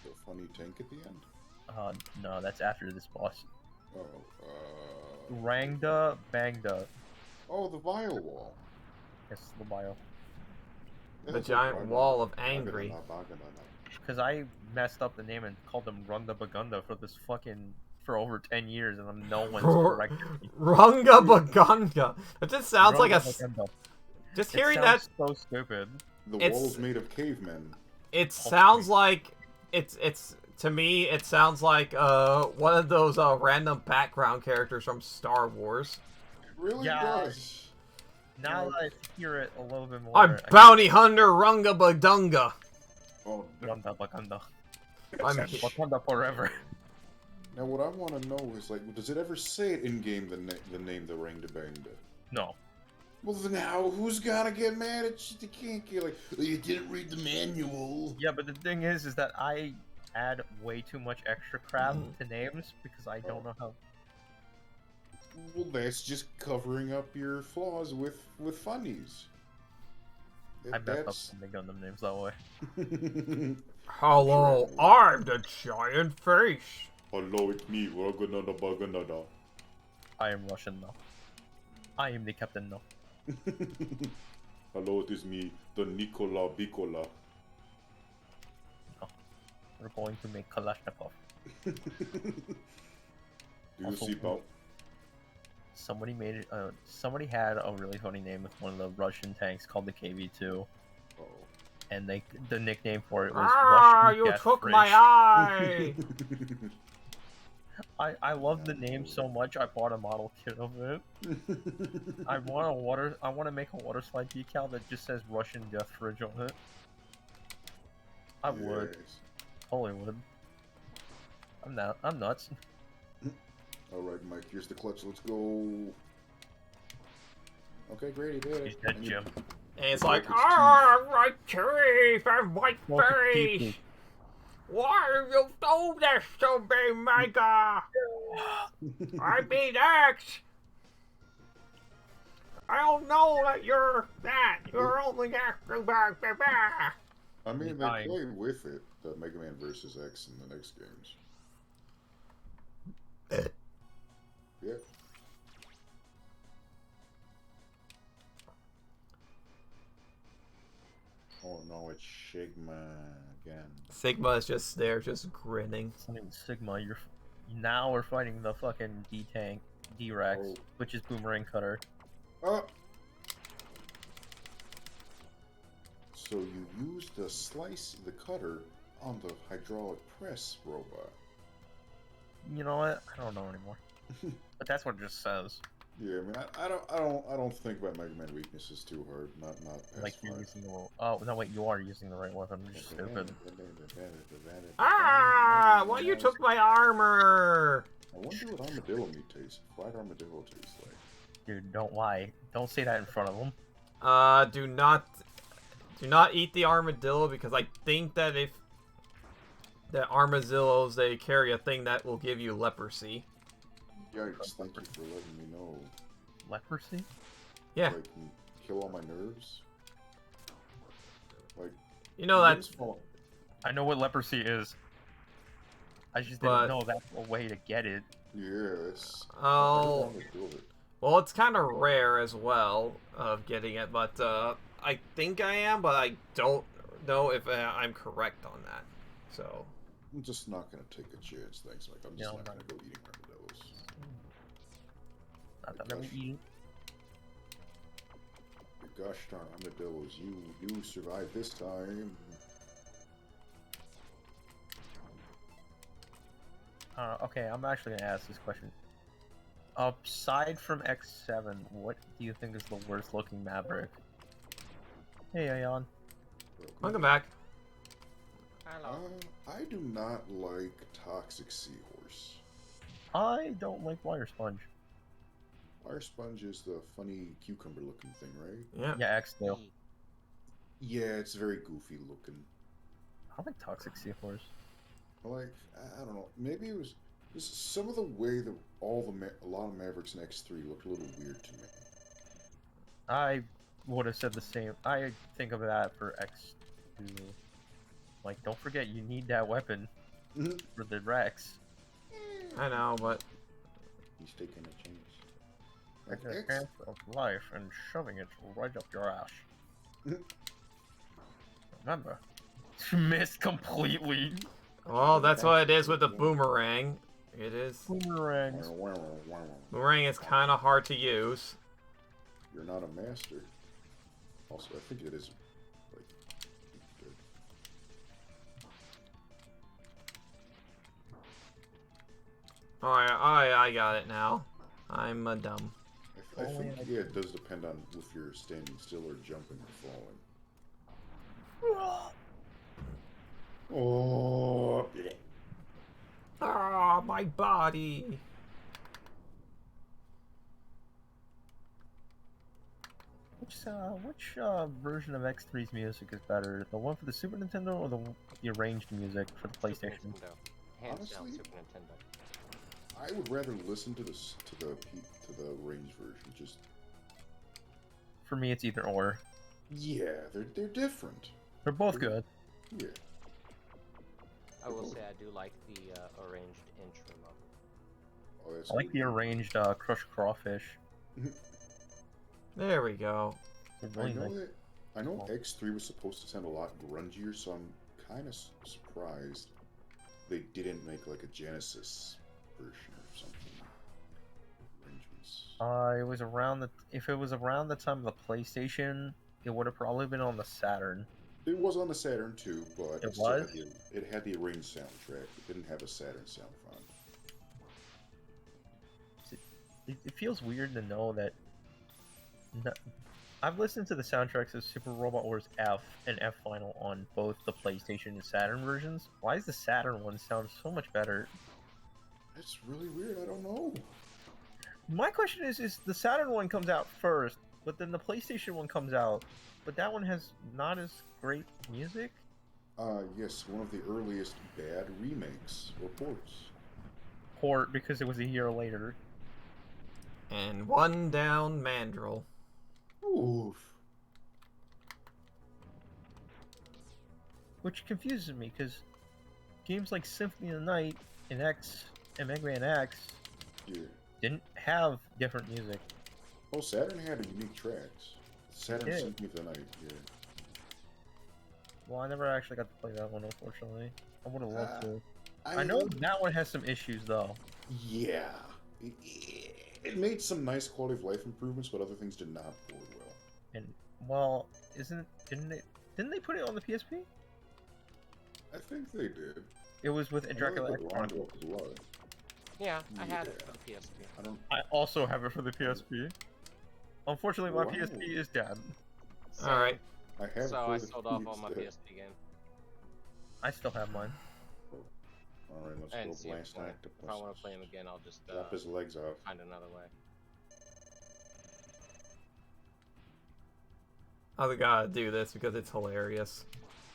G: The funny tank at the end?
E: No, that's after this boss.
G: Oh,
E: Rangda Bangda.
G: Oh, the Vile Wall.
E: Yes, the bio.
A: The giant wall of angry.
E: Because I messed up the name and called them Runda Bagunda for this fucking for over 10 years, and no one's corrected me.
A: Runga Baganga. It just sounds like a.
E: Rungabagunda.
A: Just
E: It
A: hearing
E: sounds
A: that,
E: so stupid.
G: The
A: It's-
G: wall's made of cavemen.
A: it sounds like it's to me. It sounds like one of those random background characters from Star Wars.
G: It really
E: Yeah.
G: does.
E: Now that I hear it a little bit more,
A: I'm bounty hunter Runga Badunga.
G: Oh,
E: Rungabagunda.
A: I'm
E: Wakanda forever.
G: now what I want to know is, like, does it ever say it in game the name the Rangabangda?
E: No.
G: Well, then how? Who's gonna get mad at you? They can't get like, "Oh, you didn't read the manual."
E: Yeah, but the thing is that I add way too much extra crap to names because I don't know how.
G: Well, that's just covering up your flaws with funnies.
E: I messed up when they got them names that way.
A: Hello, I'm the giant face.
G: Hello, it's me, Raganada Baganada.
E: I am Russian now. I am the captain now.
G: Hello, it is me, the Nikola Bikola.
E: We're going to make Kalashnikov.
G: Do you
E: Also,
G: see about?
E: Somebody made it. Somebody had a really funny name with one of the Russian tanks called the KV-2, and the nickname for it was Russian
A: You
E: Death
A: took
E: Fridge.
A: my eye.
E: I love the name so much. I bought a model kit of it. I want to make a water slide decal that just says Russian Death Fridge on it. I would. Totally would. I'm nuts.
G: Alright, Mike, here's the clutch, let's go. Okay, great, he did it.
E: He's dead, Jim.
A: And it's like, my teeth and white
E: Smoke a
A: face.
E: teepee.
A: Why do you do this to me, Mega? I beat X. I don't know that you're that. You're only that.
G: I mean, they
E: Dying.
G: play with it, the Mega Man vs. X in the next games. Yeah. Oh no, it's Sigma again.
A: Sigma is just there, just grinning.
E: Something Sigma, now we're fighting the fucking D-Tank, D-Rex,
G: Oh.
E: which is Boomerang Cutter.
G: Oh! So you use the the cutter on the hydraulic press robot.
E: You know what? I don't know anymore. But that's what it just says.
G: Yeah, I mean, I don't think about Mega Man weaknesses too hard. Not
E: Like you're using the wrong. Oh no, wait, you are using the right weapon. You're just stupid.
A: Well, you took my armor.
G: I wonder what armadillo meat tastes. Fried armadillo tastes like.
E: Dude, don't lie. Don't say that in front of them.
A: Do not eat the armadillo, because I think that if the armadillos, they carry a thing that will give you leprosy.
G: Yikes! Thank you for letting me know.
E: Leprosy?
A: Yeah.
G: Like, kill all my nerves. Like,
A: You know that.
E: I know what leprosy is. I just
A: But-
E: didn't know that's a way to get it.
G: Yeah, it's.
A: Oh.
G: I don't do it.
A: Well, it's kind of rare as well of getting it, but I think I am, but I don't know if I'm correct on that. So.
G: I'm just not gonna take a chance. Thanks, Mike. I'm just
E: Yeah,
G: not gonna go eating armadillos.
E: Not that I'm eating.
G: Gosh darn armadillos! You survived this time.
E: Okay, I'm actually gonna ask this question. Aside from X7, what do you think is the worst looking Maverick? Hey, Ayan.
A: Welcome back.
G: I do not like Toxic Seahorse.
E: I don't like Wire Sponge.
G: Fire Sponge is the funny cucumber-looking thing, right?
A: Yeah.
E: Yeah, X-Tail.
G: Yeah, it's very goofy looking.
E: I like Toxic Seahorse.
G: Like, I don't know. Maybe it was just some of the way that a lot of Mavericks in X3 looked a little weird to me.
E: I would have said the same. I think of that for X2. Like, don't forget, you need that weapon for the Rex.
A: I know, but
G: He's taking a chance.
E: Like
G: Like
E: a
G: X,
E: chance of life and shoving it right up your ass. Remember, you missed completely.
A: well, that's what it is with the boomerang. It is.
E: Boomerangs.
A: Boomerang is kind of hard to use.
G: You're not a master. Also, I think it is. Like, good.
A: Alright, I got it now. I'm dumb.
G: I think, yeah, it does depend on if you're standing still or jumping or falling. Oh, yeah.
A: Ah, my body.
E: Which version of X3's music is better? The one for the Super Nintendo or the arranged music for the PlayStation?
I: Super Nintendo. Hands down,
G: Honestly?
I: Super Nintendo.
G: I would rather listen to this to the range version. Just
E: For me, it's either or.
G: yeah, they're different.
E: They're both good.
G: Yeah.
I: I will say I do like the arranged intro level.
G: Oh, that's
E: I like the
G: good.
E: arranged crushed crawfish.
A: There we go.
E: They're
G: I
E: really
G: know
E: nice.
G: that. I know X3 was supposed to sound a lot grungier, so I'm kind of surprised they didn't make like a Genesis version or something. Arrangements.
E: It was around the. If it was around the time of the PlayStation, it would have probably been on the Saturn.
G: It was on the Saturn too, but
E: It
G: still
E: was?
G: it had the arranged soundtrack. It didn't have a Saturn sound font.
E: It feels weird to know that. I've listened to the soundtracks of Super Robot Wars F and F Final on both the PlayStation and Saturn versions. Why does the Saturn one sound so much better?
G: That's really weird. I don't know.
E: My question is the Saturn one comes out first, but then the PlayStation one comes out, but that one has not as great music?
G: Yes, one of the earliest bad remakes or ports.
E: Port, because it was a year later.
A: And one down Mandrill.
G: Oof.
E: Which confuses me, because games like Symphony of the Night and X and Mega Man X
G: Yeah.
E: didn't have different music.
G: Oh, Saturn had unique tracks. Saturn
E: Yeah.
G: Symphony of the Night. Yeah.
E: Well, I never actually got to play that one, unfortunately. I would have loved to.
G: I
E: I know that one has some issues, though.
G: Yeah. It made some nice quality of life improvements, but other things did not board well.
E: And well, didn't they put it on the PSP?
G: I think they did.
E: It was with
G: I know
E: Dracula
G: they
E: X
G: put
E: Chronicle.
G: Rondo as well.
I: Yeah, I had it
G: Yeah.
I: for the PSP.
G: I don't.
E: I also have it for the PSP. Unfortunately, my
G: Wow.
E: PSP is dead.
A: Alright.
G: I have.
I: So
G: for
I: I
G: the
I: sold off all
G: P
I: my
G: instead.
I: PSP games.
E: I still have mine.
G: All right, let's
I: And
G: go
I: see
G: blast
I: if I
G: octopus.
I: want to play them again, I'll just
G: Chop his legs off.
I: find another way.
A: I gotta do this because it's hilarious.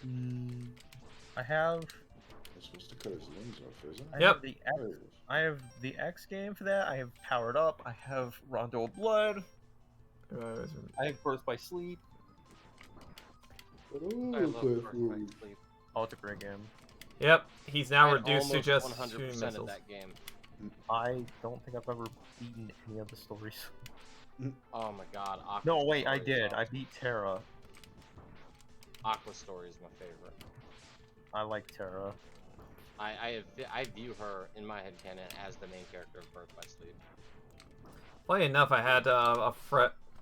E: I have.
G: I'm supposed to cut his legs off, isn't
E: I
G: I?
A: Yep.
E: have the
G: There
E: X.
G: it is.
E: I have the X game for that. I have Powered Up. I have Rondo of Blood. I have Birth by Sleep.
G: But,
I: I
G: oh,
I: love
G: that
I: First
G: movie.
I: Night Sleep.
E: Oh, it's a great game.
A: Yep, he's now
I: I
A: reduced to
I: almost
A: just
I: 100%
A: shooting
I: of
A: missiles.
I: that game.
E: I don't think I've ever beaten any of the stories.
I: Oh my god, Aqua
E: No, wait, I
I: Story is
E: did. I
I: awesome.
E: beat Terra.
I: Aqua Story is my favorite.
E: I like Terra.
I: I view her in my headcanon as the main character of Birth by Sleep.
A: Funny enough, I had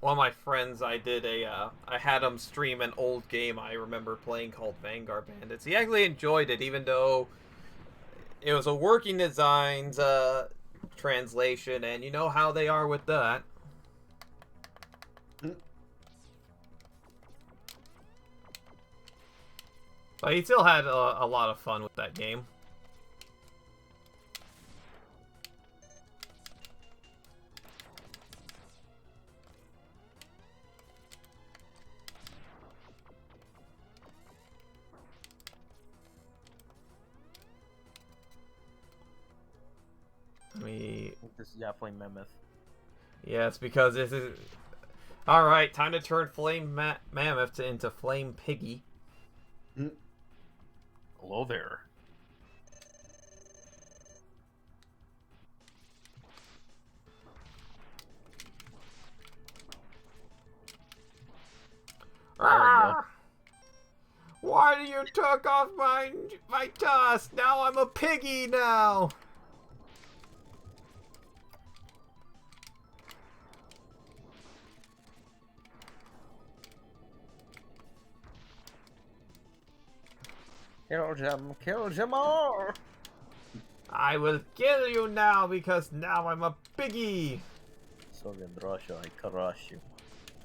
A: one of my friends. I had him stream an old game I remember playing called Vanguard Bandits. He actually enjoyed it, even though it was a working designs translation, and you know how they are with that. But he still had a lot of fun with that game.
E: This is definitely Mammoth.
A: Yes, because this is... Alright, time to turn Flame Mammoth into Flame Piggy.
E: Hello there.
A: Ah! Why do you took off my tusk? Now I'm a piggy now.
E: Kill them all!
A: I will kill you now because now I'm a piggy.
E: So then, Russia, I crush you.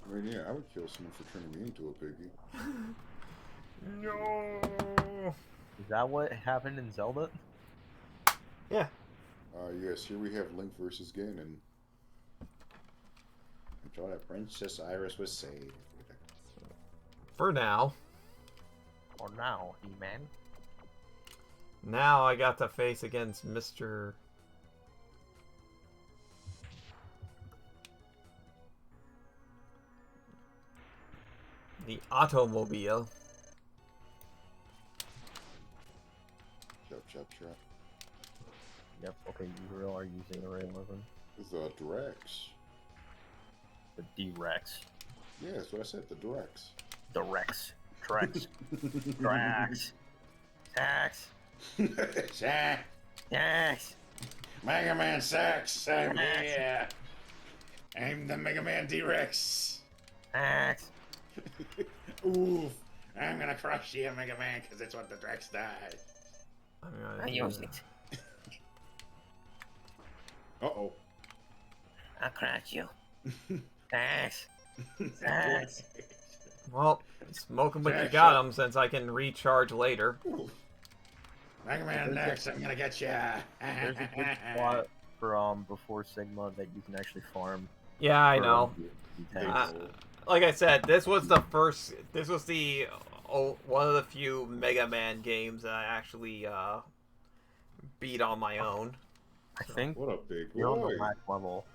G: I mean, yeah, I would kill someone for turning me into a piggy.
A: No.
E: Is that what happened in Zelda?
A: Yeah.
G: Yes, here we have Link versus Ganon.
J: Until that Princess Iris was saved.
A: For now.
E: Or now, He-Man?
A: Now I got to face against Mr. The automobile.
G: Chop, chop, chop.
E: Yep, okay, you really are using a Ray 11.
G: The Drex.
E: The D-Rex.
G: Yeah, that's what I said, the Drex.
E: The Rex. Trex. Drax. Tax.
J: Sack!
E: Tax.
J: Mega Man sucks! I'm here! I'm the Mega Man T-Rex!
E: Tax.
J: Oof! I'm gonna crush you, Mega Man, because it's what the Drex died.
F: I use it.
G: Uh-oh.
F: I'll crush you. Tax. Tax.
A: Well, smoke 'em when you got 'em, since I can recharge later.
J: Mega Man next, I'm gonna get ya!
E: There's a good spot for before Sigma that you can actually farm.
A: Yeah, I know.
E: Tax.
A: Like I said, this was the one of the few Mega Man games that I actually beat on my own.
E: I think
G: What a big
E: you're on
G: boy.
E: the last level.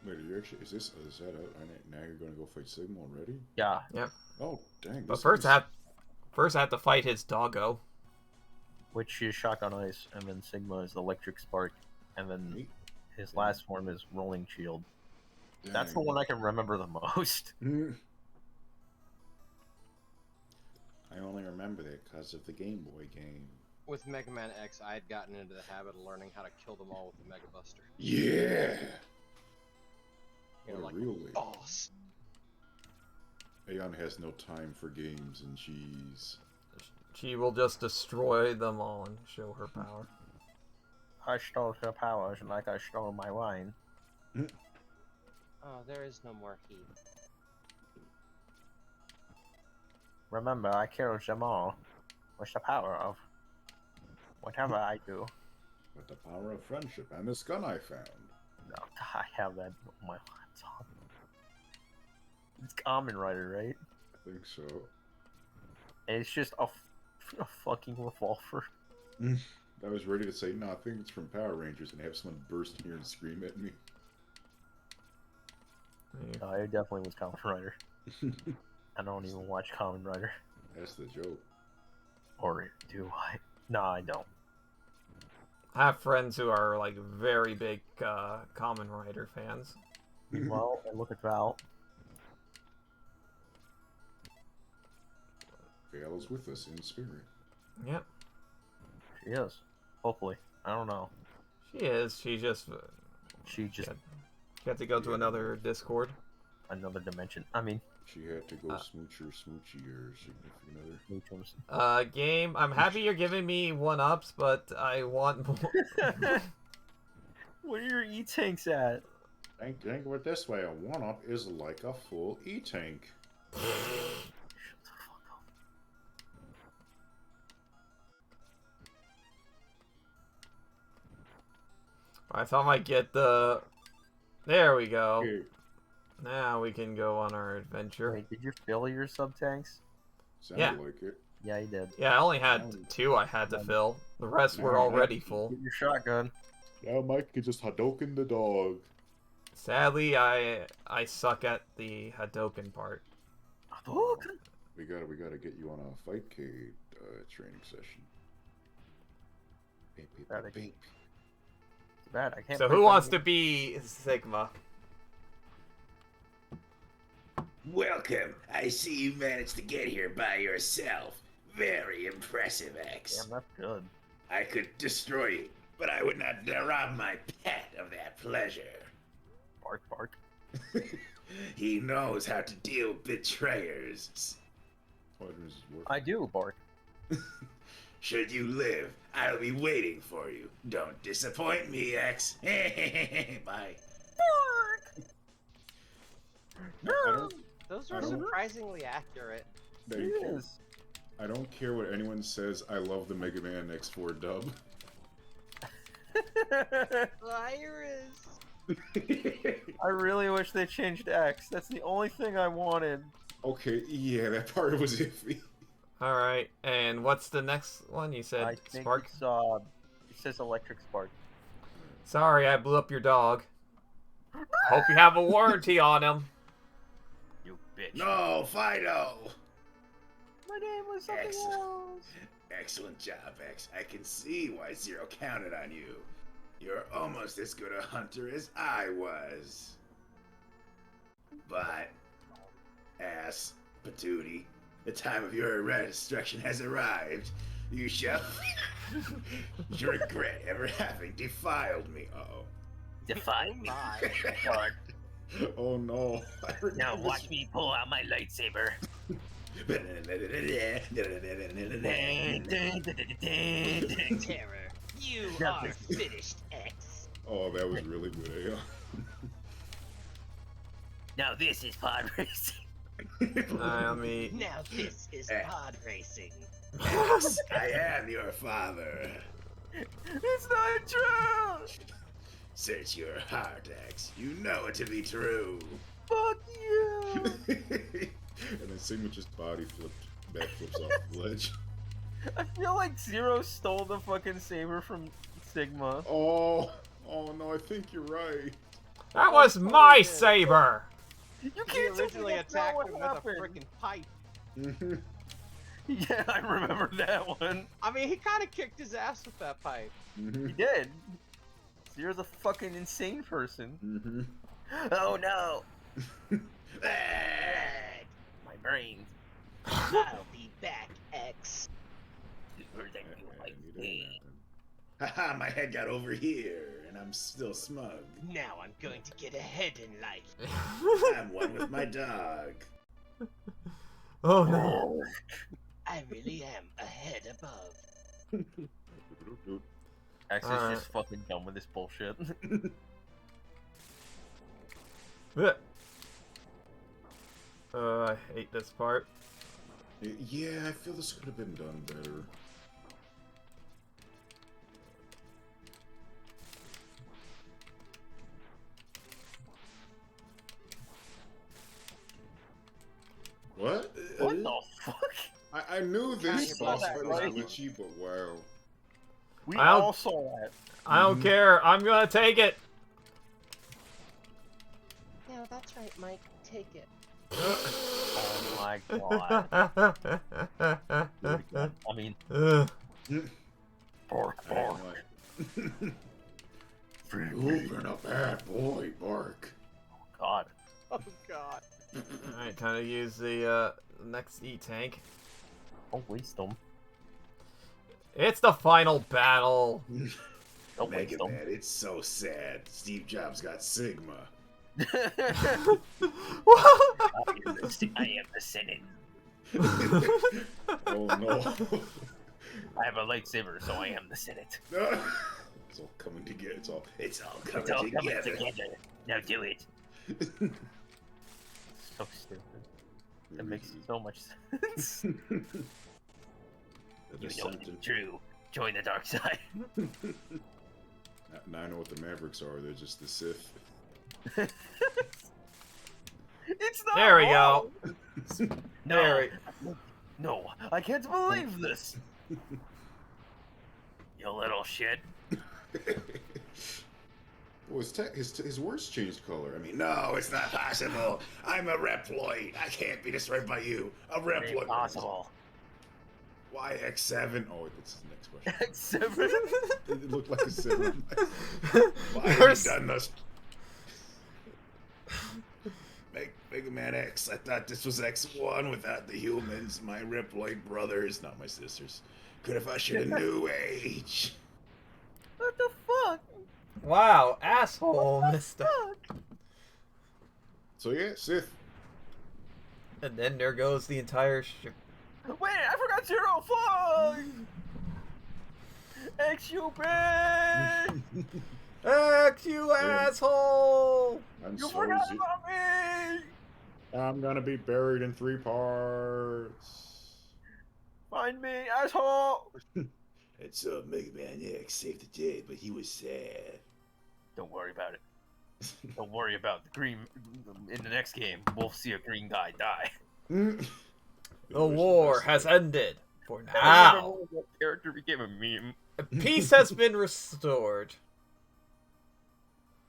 G: Wait, are you actually, is that out? Now you're gonna go fight Sigma already?
E: Yeah.
A: Yep.
G: Oh, dang.
A: But
G: this
A: first
G: is-
A: I have to fight his doggo.
E: Which is Shotgun Ice, and then Sigma is Electric Spark, and then
G: Neat.
E: his last form is Rolling Shield. That's the
G: Dang.
E: one I can remember the most.
J: I only remember that because of the Game Boy game.
I: With Mega Man X, I had gotten into the habit of learning how to kill them all with the Mega Buster.
J: Yeah!
I: You know,
G: What
I: like,
G: a real lady.
I: boss.
G: Aeon has no time for games and cheese.
A: She will just destroy them all and show her power.
E: I stole her powers like I stole my wine.
I: Oh, there is no more heat.
E: Remember, I killed them all. What's the power of? Whatever I do.
G: But the power of friendship and this gun I found.
E: No, I have that on my laptop. It's Kamen Rider, right?
G: I think so.
E: And it's just a fucking revolver.
G: I was ready to say, no, I think it's from Power Rangers, and have someone burst in here and scream at me.
E: It definitely was Kamen Rider. I don't even watch Kamen Rider.
G: That's the joke.
E: Or do I? No, I don't.
A: I have friends who are like very big Kamen Rider fans.
E: Well, and look at Val.
G: Val is with us in spirit.
A: Yep,
E: She is. Hopefully. I don't know.
A: she is. She just
E: She just
A: she had to go to another Discord.
E: another dimension. I mean,
G: She had to go smoochy her significant other.
E: Muchos.
A: Game, I'm happy you're giving me 1-ups, but I want more.
E: Where are your E-tanks at?
G: Think of it this way, a 1-up is like a full E-tank.
E: Shut the fuck up.
A: By the time I get the... There we go.
G: Okay.
A: Now we can go on our adventure.
E: Wait, did you fill your sub-tanks?
G: Sounded
A: Yeah.
G: like it.
E: Yeah, you did.
A: Yeah, I only had 2 I had to fill. The rest were already full.
E: Get your shotgun.
G: Now Mike can just Hadoken the dog.
A: Sadly, I suck at the Hadoken part.
E: Hadouken!
G: We gotta get you on a Fightcade training session. Beep, beep,
E: Gotta
G: beep, beep.
E: Too bad, I can't
A: So
E: play
A: who wants to
E: Fighting-
A: be Sigma?
J: Welcome! I see you managed to get here by yourself. Very impressive, X.
E: Damn, that's good.
J: I could destroy you, but I would not rob my pet of that pleasure.
E: Bark, bark.
J: He knows how to deal with betrayers.
G: Quadrants work.
E: I do, Bark.
J: Should you live, I'll be waiting for you. Don't disappoint me, X. Bye.
I: Those
G: I
I: are
G: don't-
I: surprisingly accurate.
G: Thank you. I don't care what anyone says. I love the Mega Man X4 dub.
I: Liars.
E: I really wish they changed X. That's the only thing I wanted.
G: Okay, yeah, that part was iffy.
A: All right, and what's the next one? You said
E: I think
A: Spark.
E: it's, it says Electric Spark.
A: Sorry, I blew up your dog. Hope you have a warranty on him.
E: You bitch.
J: No, Fido.
E: My name was something
J: Excellent.
E: else.
J: Excellent job, X. I can see why Zero counted on you. You're almost as good a hunter as I was. But, ass, patootie, the time of your destruction has arrived. You shall regret ever having defiled me. Uh-oh.
F: Define me.
I: God.
G: Oh no. I
F: Now
G: remember
F: watch me pull out my lightsaber.
J: Terror, you
F: Now
J: are
F: this-
J: finished, X.
G: Oh, that was really good.
F: Now this is pod racing.
A: I mean,
J: Now this is pod racing. X, I am your father.
E: It's not true!
J: Search your heart, X. You know it to be true.
E: Fuck you!
G: And then Sigma just body flipped, backflips off the ledge.
E: I feel like Zero stole the fucking saber from Sigma.
G: Oh no, I think you're right.
A: that was my saber.
E: You
I: He
E: can't tell me
I: originally
E: that's not
I: attacked
E: what
I: him with a
E: happened.
I: freaking pipe.
G: Mhm.
E: Yeah, I remember that one.
I: I mean, he kind of kicked his ass with that pipe.
E: He
G: Mhm.
E: did. Zero's a fucking insane person.
G: Mhm.
F: Oh no,
J: Ah,
F: my brain.
J: I'll be back, X.
F: Deeper than you
G: I
F: like
G: knew that
F: me.
G: happened.
J: Haha, my head got over here, and I'm still smug. Now I'm going to get ahead in life. I'm one with my dog.
A: Oh no.
J: I really am ahead above.
E: X is
A: Alright.
E: just fucking done with this bullshit.
A: I hate this part.
G: Yeah, I feel this could have been done better. What?
E: What the fuck?
G: I knew this
I: Kanye
G: boss
I: West
G: fight was
I: right?
G: glitchy, but wow.
E: We
A: I'll-
E: all saw that.
A: I don't care. I'm gonna take it.
J: No, that's right, Mike. Take it.
E: Oh my god. I mean,
A: Ugh.
E: bark,
G: I
E: bark.
G: know. You've been a bad boy, Bark.
E: God.
I: Oh god.
A: Alright, time to use the next E-Tank.
E: Don't waste them.
A: It's the final battle.
E: Don't waste
J: Mega
E: them.
J: Man, it's so sad. Steve Jobs got Sigma.
F: I am the Senate.
G: Oh no.
F: I have a lightsaber, so I am the Senate.
G: It's all coming together. It's all
J: coming
F: It's all coming
J: together.
F: together. Now do it.
E: So stupid. That makes so much sense.
F: You know it's true. Join the dark side.
G: Now I know what the Mavericks are. They're just the Sith.
E: It's not
A: There we
E: wrong.
A: go.
F: No,
A: There
F: no,
E: I can't believe this.
F: you little shit.
G: Well, his words changed color. I mean,
J: No, it's not possible. I'm a Reploid. I can't be destroyed by you. A Reploid.
F: Impossible.
J: Why X7?
G: oh, that's the next question.
E: X7.
G: It looked like a 7.
J: Why have
A: There's-
J: you done this? Mega Man X. I thought this was X1 without the humans. My Reploid brothers, not my sisters, could have ushered a new age.
E: What the fuck?
A: Wow, asshole, mister.
G: So yeah, Sith.
A: And then there goes the entire
E: Wait, I forgot Zero. Fuck! X you bitch!
A: X, you asshole!
G: I'm
E: You
G: so
E: forgot about me!
G: I'm gonna be buried in 3 parts.
E: Find me, asshole!
J: It's Mega Man X saved the day, but he was sad.
E: Don't worry about it. Don't worry about the green. In the next game, we'll see a green guy die.
A: The war has ended for
E: That
A: now.
E: character became a meme.
A: Peace has been restored.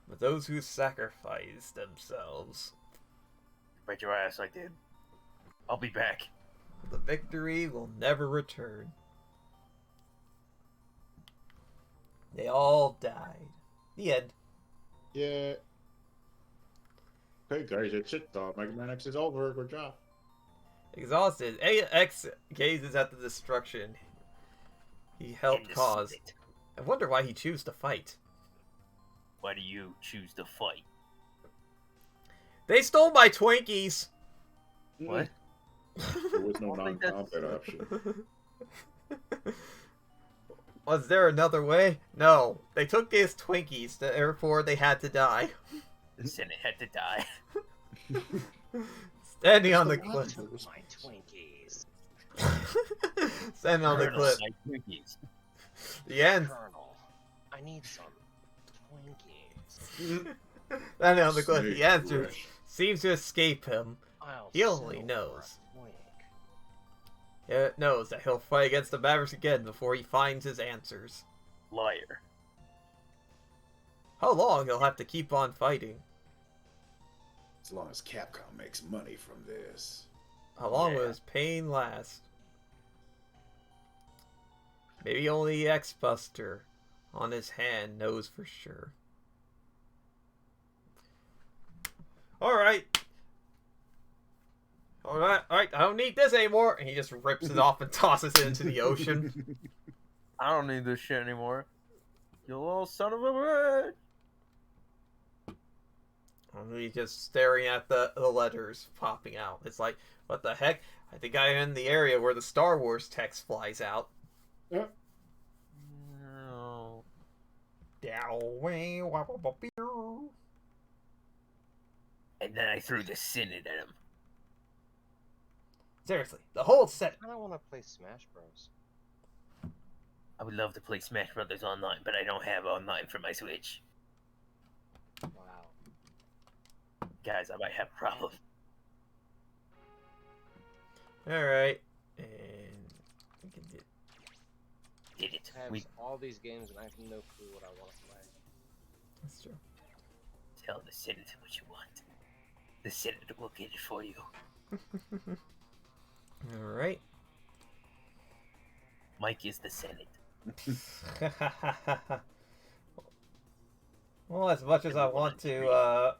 A: But those who sacrificed themselves,
E: Bet your ass I did. I'll be back.
A: the victory will never return. They all died. The end.
G: Yeah. Okay, guys, it's it. Mega Man X is over. Good job.
A: Exhausted, X gazes at the destruction he helped cause. I wonder why he chose to fight.
E: Why do you choose to fight?
A: They stole my Twinkies!
E: What?
G: There was no non-combat option.
A: Was there another way? No. They took his Twinkies, therefore they had to die.
E: The Senate had to die.
A: Standing on the cliff.
I: My Twinkies.
A: Standing on the
E: Colonel,
A: cliff.
E: my Twinkies.
A: The end.
I: Colonel, I need some Twinkies.
A: Standing on the cliff.
G: Snake
A: The answer
G: Rush.
A: seems to escape him.
I: I'll
A: He only
I: settle
A: knows.
I: for a twink.
A: It knows that he'll fight against the Mavericks again before he finds his answers.
E: Liar.
A: How long he'll have to keep on fighting?
J: As long as Capcom makes money from this.
A: How long will
E: Yeah.
A: his pain last? Maybe only X-Buster on his hand knows for sure. Alright. Alright, I don't need this anymore. And he just rips it off and tosses it into the ocean.
E: I don't need this shit anymore. You little son of a bitch.
A: And he's just staring at the letters popping out. It's like, what the heck? I think I'm in the area where the Star Wars text flies out.
E: No. And then I threw the Senate at him.
A: Seriously, the whole set.
I: I don't want to play Smash Bros.
E: I would love to play Smash Brothers online, but I don't have online for my Switch.
I: Wow.
E: Guys, I might have a problem.
A: Alright. And we can do.
E: Did it.
I: I have
E: We
I: all these games and I have no clue what I want to play.
A: That's true.
E: tell the Senate what you want. The Senate will get it for you.
A: Alright.
E: Mike is the Senate.
A: Well, as much as I want to,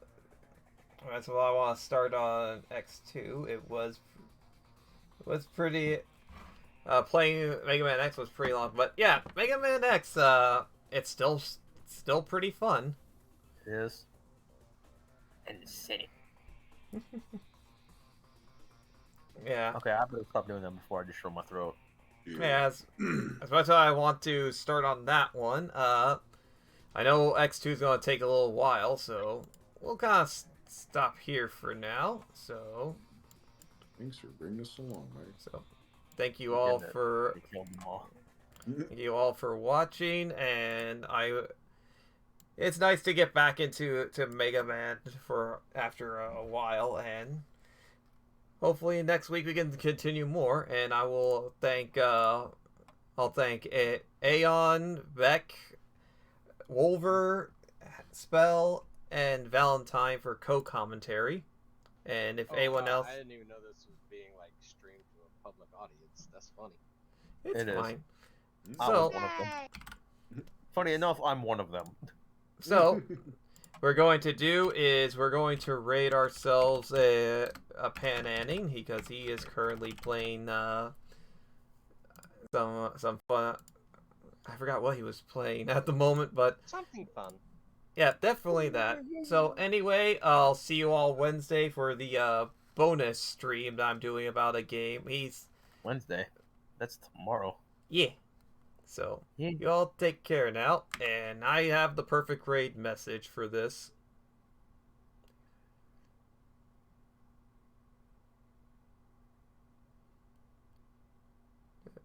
A: as well I want to start on X2, it was pretty, playing Mega Man X was pretty long, but yeah, Mega Man X, it's still pretty fun.
E: It is. And the Senate.
A: Yeah.
E: Okay, I better stop doing that before I destroy my throat.
A: Yeah, as much as I want to start on that one, I know X2 is going to take a little while, so we'll kind of stop here for now. So,
G: Thanks for bringing us along, Mike.
A: so thank you all for
E: They killed them all.
A: thank you all for watching, and it's nice to get back into Mega Man for after a while, and hopefully next week we can continue more. And I will thank I'll thank Aeon, Beck, Wolver, Spell, and Valentine for co-commentary. And if anyone else,
I: I didn't even know this was being like streamed to a public audience. That's funny.
A: it's
E: It is.
A: fine.
E: I
A: So
E: was one of them. Funny enough, I'm one of them.
A: So, we're going to do is we're going to rate ourselves a Pan Anning because he is currently playing some fun. I forgot what he was playing at the moment, but
I: Something fun.
A: yeah, definitely that. So anyway, I'll see you all Wednesday for the bonus stream that I'm doing about a game.
E: Wednesday. That's tomorrow.
A: Yeah. So,
E: Yeah.
A: y'all take care now, and I have the perfect raid message for this.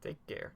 A: Take care.